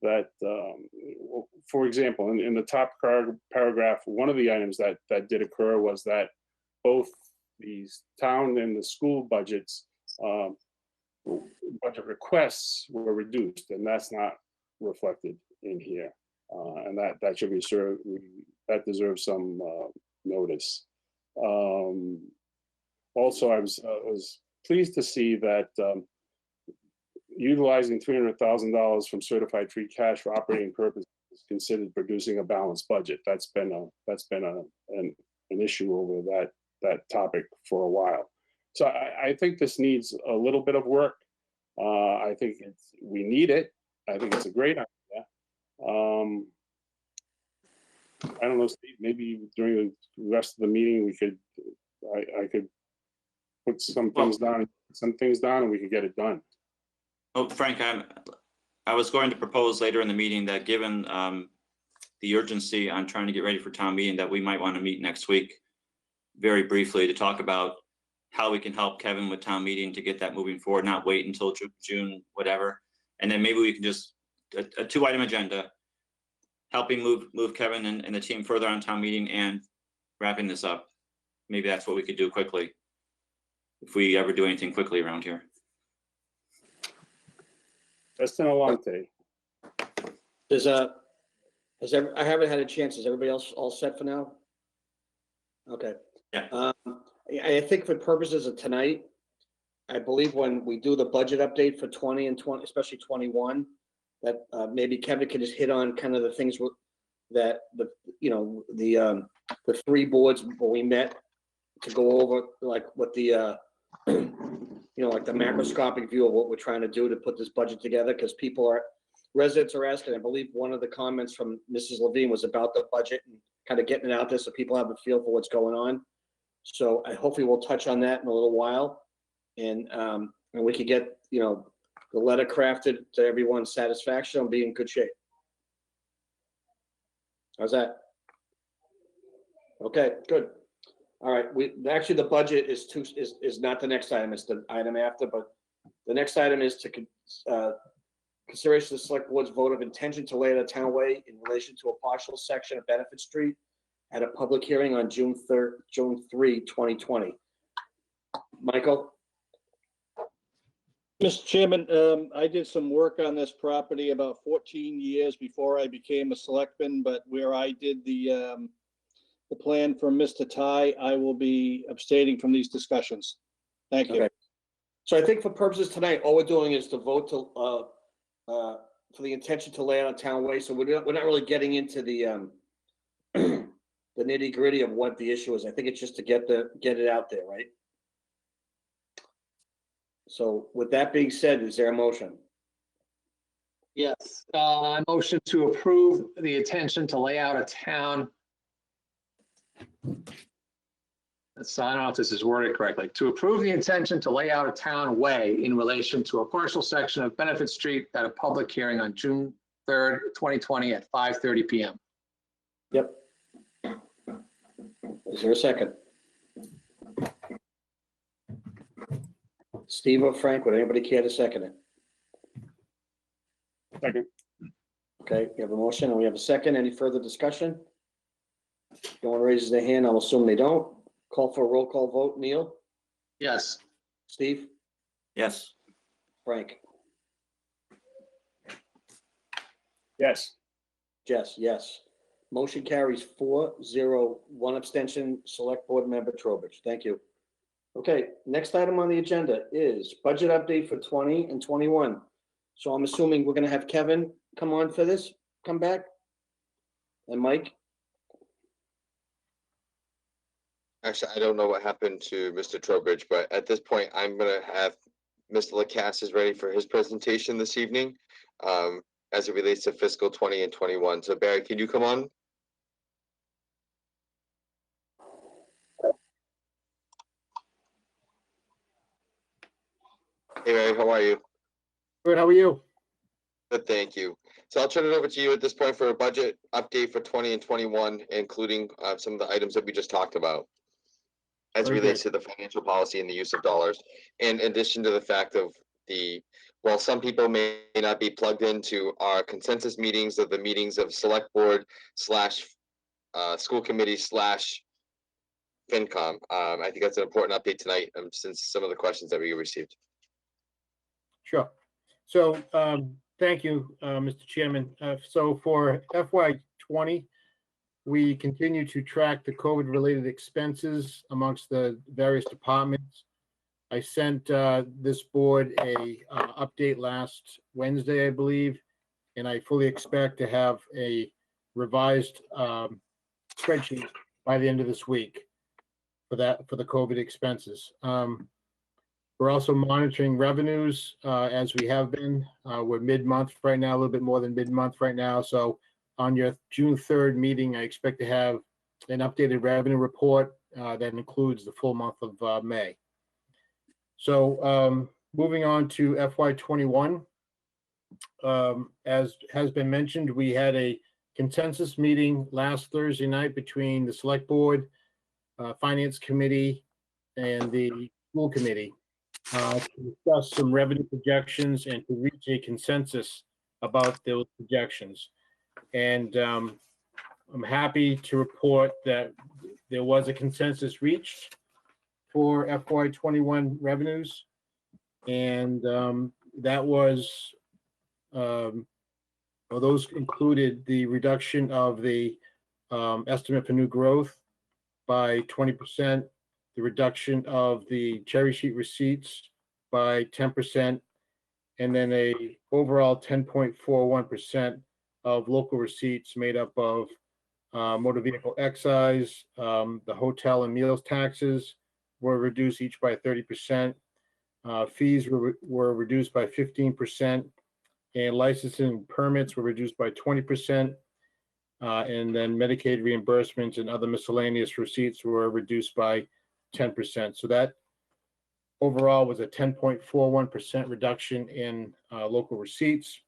that, for example, in the top paragraph, one of the items that did occur was that both the town and the school budgets, budget requests were reduced, and that's not reflected in here. And that should be served, that deserves some notice. Also, I was pleased to see that utilizing $300,000 from certified free cash for operating purposes is considered producing a balanced budget. That's been an issue over that topic for a while. So I think this needs a little bit of work. I think we need it. I think it's a great idea. I don't know, Steve, maybe during the rest of the meeting, I could put some things down, and we could get it done. Oh, Frank, I was going to propose later in the meeting that given the urgency on trying to get ready for town meeting, that we might want to meet next week very briefly to talk about how we can help Kevin with town meeting to get that moving forward, not wait until June, whatever. And then maybe we can just, a 2-item agenda, helping move Kevin and the team further on town meeting and wrapping this up. Maybe that's what we could do quickly, if we ever do anything quickly around here. That's been a long day. I haven't had a chance. Is everybody else all set for now? Okay. Yeah. I think for purposes of tonight, I believe when we do the budget update for 20 and 20, especially 21, that maybe Kevin can just hit on kind of the things that the 3 boards where we met to go over like what the, like the macroscopic view of what we're trying to do to put this budget together, because residents are asking. I believe one of the comments from Mrs. Levine was about the budget and kind of getting it out there so people have a feel for what's going on. So hopefully we'll touch on that in a little while. And we could get, the letter crafted to everyone's satisfaction and be in good shape. How's that? Okay, good. All right, actually the budget is not the next item, it's the item after, but the next item is to consideration of the select board's vote of intention to lay out a townway in relation to a partial section of Benefit Street at a public hearing on June 3, 2020. Michael? Mr. Chairman, I did some work on this property about 14 years before I became a selectman, but where I did the plan for Mr. Ty, I will be abstaining from these discussions. Thank you. Okay. So I think for purposes tonight, all we're doing is to vote to for the intention to lay out a townway. So we're not really getting into the the nitty gritty of what the issue is. I think it's just to get it out there, right? So with that being said, is there a motion? Yes, I motion to approve the intention to lay out a town. So I don't know if this is worded correctly. To approve the intention to lay out a town way in relation to a partial section of Benefit Street at a public hearing on June 3rd, 2020 at 5:30 p.m. Yep. Is there a second? Steve or Frank, would anybody care to second it? Second. Okay, we have a motion and we have a second. Any further discussion? No one raises their hand, I'll assume they don't. Call for a roll call vote. Neil? Yes. Steve? Yes. Frank? Yes. Jess, yes. Motion carries 4-0, one abstention, Select Board Member Trowbridge. Thank you. Okay, next item on the agenda is budget update for 20 and 21. So I'm assuming we're gonna have Kevin come on for this, come back? And Mike? Actually, I don't know what happened to Mr. Trowbridge, but at this point, I'm gonna have Mr. Lacasse is ready for his presentation this evening, as it relates to fiscal 20 and 21. So Barry, can you come on? Hey, Barry, how are you? Good, how are you? Good, thank you. So I'll turn it over to you at this point for a budget update for 20 and 21, including some of the items that we just talked about as it Very relates to the financial policy and the use of dollars. And in addition to the fact of while some people may not be plugged into our consensus meetings of the meetings of select board / school committee / FinCom, I think that's an important update tonight since some of the questions that we received. Sure. So thank you, Mr. Chairman. So for FY20, we continue to track the COVID-related expenses amongst the various departments. I sent this board a update last Wednesday, I believe, and I fully expect to have a revised spreadsheet by the end of this week for the COVID expenses. We're also monitoring revenues as we have been. We're mid-month right now, a little bit more than mid-month right now. So on your June 3rd meeting, I expect to have an updated revenue report that includes the full month of May. So moving on to FY21, as has been mentioned, we had a consensus meeting last Thursday night between the Select Board, Finance Committee, and the School Committee to discuss some revenue projections and to reach a consensus about those projections. And I'm happy to report that there was a consensus reached for FY21 revenues. And that was, those included the reduction of the estimate for new growth by 20%, the reduction of the cherry sheet receipts by 10%, and then a overall 10.41% of local receipts made up of motor vehicle excise, the hotel and meals taxes were reduced each by 30%. Fees were reduced by 15%, and licensing permits were reduced by 20%. And then Medicaid reimbursements and other miscellaneous receipts were reduced by 10%. So that overall was a 10.41% reduction in local receipts.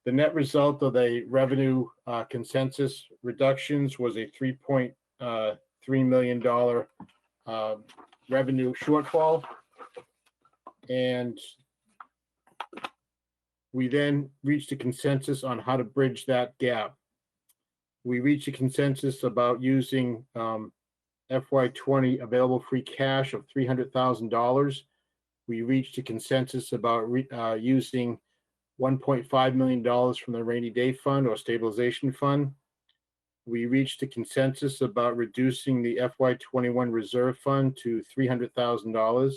The net result of the revenue consensus reductions was a $3.3 million revenue shortfall. And we then reached a consensus on how to bridge that gap. We reached a consensus about using FY20 available free cash of $300,000. We reached a consensus about using $1.5 million from the rainy day fund or stabilization fund. We reached a consensus about reducing the FY21 reserve fund to $300,000.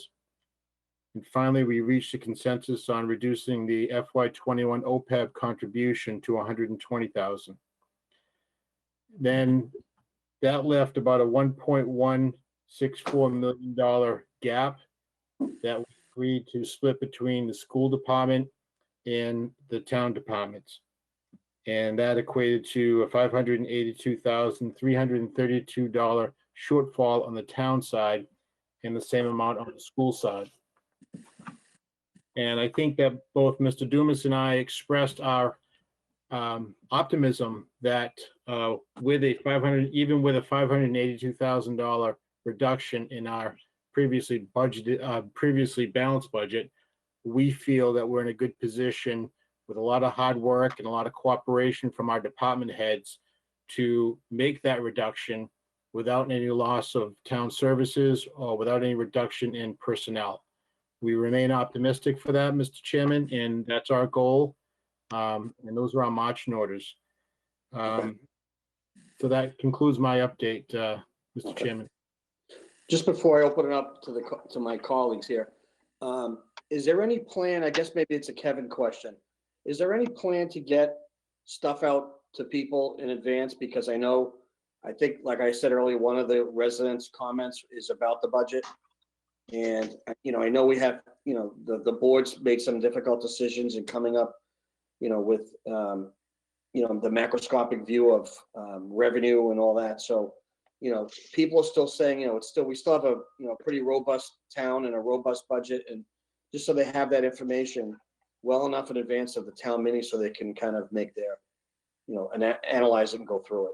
And finally, we reached a consensus on reducing the FY21 OPEB contribution to $120,000. Then that left about a $1.164 million gap that we agreed to split between the school department and the town departments. And that equated to a $582,332 shortfall on the town side and the same amount on the school side. And I think that both Mr. Dumas and I expressed our optimism that with a $582,000 reduction in our previously balanced budget, we feel that we're in a good position with a lot of hard work and a lot of cooperation from our department heads to make that reduction without any loss of town services or without any reduction in personnel. We remain optimistic for that, Mr. Chairman, and that's our goal. And those are our marching orders. So that concludes my update, Mr. Chairman. Just before I open it up to my colleagues here, is there any plan, I guess maybe it's a Kevin question, is there any plan to get stuff out to people in advance? Because I think, like I said earlier, one of the residents' comments is about the budget. And, I know we have, the board's made some difficult decisions in coming up, with, the macroscopic view of revenue and all that. So, people are still saying, we still have a, pretty robust town and a robust budget. And just so they have that information well enough in advance of the town meeting so they can kind of make their, analyze it and go through it.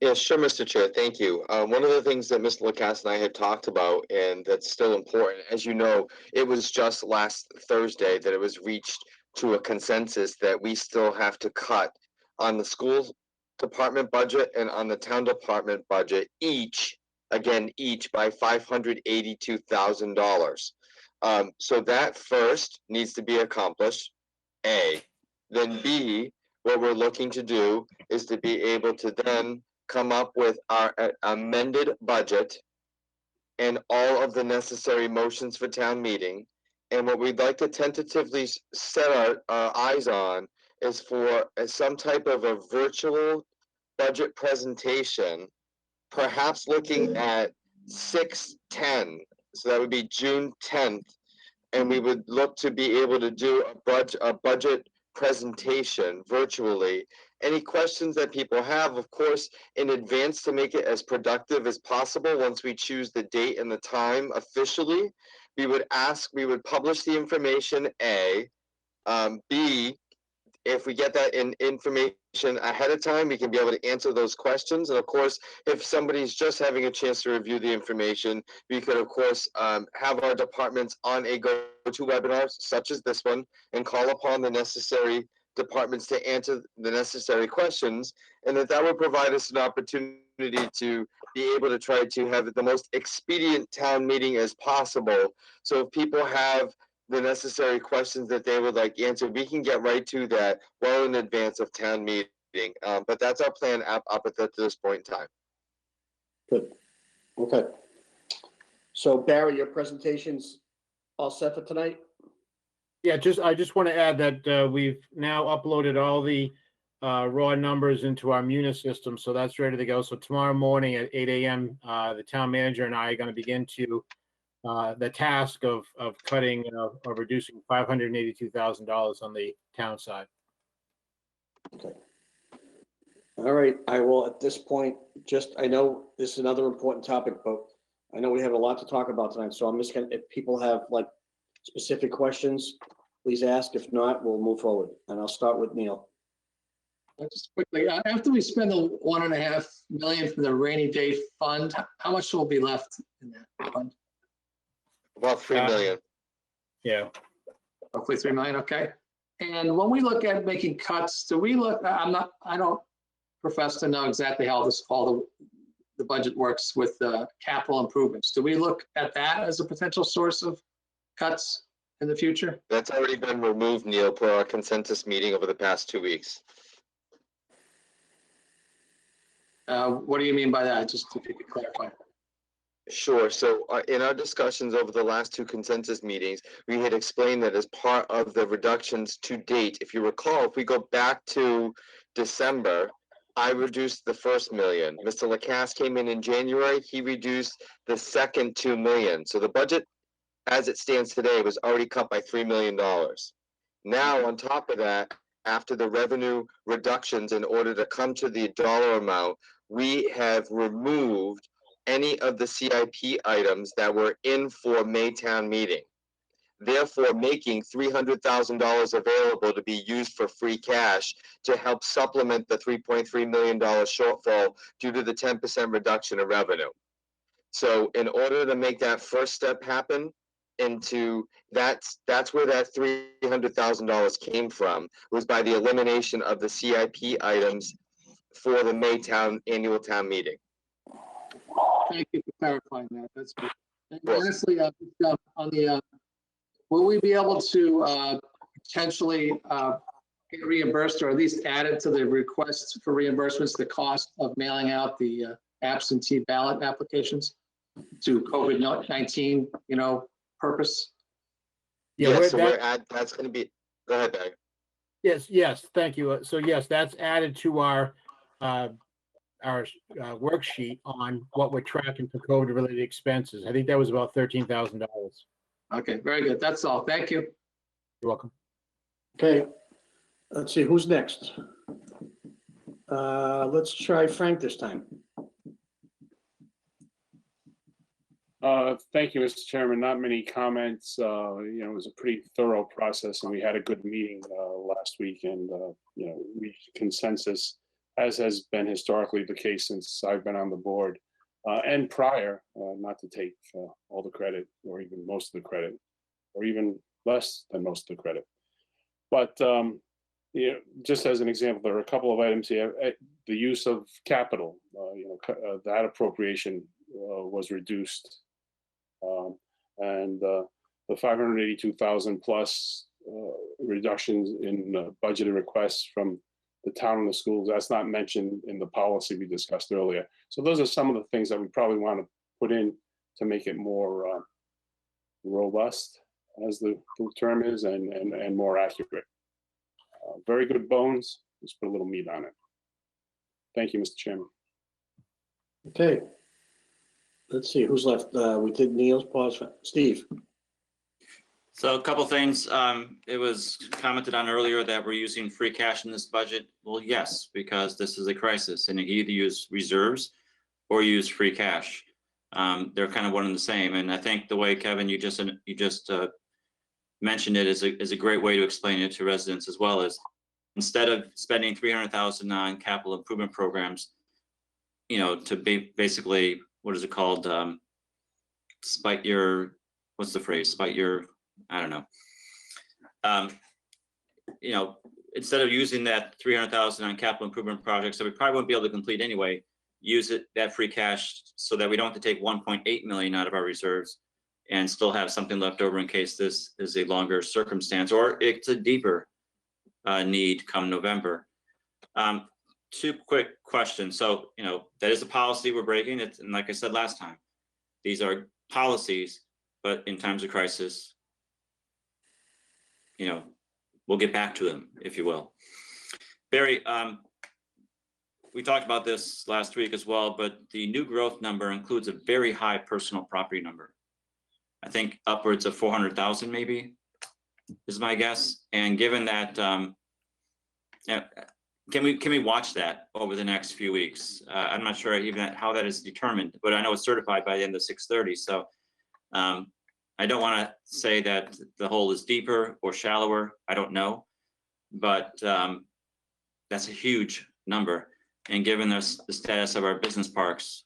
Yeah, sure, Mr. Chair. Thank you. One of the things that Mr. Lacasse and I had talked about, and that's still important, as you know, it was just last Thursday that it was reached to a consensus that we still have to cut on the school department budget and on the town department budget, each by $582,000. So that first needs to be accomplished, A. Then B, what we're looking to do is to be able to then come up with our amended budget and all of the necessary motions for town meeting. And what we'd like to tentatively set our eyes on is for some type of a virtual budget presentation, perhaps looking at 6/10. So that would be June 10th. And we would look to be able to do a budget presentation virtually. Any questions that people have, of course, in advance to make it as productive as possible. Once we choose the date and the time officially, we would publish the information, A. B, if we get that information ahead of time, we can be able to answer those questions. And of course, if somebody's just having a chance to review the information, we could, of course, have our departments on a go-to webinar such as this one and call upon the necessary departments to answer the necessary questions, and that would provide us an opportunity to be able to try to have the most expedient town meeting as possible. So if people have the necessary questions that they would like answered, we can get right to that well in advance of town meeting. But that's our plan up at this point in time. Good. Okay. So Barry, your presentation's all set for tonight? Yeah, I just want to add that we've now uploaded all the raw numbers into our Munis system, so that's ready to go. So tomorrow morning at 8 a.m., the town manager and I are going to begin to the task of cutting or reducing $582,000 on the town side. All right, I will at this point, I know this is another important topic, but I know we have a lot to talk about tonight, so I'm just gonna, if people have like specific questions, please ask. If not, we'll move forward. And I'll start with Neil. Just quickly, after we spend the $1.5 million for the rainy day fund, how much will be left in that fund? About 3 million. Yeah. Roughly 3 million, okay. And when we look at making cuts, do we look, I don't profess to know exactly how all the budget works with capital improvements. Do we look at that as a potential source of cuts in the future? That's already been removed, Neil, per our consensus meeting over the past 2 weeks. What do you mean by that? Just if you could clarify. Sure. So in our discussions over the last 2 consensus meetings, we had explained that as part of the reductions to date, if you recall, if we go back to December, I reduced the first $1 million. Mr. Lacasse came in January. He reduced the second $2 million. So the budget, as it stands today, was already cut by $3 million. Now, on top of that, after the revenue reductions, in order to come to the dollar amount, we have removed any of the CIP items that were in for Maytown meeting, therefore making $300,000 available to be used for free cash to help supplement the $3.3 million shortfall due to the 10% reduction in revenue. So in order to make that first step happen, that's where that $300,000 came from, was by the elimination of the CIP items for the Maytown annual town meeting. Thank you for clarifying that. That's good. And honestly, on the, will we be able to potentially get reimbursed or at least added to the requests for reimbursements, the cost of mailing out the absentee ballot applications to COVID-19, purpose? Yeah, So that's going to be, go ahead, Doug. Yes, thank you. So yes, that's added to our worksheet on what we're tracking for COVID-related expenses. I think that was about $13,000. Okay, very good. That's all. Thank you. You're welcome. Okay, let's see, who's next? Let's try Frank this time. Thank you, Mr. Chairman. Not many comments. It was a pretty thorough process, and we had a good meeting last week, and we reached consensus, as has been historically the case since I've been on the board, and prior, not to take all the credit, or even most of the credit, or even less than most of the credit. But just as an example, there are a couple of items here. The use of capital, that appropriation was reduced. And the 582,000 plus reductions in budgeted requests from the town and the schools, that's not mentioned in the policy we discussed earlier. So those are some of the things that we probably want to put in to make it more robust, as the term is, and more accurate. Very good bones. Let's put a little meat on it. Thank you, Mr. Chairman. Okay. Let's see, who's left? We did Neil's pause. Steve. So a couple things. It was commented on earlier that we're using free cash in this budget. Well, yes, because this is a crisis, and you either use reserves or use free cash. They're kind of one and the same. And I think the way, Kevin, you just mentioned it is a great way to explain it to residents as well. As instead of spending $300,000 on capital improvement programs, to be basically, what is it called? Spite your, what's the phrase? Spite your, I don't know. Instead of using that $300,000 on capital improvement projects that we probably won't be able to complete anyway, use that free cash so that we don't have to take 1.8 million out of our reserves and still have something left over in case this is a longer circumstance or it's a deeper need come November. Two quick questions. So, that is a policy we're breaking. And like I said last time, these are policies, but in times of crisis, we'll get back to them, if you will. Barry, we talked about this last week as well, but the new growth number includes a very high personal property number. I think upwards of 400,000 maybe is my guess. And given that, can we watch that over the next few weeks? I'm not sure even how that is determined, but I know it's certified by the end of 6:30. So I don't want to say that the hole is deeper or shallower. I don't know, but that's a huge number. And given the status of our business parks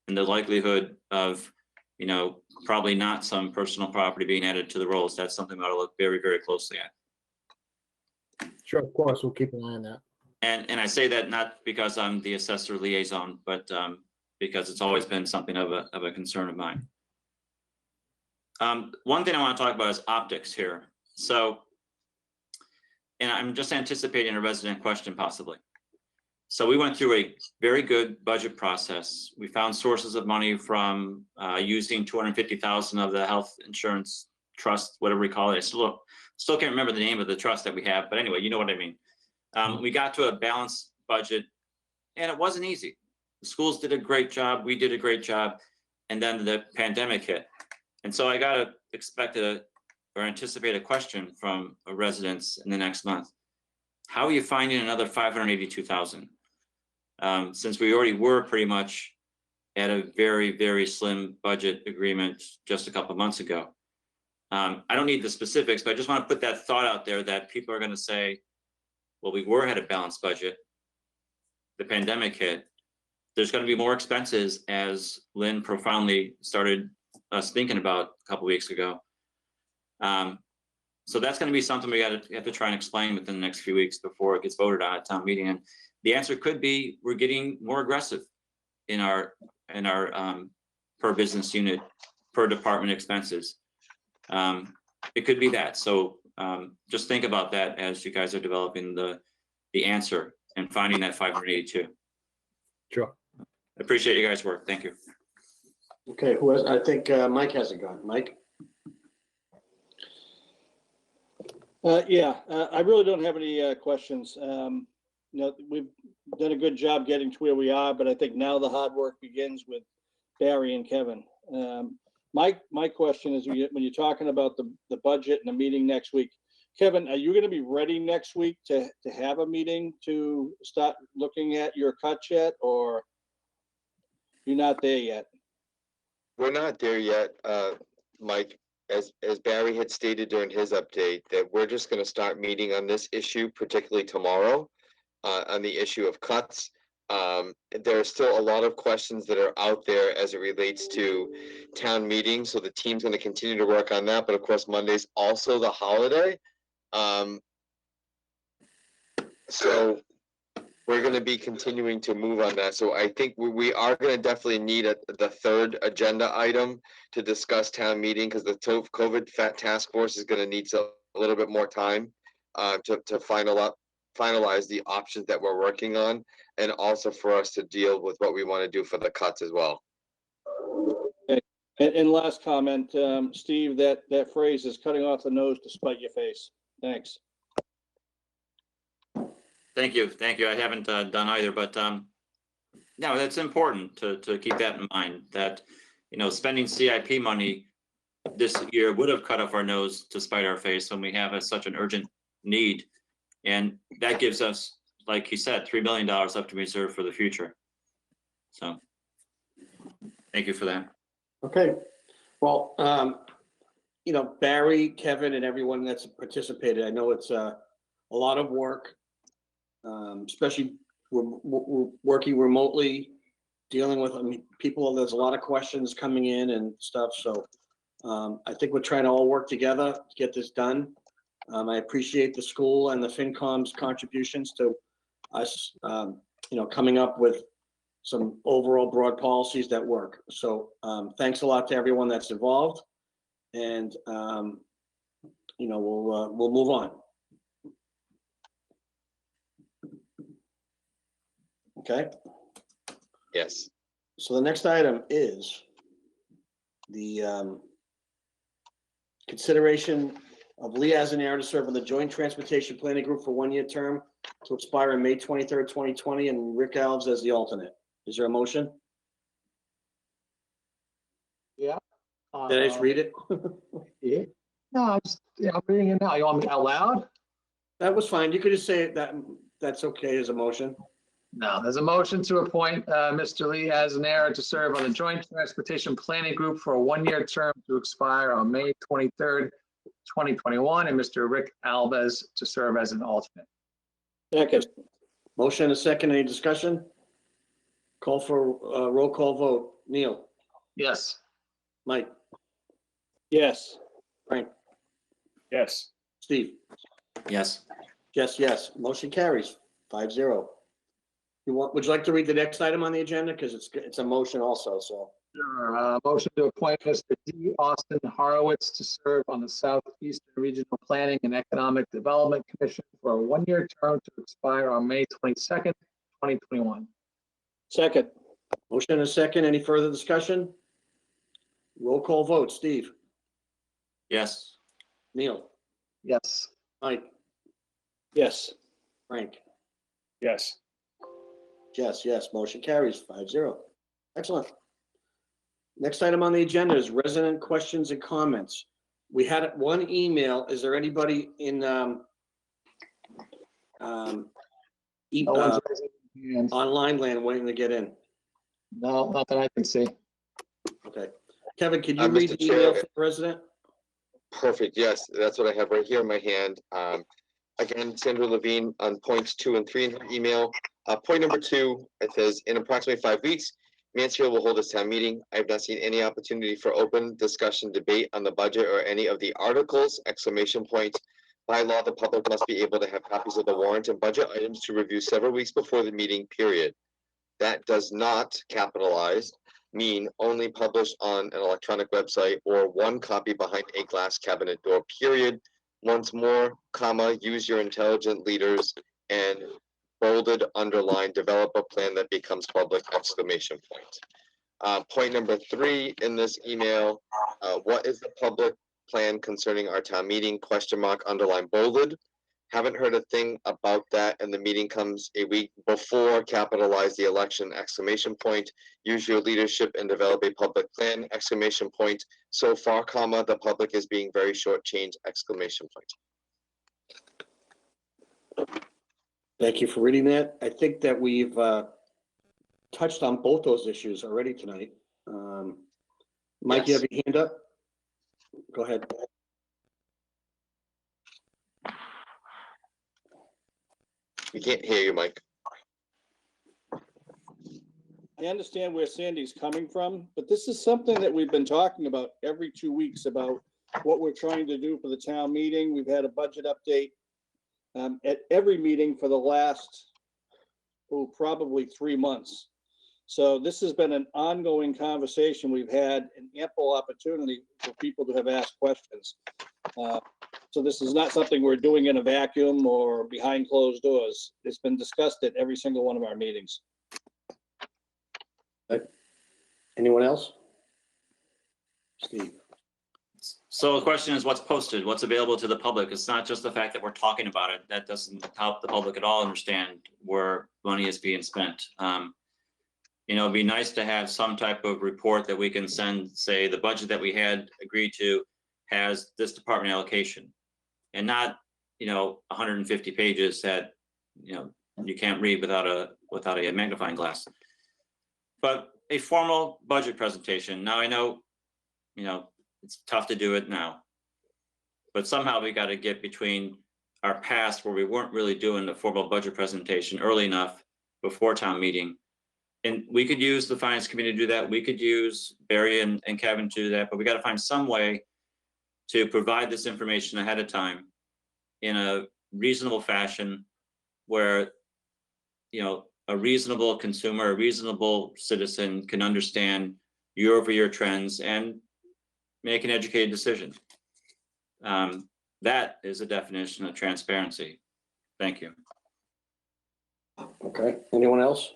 and the likelihood of, you know, probably not some personal property being added to the rolls, that's something we ought to look very, very closely at. Sure, of course, we'll keep an eye on that. And I say that not because I'm the assessor liaison, but because it's always been something of a concern of mine. One thing I want to talk about is optics here. So, and I'm just anticipating a resident question possibly. So we went through a very good budget process. We found sources of money from using 250,000 of the health insurance trust, whatever we call it. I still can't remember the name of the trust that we have, but anyway, you know what I mean. We got to a balanced budget, and it wasn't easy. The schools did a great job. We did a great job, and then the pandemic hit. And so I got to expect or anticipate a question from residents in the next month. How are you finding another 582,000? Since we already were pretty much at a very, very slim budget agreement just a couple of months ago. I don't need the specifics, but I just want to put that thought out there that people are going to say, well, we were at a balanced budget. The pandemic hit. There's going to be more expenses, as Lynn profoundly started us thinking about a couple of weeks ago. So that's going to be something we have to try and explain within the next few weeks before it gets voted on at town meeting. And the answer could be we're getting more aggressive in our per business unit, per department expenses. It could be that. So just think about that as you guys are developing the answer and finding that 582. Sure. I appreciate you guys' work. Thank you. Okay, who has, I think Mike hasn't gone. Mike? Yeah, I really don't have any questions. You know, we've done a good job getting to where we are, but I think now the hard work begins with Barry and Kevin. My question is, when you're talking about the budget and the meeting next week, Kevin, are you going to be ready next week to have a meeting to start looking at your cuts yet, or you're not there yet? We're not there yet, Mike. As Barry had stated during his update, that we're just going to start meeting on this issue, particularly tomorrow, on the issue of cuts. There are still a lot of questions that are out there as it relates to town meetings, so the team's going to continue to work on that. But of course, Monday's also the holiday, so we're going to be continuing to move on that. So I think we are going to definitely need the third agenda item to discuss town meeting, because the COVID task force is going to need a little bit more time to finalize the options that we're working on, and also for us to deal with what we want to do for the cuts as well. Okay. And last comment, Steve, that phrase is cutting off the nose to spite your face. Thanks. Thank you. Thank you. I haven't done either, but no, that's important to keep that in mind, that, you know, spending CIP money this year would have cut off our nose to spite our face when we have such an urgent need. And that gives us, like he said, $3 million left to reserve for the future. So thank you for that. Okay. Well, you know, Barry, Kevin, and everyone that's participated, I know it's a lot of work. Especially we're working remotely, dealing with people. There's a lot of questions coming in and stuff. So I think we're trying to all work together to get this done. I appreciate the school and the FinCom's contributions to us, you know, coming up with some overall broad policies that work. So thanks a lot to everyone that's involved, and you know, we'll move on. Okay. Yes. So the next item is the consideration of Lee Azanair to serve on the Joint Transportation Planning Group for 1-year term to expire on May 23rd, 2020, and Rick Alves as the alternate. Is there a motion? Yeah. Did I just read it? Yeah. No, I'm reading it now. You want me out loud? That was fine. You could just say it, that's okay as a motion. No, there's a motion to appoint Mr. Lee Asner to serve on the Joint Transportation Planning Group for a one-year term to expire on May 23rd, 2021, and Mr. Rick Alves to serve as an alternate. Second. Motion and a second. Any discussion? Call for roll call vote. Neil? Yes. Mike? Yes. Frank? Yes. Steve? Yes. Jess, yes. Motion carries 5-0. Would you like to read the next item on the agenda? Because it's a motion also, so. Sure. Motion to appoint Mr. D. Austin Horowitz to serve on the Southeastern Regional Planning and Economic Development Commission for a one-year term to expire on May 22nd, 2021. Second. Motion and a second. Any further discussion? Roll call vote. Steve? Yes. Neil? Yes. Mike? Yes. Frank? Yes. Jess, yes. Motion carries 5-0. Excellent. Next item on the agenda is resident questions and comments. We had one email. Is there anybody in online land waiting to get in? No, not that I can see. Okay. Kevin, could you Mr. read the Chair, email for the resident? Perfect. Yes, that's what I have right here in my hand. Again, Sandra Levine on points 2 and 3 in her email. Point number 2, it says, in approximately 5 weeks, Mansfield will hold its town meeting. I have not seen any opportunity for open discussion, debate on the budget or any of the articles, ! By law, the public must be able to have copies of the warrant and budget items to review several weeks before the meeting, period. That does not, capitalized, mean only published on an electronic website or one copy behind a glass cabinet door, period. Once more, comma, use your intelligent leaders and bolded, underlined, develop a plan that becomes public, ! Point number 3 in this email, what is the public plan concerning our town meeting, ? Underline, bolded. Haven't heard a thing about that, and the meeting comes a week before, capitalize the election, ! Use your leadership and develop a public plan, ! So far, comma, the public is being very shortchanged, ! Thank you for reading that. I think that we've touched on both those issues already tonight. Mike, you have your hand up? Go ahead. We can't hear you, Mike. I understand where Sandy's coming from, but this is something that we've been talking about every 2 weeks about what we're trying to do for the town meeting. We've had a budget update at every meeting for the last, probably 3 months. So this has been an ongoing conversation. We've had an ample opportunity for people to have asked questions. So this is not something we're doing in a vacuum or behind closed doors. It's been discussed at every single one of our meetings. Anyone else? Steve? So the question is what's posted, what's available to the public? It's not just the fact that we're talking about it. That doesn't help the public at all understand where money is being spent. It'd be nice to have some type of report that we can send, say the budget that we had agreed to has this department allocation, and not, 150 pages that, you can't read without a magnifying glass. But a formal budget presentation. Now I know, it's tough to do it now, but somehow we got to get between our past where we weren't really doing the formal budget presentation early enough before town meeting. And we could use the finance committee to do that. We could use Barry and Kevin to do that, but we got to find some way to provide this information ahead of time in a reasonable fashion where, a reasonable consumer, a reasonable citizen can understand year-over-year trends and make an educated decision. That is a definition of transparency. Thank you. Okay, anyone else?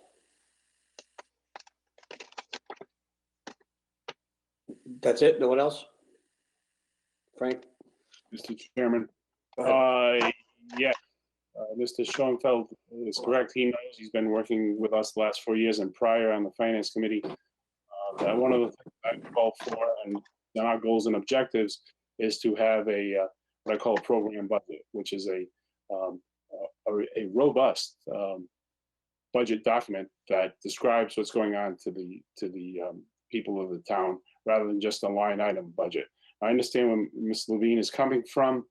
That's it, no one else? Frank? Mr. Chairman, Go ahead. yeah, Mr. Schoenfeld is correct. He knows, he's been working with us the last 4 years and prior on the finance committee. That one of the things I call for and our goals and objectives is to have what I call a program budget, which is a robust budget document that describes what's going on to the people of the town rather than just a line item budget. I understand where Ms. Levine is coming from.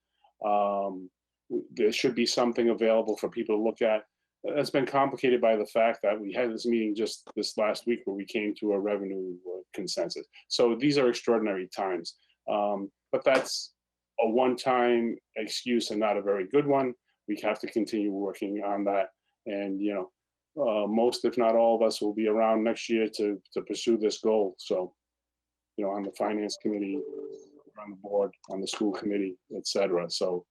There should be something available for people to look at. That's been complicated by the fact that we had this meeting just this last week where we came to a revenue consensus. So these are extraordinary times. But that's a one-time excuse and not a very good one. We have to continue working on that. And, most, if not all of us will be around next year to pursue this goal. So, on the finance committee, on the board, on the school committee, et cetera. So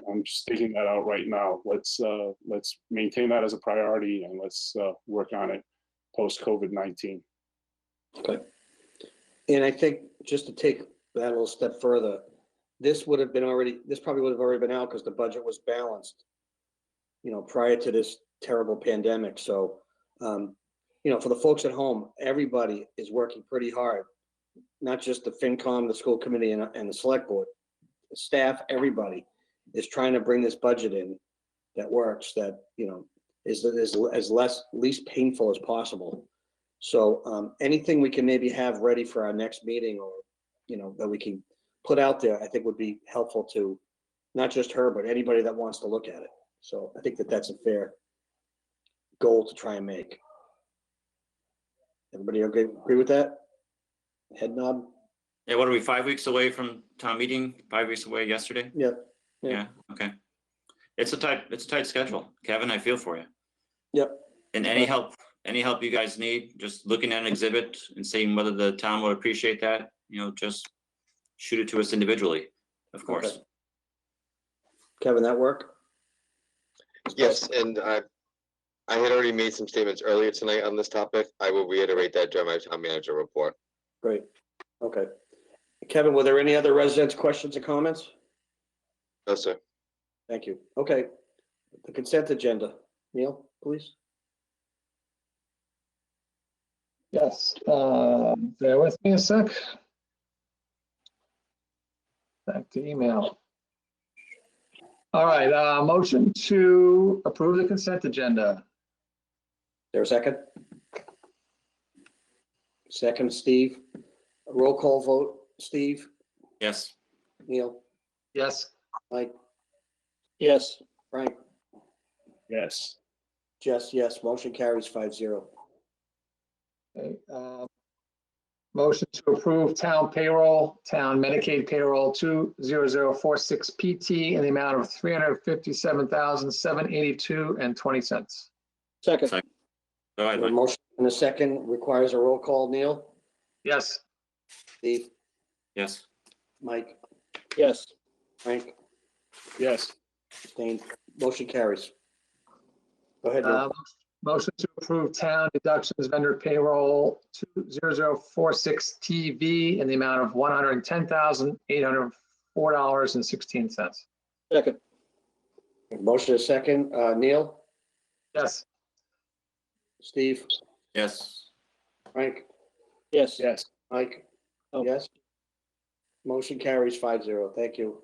I'm sticking that out right now. Let's maintain that as a priority and let's work on it post COVID-19. Okay. And I think just to take that a little step further, this probably would have already been out because the budget was balanced, prior to this terrible pandemic. So, for the folks at home, everybody is working pretty hard, not just the FinCom, the school committee and the select board, the staff, everybody is trying to bring this budget in that works, that, is as least painful as possible. So anything we can maybe have ready for our next meeting or, that we can put out there, I think would be helpful to not just her, but anybody that wants to look at it. So I think that that's a fair goal to try and make. Everybody agree with that? Head nod? Yeah, what are we, 5 weeks away from town meeting? 5 weeks away yesterday? Yeah. Yeah, okay. It's a tight schedule. Kevin, I feel for you. Yep. And any help you guys need, just looking at an exhibit and seeing whether the town would appreciate that, just shoot it to us individually, of course. Okay. Kevin, that work? Yes, and I had already made some statements earlier tonight on this topic. I will reiterate that during my town manager report. Great. Okay. Kevin, were there any other residents' questions or comments? No, sir. Thank you. Okay. The consent agenda. Neil, please. Yes, bear with me a sec. Back to email. All right, motion to approve the consent agenda. There a second? Second, Steve. Roll call vote. Steve, Yes. Neil, Yes. Mike, Yes. Frank, Yes. Jess, yes. Motion carries 5-0. Okay, motion to approve town payroll, town Medicaid payroll 20046 PT in the amount of $357,782.20. Second. Go ahead, A Mike. motion in a second requires a roll call. Neil, Yes. Steve, Yes. Mike, Yes. Frank, Yes. abstained. Motion carries. Go ahead, Neil. Motion to approve town deductions vendor payroll 20046 TV in the amount of $110,804.16. Second. Motion is second. Neil, Yes. Steve, Yes. Frank, Yes. Yes. Mike, Oh. yes. Motion carries 5-0. Thank you.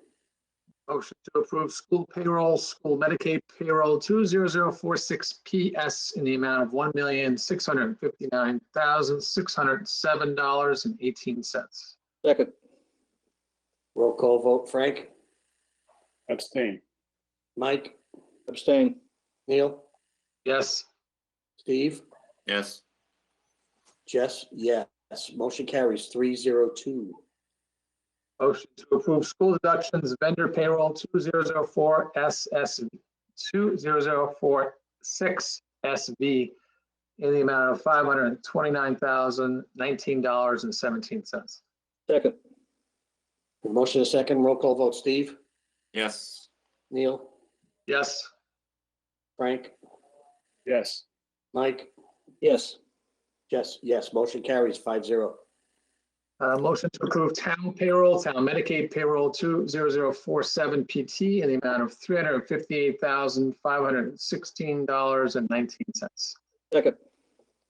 Motion to approve school payroll, school Medicaid payroll 20046 PS in the amount of $1,659,607.18. Second. Roll call vote. Frank, Abstain. Mike, Abstain. Neil, Yes. Steve, Yes. Jess, yes. Motion carries 3-0-2. Motion to approve school deductions vendor payroll 2004 SS 20046 SV in the amount of $529,019.17. Second. Motion is second. Roll call vote. Steve, Yes. Neil, Yes. Frank, Yes. Mike, Yes. Jess, yes. Motion carries 5-0. Motion to approve town payroll, town Medicaid payroll 20047 PT in the amount of $358,516.19. Second.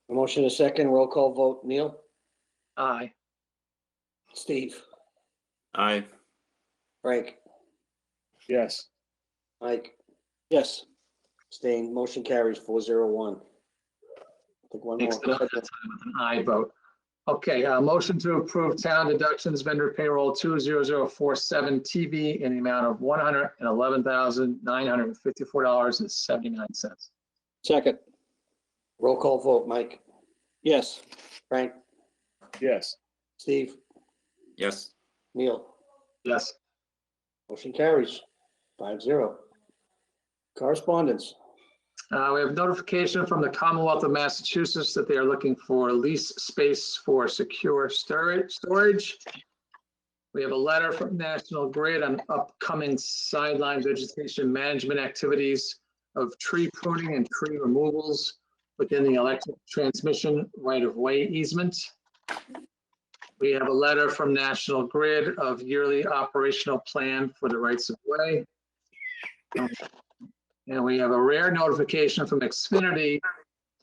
A motion and a second, roll call vote. Neil? Aye. Steve? Aye. Frank? Yes. Mike? Yes. Abstain, motion carries 401. I think one more. Mixed it up that time with an aye vote. Okay, motion to approve town deductions vendor payroll 20047 TV in the amount of $111,954.79. Second. Roll call vote. Mike? Yes. Frank? Yes. Steve? Yes. Neil? Yes. Motion carries 5-0. Correspondence. We have notification from the Commonwealth of Massachusetts that they are looking for lease space for secure storage. We have a letter from National Grid on upcoming sideline vegetation management activities of tree pruning and tree removals within the electric transmission right-of-way easement. We have a letter from National Grid of yearly operational plan for the rights-of-way. And we have a rare notification from Xfinity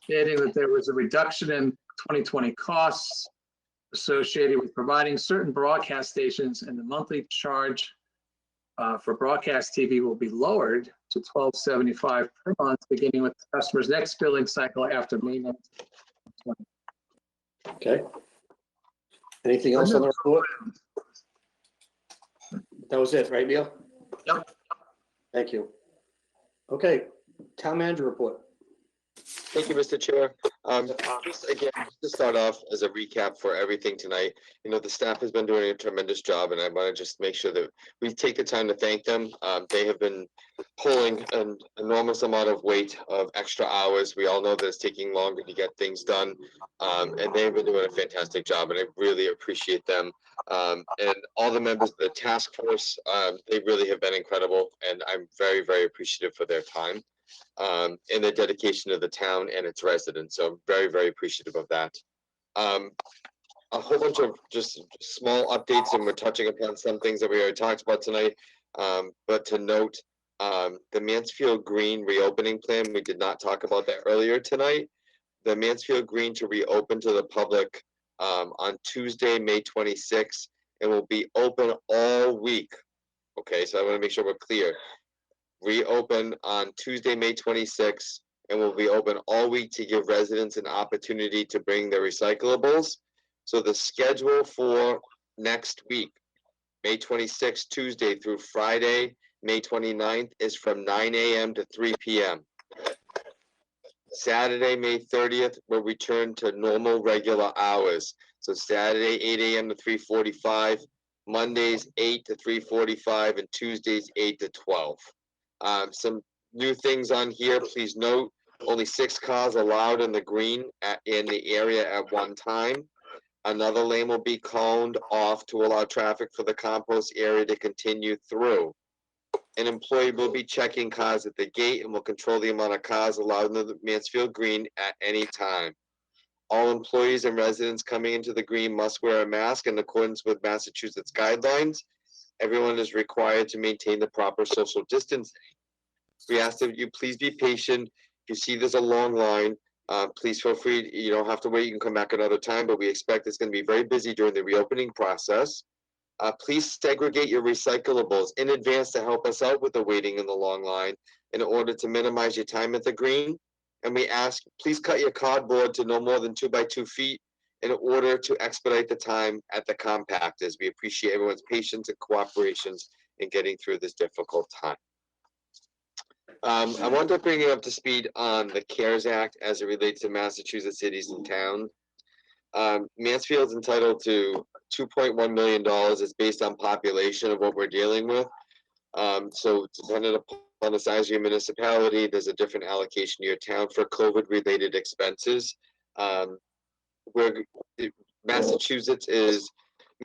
stating that there was a reduction in 2020 costs associated with providing certain broadcast stations, and the monthly charge for broadcast TV will be lowered to $12.75 per month, beginning with the customer's next billing cycle after May 9th. Okay. Anything else on the report? That was it, right, Neil? Yep. Thank you. Okay, town manager report. Thank you, Mr. Chair. Just again, to start off as a recap for everything tonight, the staff has been doing a tremendous job, and I want to just make sure that we take the time to thank them. They have been pulling an enormous amount of weight of extra hours. We all know that it's taking longer to get things done, and they've been doing a fantastic job, and I really appreciate them. And all the members of the task force, they really have been incredible, and I'm very, very appreciative for their time. And the dedication of the town and its residents. So I'm very, very appreciative of that. A whole bunch of just small updates, and we're touching upon some things that we already talked about tonight. But to note, the Mansfield Green reopening plan, we did not talk about that earlier tonight. The Mansfield Green to reopen to the public on Tuesday, May 26th, and will be open all week. Okay, so I want to make sure we're clear. Reopen on Tuesday, May 26th, and will be open all week to give residents an opportunity to bring their recyclables. So the schedule for next week, May 26th, Tuesday through Friday, May 29th, is from 9 a.m. to 3 p.m. Saturday, May 30th, will return to normal regular hours. So Saturday, 8 a.m. to 3:45, Mondays, 8 to 3:45, and Tuesdays, 8 to 12. Some new things on here, please note, only 6 cars allowed in the green in the area at one time. Another lane will be coned off to allow traffic for the compost area to continue through. An employee will be checking cars at the gate and will control the amount of cars allowed in the Mansfield Green at any time. All employees and residents coming into the green must wear a mask in accordance with Massachusetts guidelines. Everyone is required to maintain the proper social distancing. We ask that you please be patient. If you see there's a long line, please feel free. You don't have to wait. You can come back another time, but we expect it's going to be very busy during the reopening process. Please segregate your recyclables in advance to help us out with the waiting in the long line in order to minimize your time at the green. And we ask, please cut your cardboard to no more than 2 by 2 feet in order to expedite the time at the compactors. We appreciate everyone's patience and cooperation in getting through this difficult time. I wanted to bring you up to speed on the CARES Act as it relates to Massachusetts cities and towns. Mansfield's entitled to $2.1 million. It's based on population of what we're dealing with. So depending upon the size of your municipality, there's a different allocation to your town for COVID-related expenses. Massachusetts is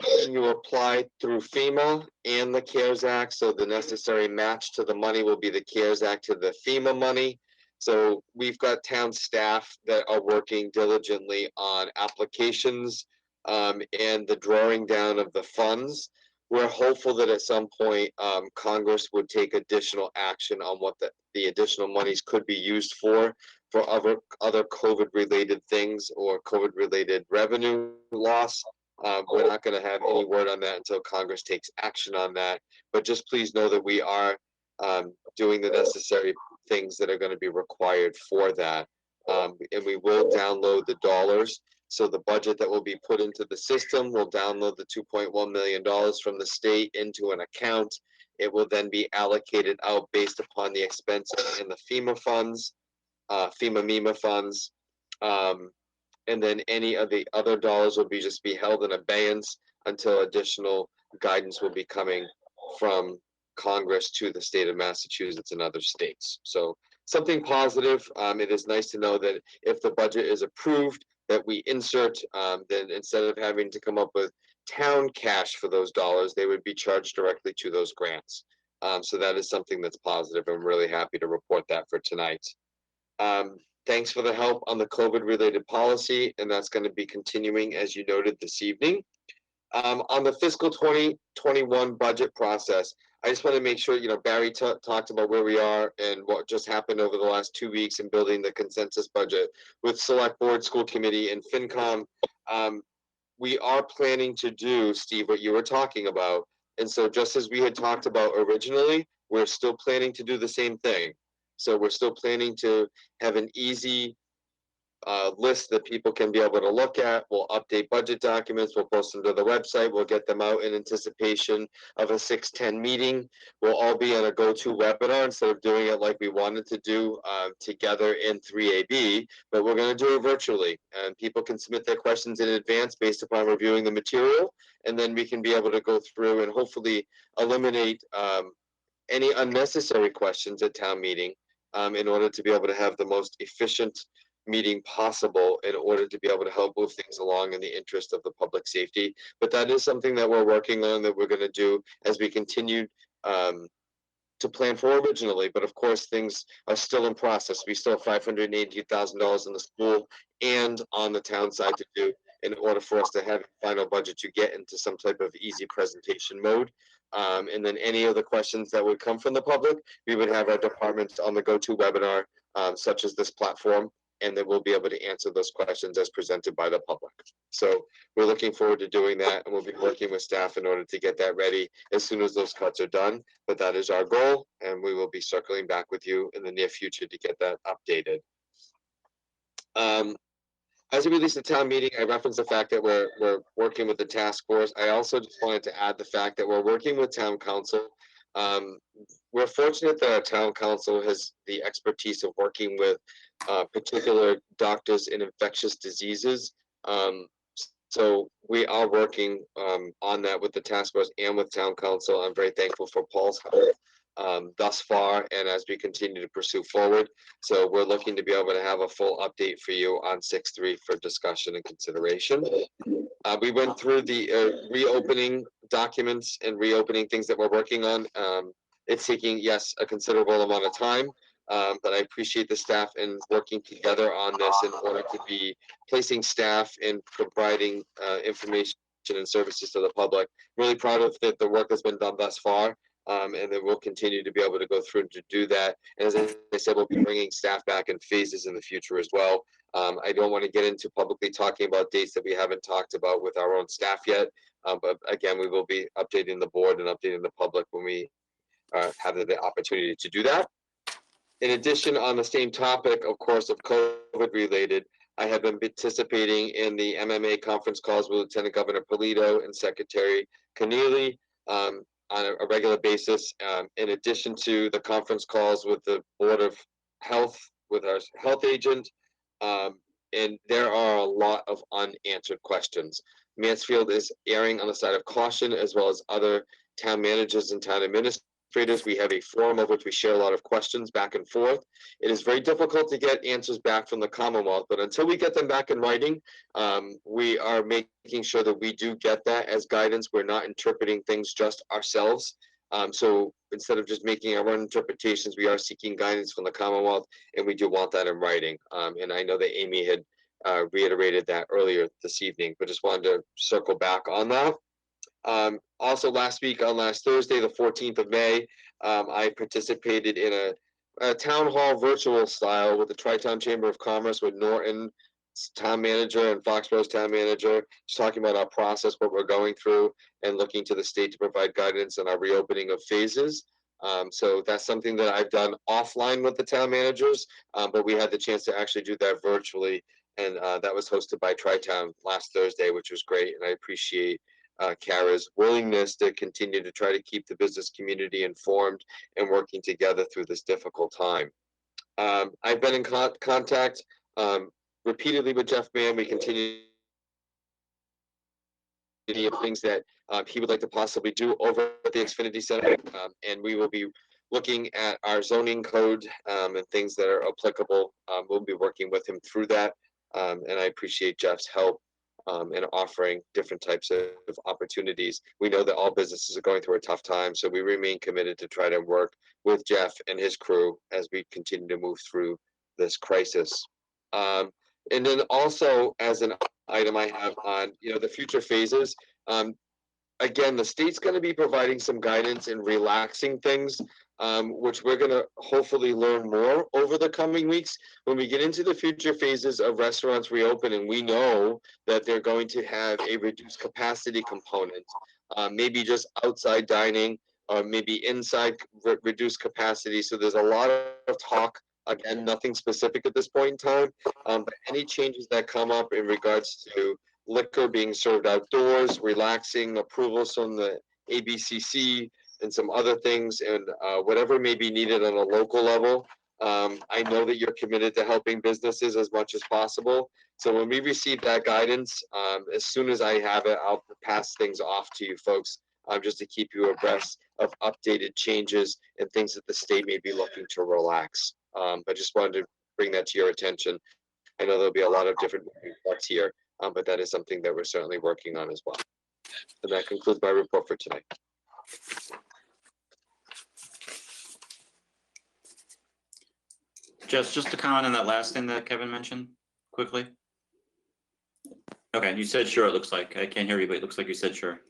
making you apply through FEMA and the CARES Act, so the necessary match to the money will be the CARES Act to the FEMA money. So we've got town staff that are working diligently on applications and the drawing down of the funds. We're hopeful that at some point Congress would take additional action on what the additional monies could be used for other COVID related things or COVID related revenue loss. We're not going to have any word on that until Congress takes action on that. But just please know that we are doing the necessary things that are going to be required for that. And we will download the dollars. So the budget that will be put into the system will download the $2.1 million from the state into an account. It will then be allocated out based upon the expenses in the FEMA funds, FEMA funds. And then any of the other dollars will just be held in abeyance until additional guidance will be coming from Congress to the state of Massachusetts and other states. So something positive. It is nice to know that if the budget is approved, that we insert, then instead of having to come up with town cash for those dollars, they would be charged directly to those grants. So that is something that's positive. I'm really happy to report that for tonight. Thanks for the help on the COVID related policy, and that's going to be continuing as you noted this evening. On the fiscal 2021 budget process, I just want to make sure, Barry talked about where we are and what just happened over the last 2 weeks in building the consensus budget with Select Board, School Committee, and FinCom. We are planning to do, Steve, what you were talking about. And so just as we had talked about originally, we're still planning to do the same thing. So we're still planning to have an easy list that people can be able to look at. We'll update budget documents. We'll post them to the website. We'll get them out in anticipation of a 6:10 meeting. We'll all be on a go-to webinar instead of doing it like we wanted to do together in 3AB, but we're going to do it virtually. And people can submit their questions in advance based upon reviewing the material. And then we can be able to go through and hopefully eliminate any unnecessary questions at town meeting in order to be able to have the most efficient meeting possible in order to be able to help move things along in the interest of the public safety. But that is something that we're working on, that we're going to do as we continue to plan for originally. But of course, things are still in process. We still have $582,000 in the school and on the town side to do in order for us to have a final budget to get into some type of easy presentation mode. And then any of the questions that would come from the public, we would have our departments on the go-to webinar, such as this platform, and then we'll be able to answer those questions as presented by the public. So we're looking forward to doing that, and we'll be working with staff in order to get that ready as soon as those cuts are done. But that is our goal, and we will be circling back with you in the near future to get that updated. As we release the town meeting, I referenced the fact that we're working with the task force. I also just wanted to add the fact that we're working with town council. We're fortunate that our town council has the expertise of working with particular doctors in infectious diseases. So we are working on that with the task force and with town council. I'm very thankful for Paul's help thus far, and as we continue to pursue forward. So we're looking to be able to have a full update for you on 6-3 for discussion and consideration. We went through the reopening documents and reopening things that we're working on. It's taking, yes, a considerable amount of time, but I appreciate the staff in working together on this in order to be placing staff and providing information and services to the public. Really proud of the work that's been done thus far. And then we'll continue to be able to go through to do that. And as I said, we'll be bringing staff back in phases in the future as well. I don't want to get into publicly talking about dates that we haven't talked about with our own staff yet. But again, we will be updating the board and updating the public when we have the opportunity to do that. In addition, on the same topic, of course, of COVID related, I have been participating in the MMA conference calls with Lieutenant Governor Polito and Secretary Keneally on a regular basis, in addition to the conference calls with the Board of Health, with our health agent, and there are a lot of unanswered questions. Mansfield is erring on the side of caution, as well as other town managers and town administrators. We have a forum of which we share a lot of questions back and forth. It is very difficult to get answers back from the Commonwealth, but until we get them back in writing, we are making sure that we do get that as guidance. We're not interpreting things just ourselves. So instead of just making our own interpretations, we are seeking guidance from the Commonwealth, and we do want that in writing. And I know that Amy had reiterated that earlier this evening, but just wanted to circle back on that. Also last week, on last Thursday, the 14th of May, I participated in a town hall virtual style with the Tri-Town Chamber of Commerce with Norton's town manager and Foxborough's town manager, just talking about our process, what we're going through, and looking to the state to provide guidance on our reopening of phases. So that's something that I've done offline with the town managers, but we had the chance to actually do that virtually. And that was hosted by Tri-Town last Thursday, which was great. And I appreciate Kara's willingness to continue to try to keep the business community informed and working together through this difficult time. I've been in contact repeatedly with Jeff Mann. We continue of things that he would like to possibly do over at the Xfinity Center, and we will be looking at our zoning code and things that are applicable. We'll be working with him through that, and I appreciate Jeff's help in offering different types of opportunities. We know that all businesses are going through a tough time, so we remain committed to try to work with Jeff and his crew as we continue to move through this crisis. And then also, as an item I have on, the future phases, again, the state's going to be providing some guidance in relaxing things, which we're going to hopefully learn more over the coming weeks. When we get into the future phases of restaurants reopening, we know that they're going to have a reduced capacity component, maybe just outside dining, or maybe inside reduced capacity. So there's a lot of talk. Again, nothing specific at this point in time, but any changes that come up in regards to liquor being served outdoors, relaxing approvals from the ABCC and some other things, and whatever may be needed on a local level. I know that you're committed to helping businesses as much as possible. So when we receive that guidance, as soon as I have it, I'll pass things off to you folks, just to keep you abreast of updated changes and things that the state may be looking to relax. I just wanted to bring that to your attention. I know there'll be a lot of different moving parts here, but that is something that we're certainly working on as well. And that concludes my report for tonight. Just to comment on that last thing that Kevin mentioned quickly. Okay, you said sure, it looks like. I can't hear you, but it looks like you said sure.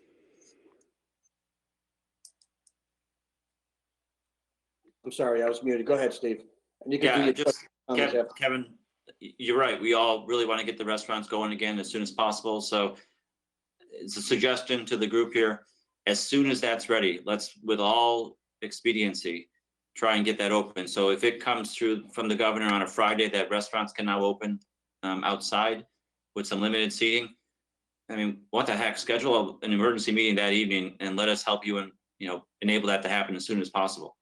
I'm sorry, I was muted. Go ahead, Steve. And you can do Yeah, your just comments after. Kevin, you're right. We all really want to get the restaurants going again as soon as possible. So it's a suggestion to the group here. As soon as that's ready, let's, with all expediency, try and get that open. So if it comes through from the governor on a Friday that restaurants can now open outside with some limited seating, I mean, what the heck? Schedule an emergency meeting that evening and let us help you and enable that to happen as soon as possible.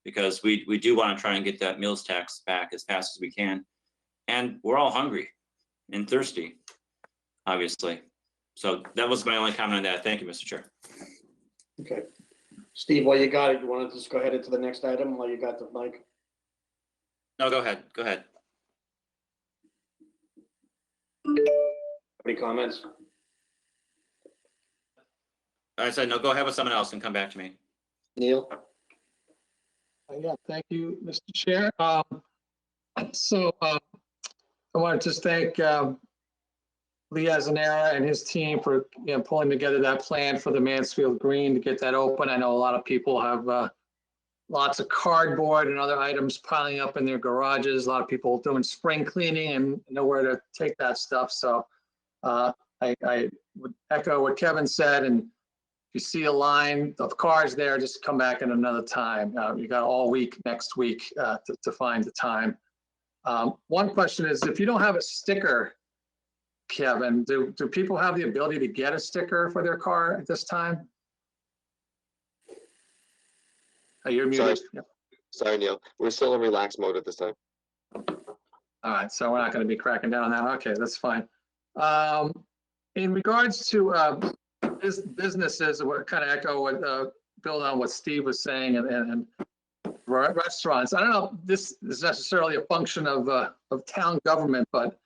Because we do want to try and get that meals tax back as fast as we can. And we're all hungry and thirsty, obviously. So that was my only comment on that. Thank you, Mr. Chair. Okay. Steve, while you got it, you want to just go ahead into the next item while you got the mic? No, go ahead. Go ahead. Any comments? I said, no, go ahead with someone else and come back to me. Neil? Yeah, thank you, Mr. Chair. I want to just thank Lee Azanera and his team for pulling together that plan for the Mansfield Green to get that open. I know a lot of people have lots of cardboard and other items piling up in their garages. A lot of people doing spring cleaning and nowhere to take that stuff. So I would echo what Kevin said, and if you see a line of cars there, just come back at another time. You got all week next week to find the time. One question is, if you don't have a sticker, Kevin, do people have the ability to get a sticker for their car at this time? You're muted. Sorry, Neil. We're still in relaxed mode at this time. All right, so we're not going to be cracking down on that. Okay, that's fine. In regards to businesses, what kind of echo what build on what Steve was saying, and restaurants. I don't know if this is necessarily a function of town government, but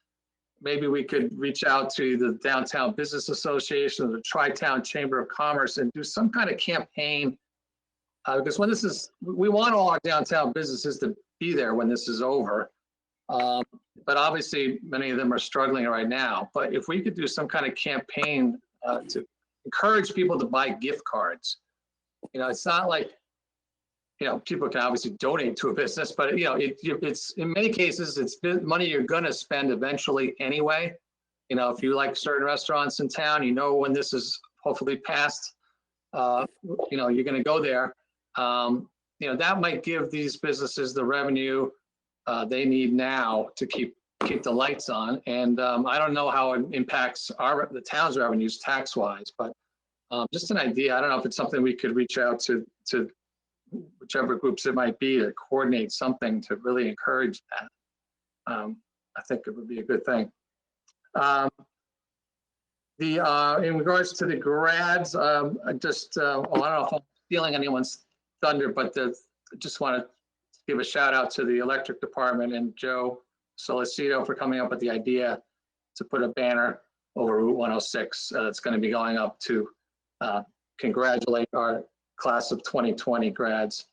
maybe we could reach out to the Downtown Business Association or the Tri-Town Chamber of Commerce and do some kind of campaign. Because when we want all our downtown businesses to be there when this is over. But obviously, many of them are struggling right now. But if we could do some kind of campaign to encourage people to buy gift cards, it's not like, people can obviously donate to a business, but it's in many cases, it's money you're going to spend eventually anyway. If you like certain restaurants in town, when this is hopefully passed, you're going to go there. That might give these businesses the revenue they need now to keep the lights on. And I don't know how it impacts the town's revenues tax wise, but just an idea. I don't know if it's something we could reach out to whichever groups it might be to coordinate something to really encourage that. I think it would be a good thing. In regards to the grads, I don't know if I'm stealing anyone's thunder, but just want to give a shout out to the electric department and Joe Solicito for coming up with the idea to put a banner over Route 106 that's going to be going up to congratulate our class of 2020 grads.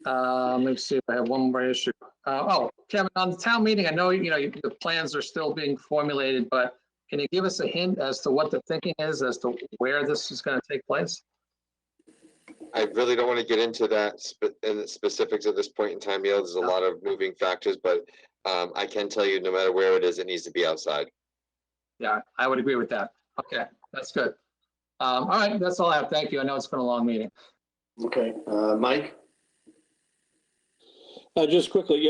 Let me see if I have one more issue. Kevin, on the town meeting, I know the plans are still being formulated, but can you give us a hint as to what the thinking is as to where this is going to take place? I really don't want to get into that in the specifics at this point in time, Neil. There's a lot of moving factors, but I can tell you no matter where it is, it needs to be outside. Yeah, I would agree with that. Okay, that's good. All right, that's all I have. Thank you. I know it's been a long meeting. Okay, Mike? Just quickly,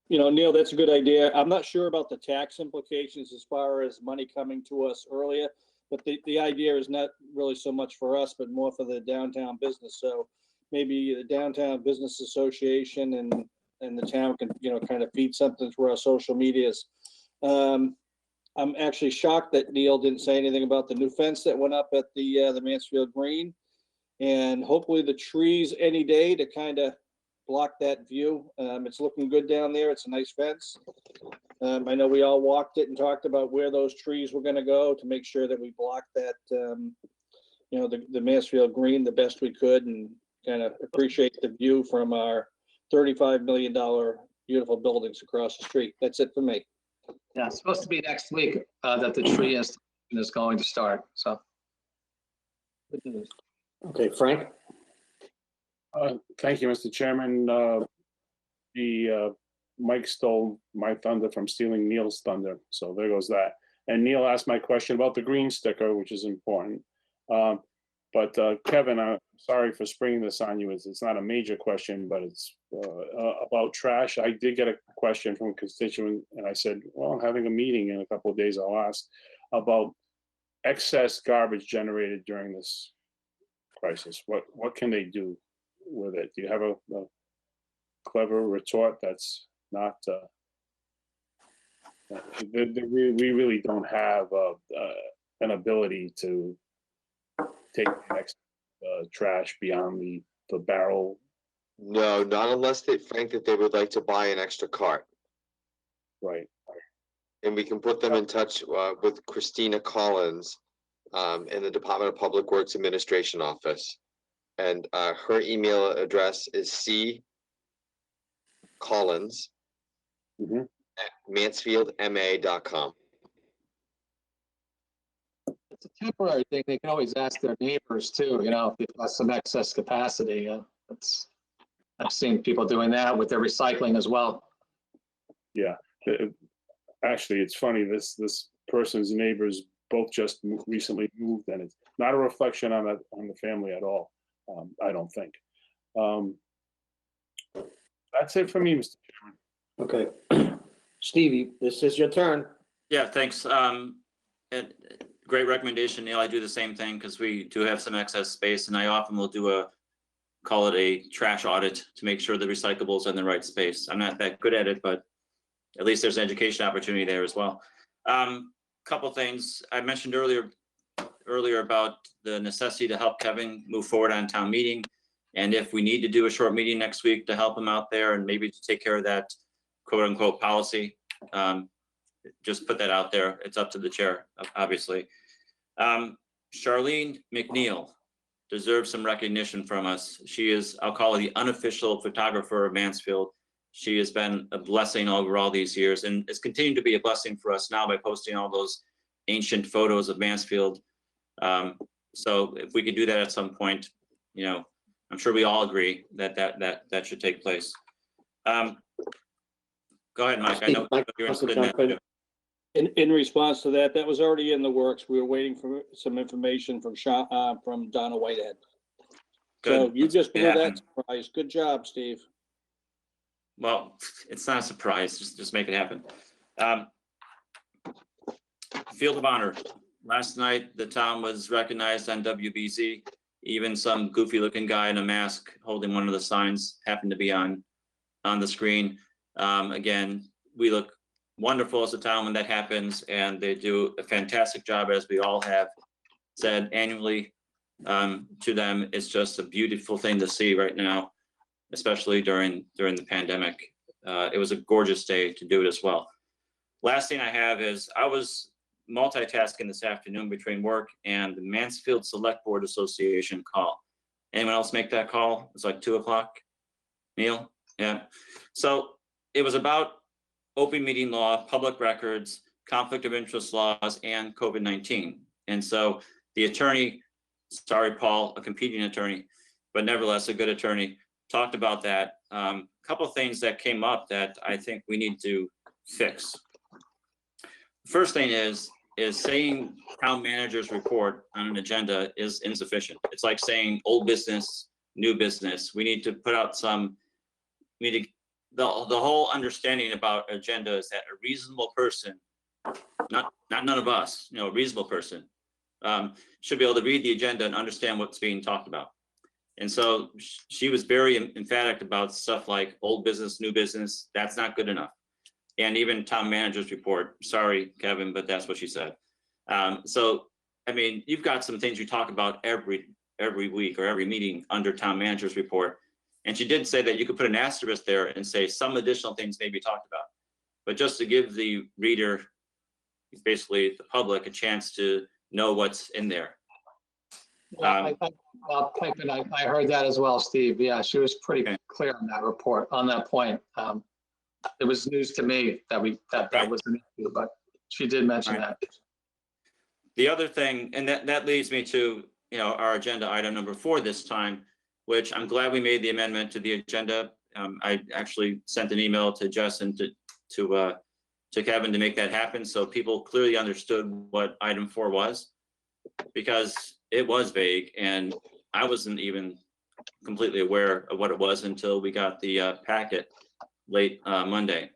Neil, that's a good idea. I'm not sure about the tax implications as far as money coming to us earlier, but the idea is not really so much for us, but more for the downtown business. So maybe the Downtown Business Association and the town can, kind of feed something through our social medias. I'm actually shocked that Neil didn't say anything about the new fence that went up at the Mansfield Green, and hopefully the trees any day to kind of block that view. It's looking good down there. It's a nice fence. I know we all walked it and talked about where those trees were going to go to make sure that we blocked that, the Mansfield Green the best we could, and kind of appreciate the view from our $35 million beautiful buildings across the street. That's it for me. Yeah, it's supposed to be next week that the tree installation is going to start. So. Good news. Okay, Frank? Thank you, Mr. Chairman. Mike stole my thunder from stealing Neil's thunder, so there goes that. And Neil asked my question about the green sticker, which is important. But Kevin, I'm sorry for springing this on you. It's not a major question, but it's about trash. I did get a question from a constituent, and I said, well, I'm having a meeting in a couple of days. I'll ask about excess garbage generated during this crisis. What can they do with it? Do you have a clever retort that's not? We really don't have an ability to take the next trash beyond the barrel. No, not unless Frank, that they would like to buy an extra cart. Right. And we can put them in touch with Christina Collins in the Department of Public Works Administration office. And her email address is ccollins at mansfieldma.com. It's a temporary thing. They can always ask their neighbors too, if they've got some excess capacity. I've seen people doing that with their recycling as well. Yeah, actually, it's funny. This person's neighbors both just recently moved, and it's not a reflection on the family at all. I don't think. That's it for me, Mr. Chairman. Okay, Stevie, this is your turn. Yeah, thanks. Great recommendation, Neil. I do the same thing because we do have some excess space, and I often will do call it a trash audit to make sure the recyclables are in the right space. I'm not that good at it, but at least there's an education opportunity there as well. Couple things I mentioned earlier about the necessity to help Kevin move forward on town meeting. And if we need to do a short meeting next week to help him out there and maybe to take care of that quote unquote policy, just put that out there. It's up to the chair, obviously. Charlene McNeil deserves some recognition from us. She is, I'll call her the unofficial photographer of Mansfield. She has been a blessing over all these years and is continuing to be a blessing for us now by posting all those ancient photos of Mansfield. So if we could do that at some point, you know, I'm sure we all agree that that should take place. Go ahead, Mike. I know Mike, you're interested in jump that. in. In response to that, that was already in the works. We were waiting for some information from Donna Whitehead. So Good. you just blew Yeah. that surprise. Good job, Steve. Well, it's not a surprise. Just make it happen. Field of Honor. Last night, the town was recognized on WBZ. Even some goofy-looking guy in a mask holding one of the signs happened to be on the screen. Again, we look wonderful as a town when that happens, and they do a fantastic job, as we all have said annually to them. It's just a beautiful thing to see right now, especially during the pandemic. It was a gorgeous day to do it as well. Last thing I have is I was multitasking this afternoon between work and the Mansfield Selectboard Association call. Anyone else make that call? It's like 2 o'clock. Neil? Yeah. So it was about open meeting law, public records, conflict of interest laws, and COVID-19. And so the attorney, sorry, Paul, a competing attorney, but nevertheless a good attorney, talked about that. A couple of things that came up that I think we need to fix. First thing is saying town managers report on an agenda is insufficient. It's like saying old business, new business. We need to put out the whole understanding about agenda is that a reasonable person, not none of us, you know, a reasonable person should be able to read the agenda and understand what's being talked about. And so she was very emphatic about stuff like old business, new business. That's not good enough. And even town manager's report. Sorry, Kevin, but that's what she said. So, I mean, you've got some things you talk about every week or every meeting under town manager's report. And she did say that you could put an asterisk there and say some additional things may be talked about. But just to give the reader, basically the public, a chance to know what's in there. I heard that as well, Steve. Yeah, she was pretty clear on that report, on that point. It was news to me that was an issue, but she did mention that. The other thing, and that leads me to, you know, our agenda item number 4 this time, which I'm glad we made the amendment to the agenda. I actually sent an email to Jess and to Kevin to make that happen, so people clearly understood what item 4 was, because it was vague and I wasn't even completely aware of what it was until we got the packet late Monday.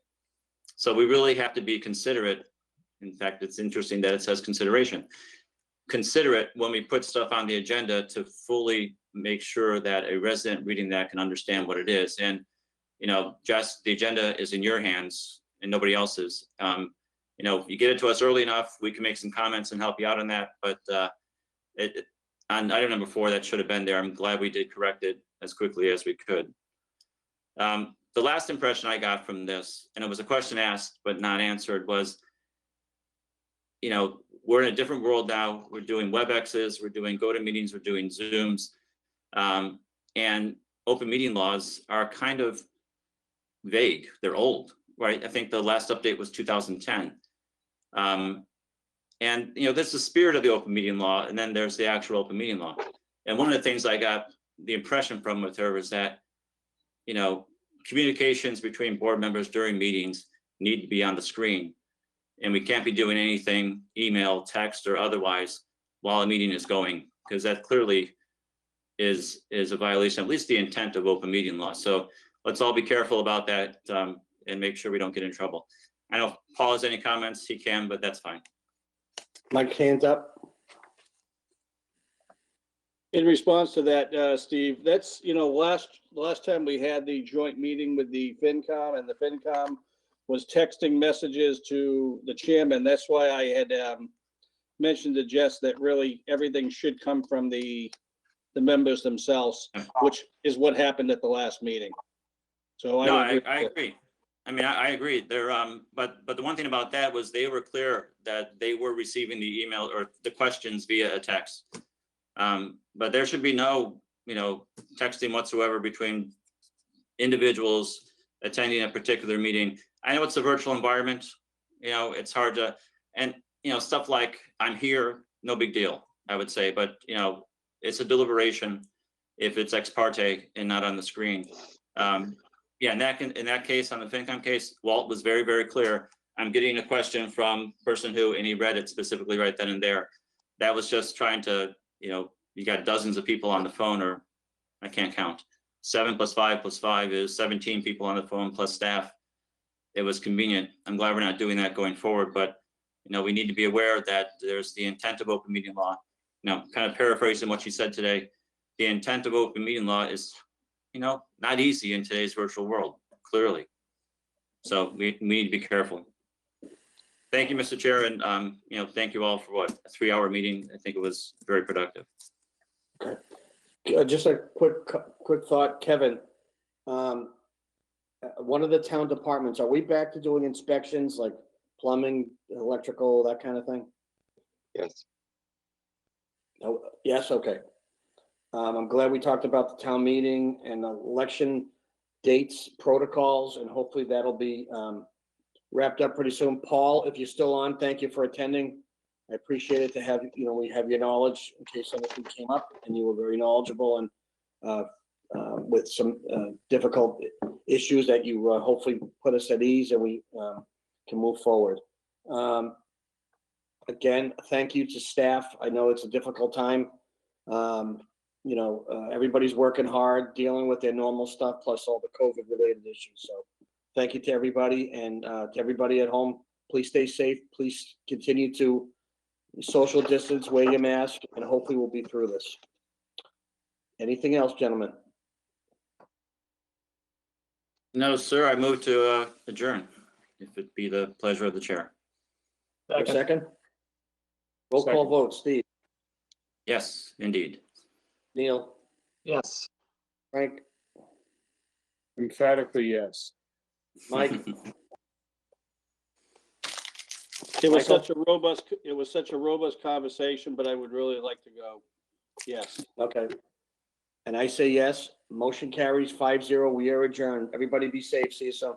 So we really have to be considerate. In fact, it's interesting that it says consideration. Considerate when we put stuff on the agenda to fully make sure that a resident reading that can understand what it is. And, you know, Jess, the agenda is in your hands and nobody else's. You know, if you get it to us early enough, we can make some comments and help you out on that. But on item number 4, that should have been there. I'm glad we did correct it as quickly as we could. The last impression I got from this, and it was a question asked but not answered, was, you know, we're in a different world now. We're doing WebExes, we're doing GoToMeetings, we're doing Zooms, and open meeting laws are kind of vague. They're old, right? I think the last update was 2010. And, you know, that's the spirit of the open meeting law, and then there's the actual open meeting law. And one of the things I got the impression from with her was that, you know, communications between board members during meetings need to be on the screen. And we can't be doing anything, email, text, or otherwise while a meeting is going, because that clearly is a violation of at least the intent of open meeting law. So let's all be careful about that and make sure we don't get in trouble. I know if Paul has any comments, he can, but that's fine. Mike, hands up. In response to that, Steve, that's, you know, last time we had the joint meeting with the FinCom, and the FinCom was texting messages to the chairman. That's why I had mentioned to Jess that really everything should come from the members themselves, which is what happened at the last meeting. So I agree. I mean, I agree. They're but the one thing about that was they were clear that they were receiving the email or the questions via a text. But there should be no, you know, texting whatsoever between individuals attending a particular meeting. I know it's a virtual environment, you know, it's hard to, and, you know, stuff like I'm here, no big deal, I would say, but, you know, it's a deliberation if it's ex parte and not on the screen. Yeah, in that case, on the FinCom case, Walt was very, very clear. I'm getting a question from person who, and he read it specifically right then and there. That was just trying to, you know, you got dozens of people on the phone, or I can't count. 7 + 5 + 5 is 17 people on the phone plus staff. It was convenient. I'm glad we're not doing that going forward, but, you know, we need to be aware that there's the intent of open meeting law. Now, kind of paraphrasing what you said today, the intent of open meeting law is, you know, not easy in today's virtual world, clearly. So we need to be careful. Thank you, Mr. Chair, and, you know, thank you all for what, a 3-hour meeting. I think it was very productive. Just a quick thought, Kevin. One of the town departments, are we back to doing inspections like plumbing, electrical, that kind of thing? Yes. No, yes, okay. I'm glad we talked about the town meeting and election dates, protocols, and hopefully that'll be wrapped up pretty soon. Paul, if you're still on, thank you for attending. I appreciate it to have, you know, we have your knowledge in case anything came up, and you were very knowledgeable and with some difficult issues that you hopefully put us at ease and we can move forward. Again, thank you to staff. I know it's a difficult time. You know, everybody's working hard, dealing with their normal stuff, plus all the COVID related issues. So thank you to everybody, and to everybody at home, please stay safe. Please continue to social distance, wear your mask, and hopefully we'll be through this. Anything else, gentlemen? No, sir, I move to adjourn, if it be the pleasure of the chair. A second? Roll call vote, Steve, Yes, indeed. Neil, Yes. Frank, Emphatically, yes. Mike, It was Michael? such a robust conversation, but I would really like to go. Yes. okay. And I say yes. Motion carries 5-0. We are adjourned. Everybody be safe. See you soon.